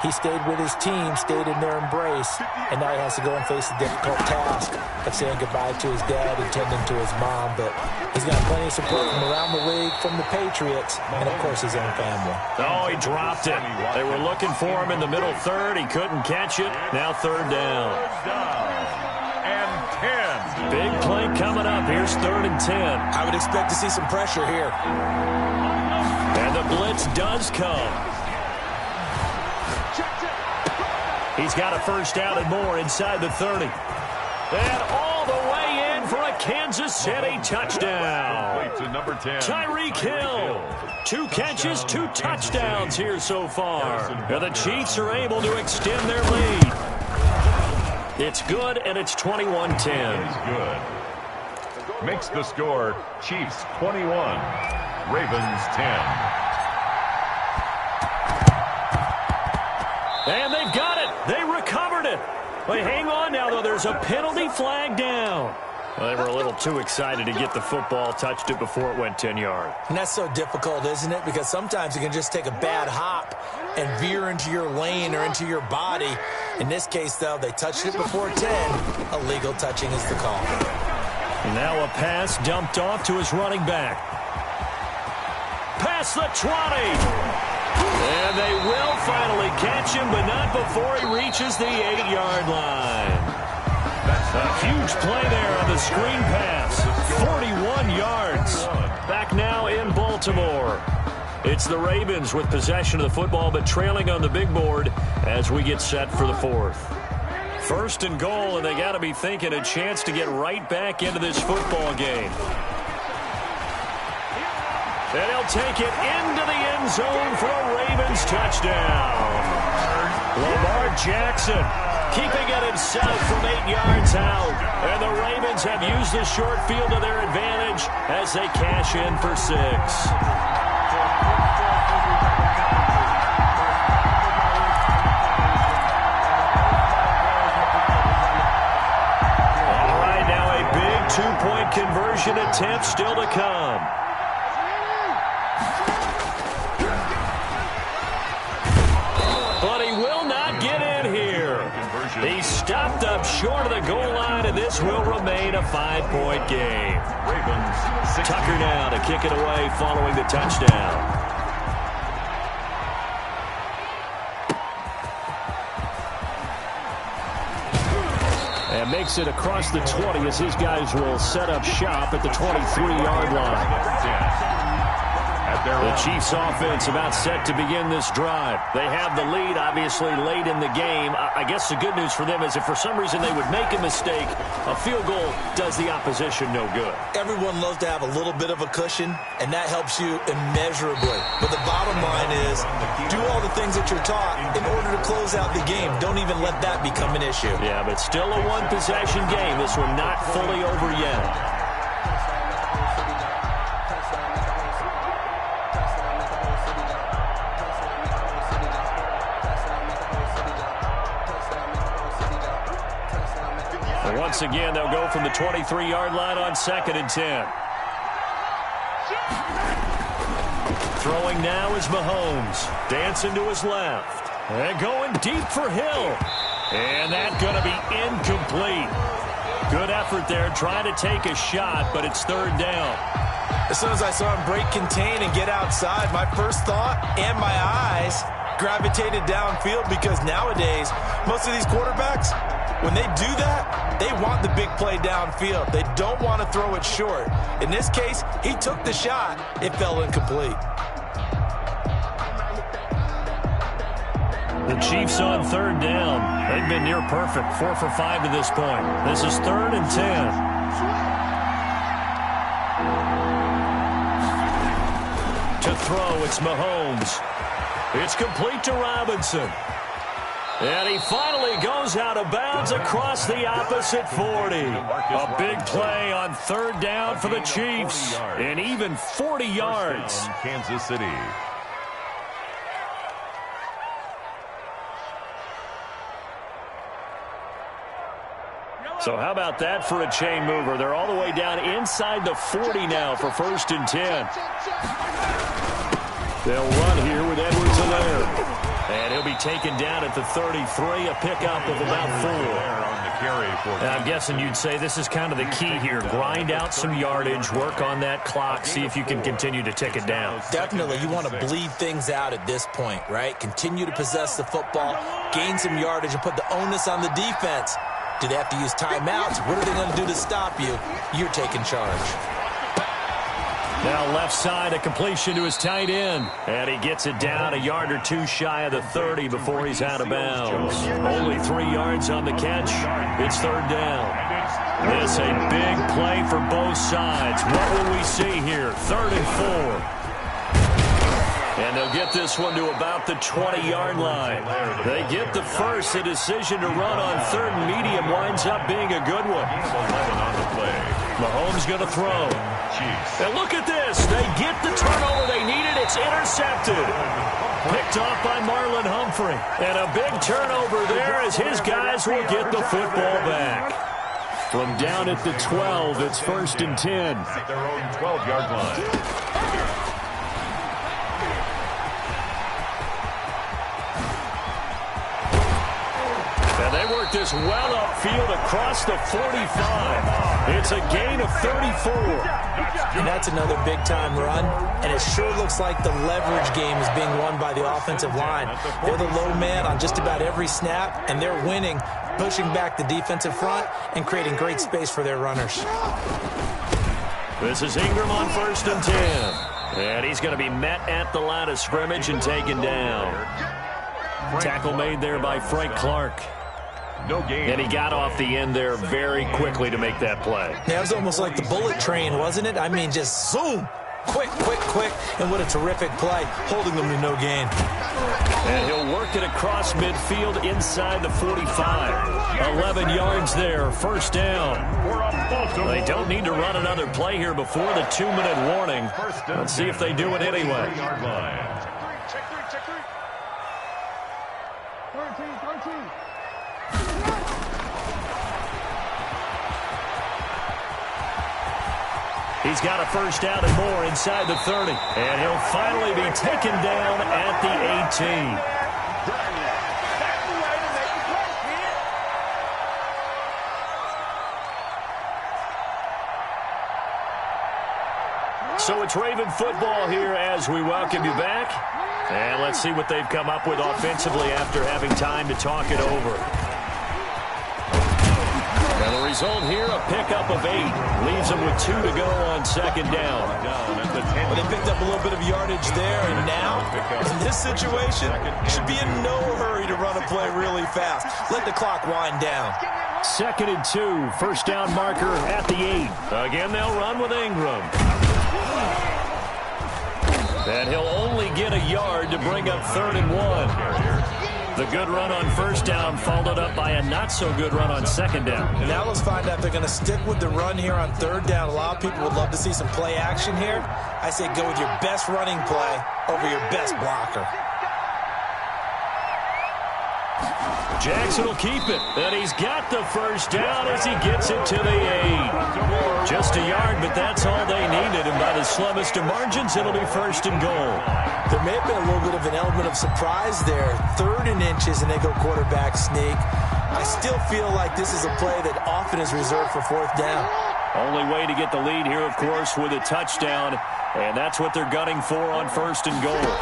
He stayed with his team, stayed in their embrace, and now he has to go and face the difficult task of saying goodbye to his dad and tending to his mom. But he's got plenty of support from around the league, from the Patriots, and, of course, his own family. Oh, he dropped it. They were looking for him in the middle third. He couldn't catch it. Now third down. And 10. Big play coming up. Here's 3rd and 10. I would expect to see some pressure here. And the blitz does come. He's got a first down and more inside the 30. And all the way in for a Kansas City touchdown. To number 10. Tyreek Hill. 2 catches, 2 touchdowns here so far. And the Chiefs are able to extend their lead. It's good, and it's 21-10. It's good. Makes the score Chiefs 21, Ravens 10. And they've got it. They recovered it. But hang on now, though. There's a penalty flag down. Well, they were a little too excited to get the football, touched it before it went 10 yards. And that's so difficult, isn't it? Because sometimes you can just take a bad hop and veer into your lane or into your body. In this case, though, they touched it before 10. Illegal touching is the call. And now a pass dumped off to his running back. Past the 20. And they will finally catch him, but not before he reaches the 8-yard line. A huge play there on the screen pass. 41 yards. Back now in Baltimore. It's the Ravens with possession of the football, but trailing on the big board as we get set for the 4th. 1st and goal, and they got to be thinking a chance to get right back into this football game. And he'll take it into the end zone for a Ravens touchdown. Lamar Jackson keeping it himself from 8 yards out. And the Ravens have used the short field to their advantage as they cash in for 6. All right, now a big 2-point conversion attempt still to come. But he will not get in here. He's stopped up short of the goal line, and this will remain a 5-point game. Tucker now to kick it away following the touchdown. And makes it across the 20 as his guys will set up shop at the 23-yard line. The Chiefs offense about set to begin this drive. They have the lead, obviously, late in the game. I guess the good news for them is if for some reason they would make a mistake, a field goal does the opposition no good. Everyone loves to have a little bit of a cushion, and that helps you immeasurably. But the bottom line is do all the things that you're taught in order to close out the game. Don't even let that become an issue. Yeah, but still a one-possession game. This one not fully over yet. Once again, they'll go from the 23-yard line on 2nd and 10. Throwing now is Mahomes. Dancing to his left. And going deep for Hill. And that's going to be incomplete. Good effort there, trying to take a shot, but it's 3rd down. As soon as I saw him break contain and get outside, my first thought and my eyes gravitated downfield because nowadays, most of these quarterbacks, when they do that, they want the big play downfield. They don't want to throw it short. In this case, he took the shot. It fell incomplete. The Chiefs on 3rd down. They've been near perfect. 4 for 5 to this point. This is 3rd and 10. To throw, it's Mahomes. It's complete to Robinson. And he finally goes out of bounds across the opposite 40. A big play on 3rd down for the Chiefs. And even 40 yards. Kansas City. So how about that for a chain mover? They're all the way down inside the 40 now for 1st and 10. They'll run here with Edwards-Helaire. And he'll be taken down at the 33, a pickup of about 4. I'm guessing you'd say this is kind of the key here. Grind out some yardage, work on that clock, see if you can continue to tick it down. Definitely. You want to bleed things out at this point, right? Continue to possess the football, gain some yardage, and put the onus on the defense. Do they have to use timeouts? What are they going to do to stop you? You're taking charge. Now left side, a completion to his tight end. And he gets it down a yard or two shy of the 30 before he's out of bounds. Only 3 yards on the catch. It's 3rd down. This a big play for both sides. What will we see here? 3rd and 4. And they'll get this one to about the 20-yard line. They get the first. The decision to run on 3rd and medium winds up being a good one. Mahomes going to throw. And look at this. They get the turnover they needed. It's intercepted. Picked off by Marlon Humphrey. And a big turnover there as his guys will get the football back. From down at the 12, it's 1st and 10. At their own 12-yard line. And they work this well upfield across the 45. It's a gain of 34. And that's another big-time run. And it sure looks like the leverage game is being won by the offensive line. They're the low man on just about every snap, and they're winning, pushing back the defensive front and creating great space for their runners. This is Ingram on 1st and 10. And he's going to be met at the line of scrimmage and taken down. Tackle made there by Frank Clark. No gain. And he got off the end there very quickly to make that play. Yeah, it was almost like the bullet train, wasn't it? I mean, just zoom. Quick, quick, quick. And what a terrific play, holding them to no gain. And he'll work it across midfield inside the 45. 11 yards there, 1st down. They don't need to run another play here before the 2-minute warning. Let's see if they do it anyway. He's got a 1st down and more inside the 30. And he'll finally be taken down at the 18. So it's Raven football here as we welcome you back. And let's see what they've come up with offensively after having time to talk it over. And the result here, a pickup of 8. Leaves them with 2 to go on 2nd down. Well, they picked up a little bit of yardage there, and now, in this situation, should be in no hurry to run a play really fast. Let the clock wind down. 2nd and 2, 1st down marker at the 8. Again, they'll run with Ingram. And he'll only get a yard to bring up 3rd and 1. The good run on 1st down followed up by a not-so-good run on 2nd down. Now let's find out if they're going to stick with the run here on 3rd down. A lot of people would love to see some play action here. I say go with your best running play over your best blocker. Jackson will keep it, and he's got the 1st down as he gets it to the 8. Just a yard, but that's all they needed, and by the slimmest of margins, it'll be 1st and goal. There may have been a little bit of an element of surprise there. 3rd and inches, and they go quarterback sneak. I still feel like this is a play that often is reserved for 4th down. Only way to get the lead here, of course, with a touchdown, and that's what they're gunning for on 1st and goal.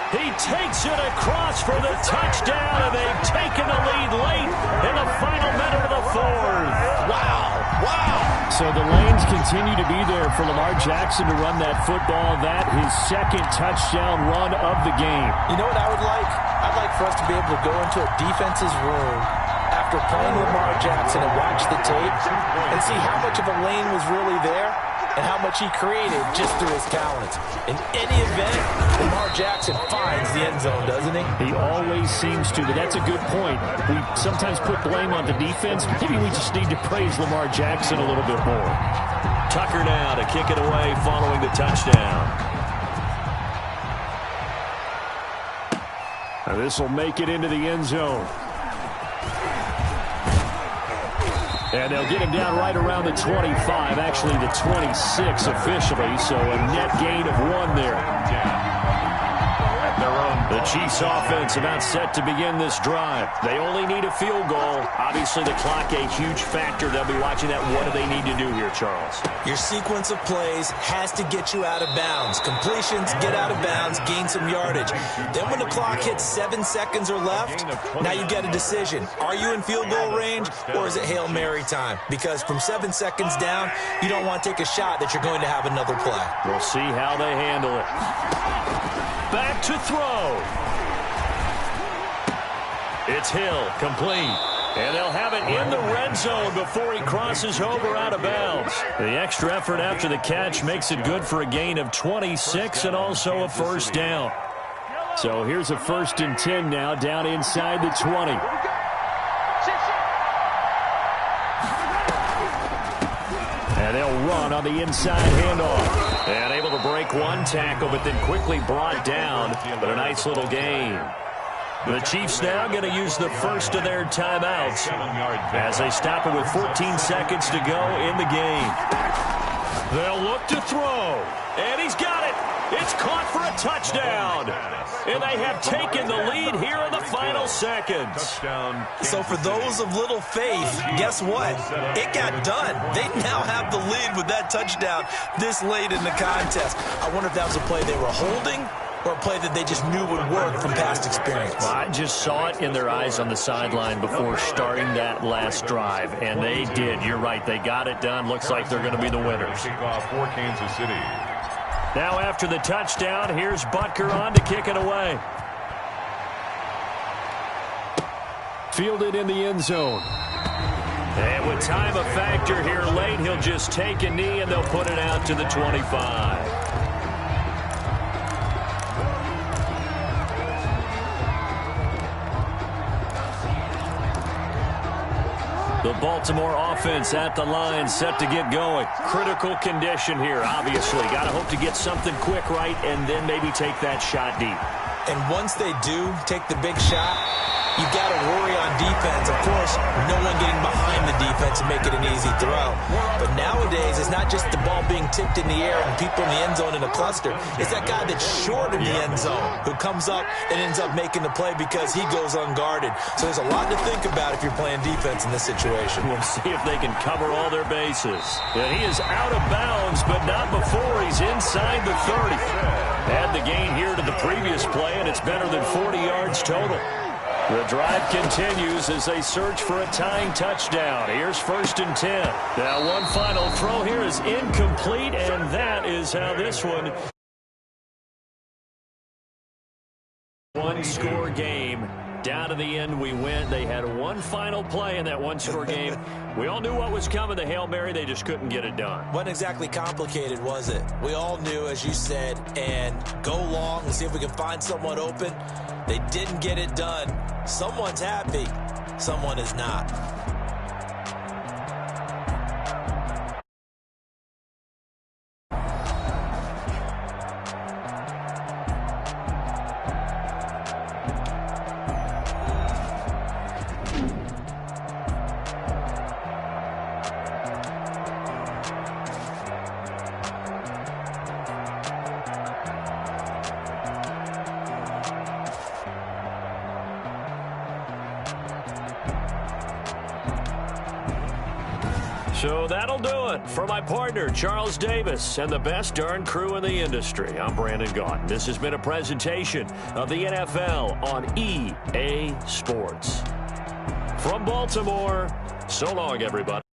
He takes it across for the touchdown, and they've taken the lead late in the final minute of the 4th. Wow, wow. So the lanes continue to be there for Lamar Jackson to run that football. That his 2nd touchdown run of the game. You know what I would like? I'd like for us to be able to go into a defense's room after playing Lamar Jackson and watch the tape and see how much of a lane was really there and how much he created just through his talent. In any event, Lamar Jackson finds the end zone, doesn't he? He always seems to, but that's a good point. We sometimes put blame on the defense. Maybe we just need to praise Lamar Jackson a little bit more. Tucker now to kick it away following the touchdown. Now this will make it into the end zone. And they'll get him down right around the 25, actually the 26 officially, so a net gain of 1 there. The Chiefs offense about set to begin this drive. They only need a field goal. Obviously, the clock a huge factor. They'll be watching that. What do they need to do here, Charles? Your sequence of plays has to get you out of bounds. Completions, get out of bounds, gain some yardage. Then when the clock hits 7 seconds or left, now you get a decision. Are you in field goal range, or is it Hail Mary time? Because from 7 seconds down, you don't want to take a shot that you're going to have another play. We'll see how they handle it. Back to throw. It's Hill, complete. And they'll have it in the red zone before he crosses over out of bounds. The extra effort after the catch makes it good for a gain of 26 and also a first down. So here's a 1st and 10 now down inside the 20. And they'll run on the inside handoff. And able to break one tackle, but then quickly brought down. But a nice little gain. The Chiefs now going to use the first of their timeouts as they stop it with 14 seconds to go in the game. They'll look to throw. And he's got it. It's caught for a touchdown. And they have taken the lead here in the final seconds. So for those of little faith, guess what? It got done. They now have the lead with that touchdown this late in the contest. I wonder if that was a play they were holding or a play that they just knew would work from past experience. Well, I just saw it in their eyes on the sideline before starting that last drive, and they did. You're right. They got it done. Looks like they're going to be the winners. Kickoff for Kansas City. Now after the touchdown, here's Butker on to kick it away. Fielded in the end zone. And with time a factor here late, he'll just take a knee and they'll put it out to the 25. The Baltimore offense at the line, set to get going. Critical condition here, obviously. Got to hope to get something quick right and then maybe take that shot deep. And once they do take the big shot, you got to worry on defense. Of course, no one getting behind the defense and make it an easy throw. But nowadays, it's not just the ball being tipped in the air and people in the end zone in a cluster. It's that guy that's short in the end zone who comes up and ends up making the play because he goes unguarded. So there's a lot to think about if you're playing defense in this situation. We'll see if they can cover all their bases. And he is out of bounds, but not before he's inside the 30. Add the gain here to the previous play, and it's better than 40 yards total. The drive continues as they search for a tying touchdown. Here's 1st and 10. Now one final throw here is incomplete, and that is how this one. One-score game. Down to the end we went. They had one final play in that one-score game. We all knew what was coming, the Hail Mary. They just couldn't get it done. Wasn't exactly complicated, was it? We all knew, as you said, and go long and see if we can find someone open. They didn't get it done. Someone's happy. Someone is not. So that'll do it for my partner, Charles Davis, and the best darn crew in the industry. I'm Brandon Gaudin. This has been a presentation of the NFL on EA Sports. From Baltimore, so long, everybody.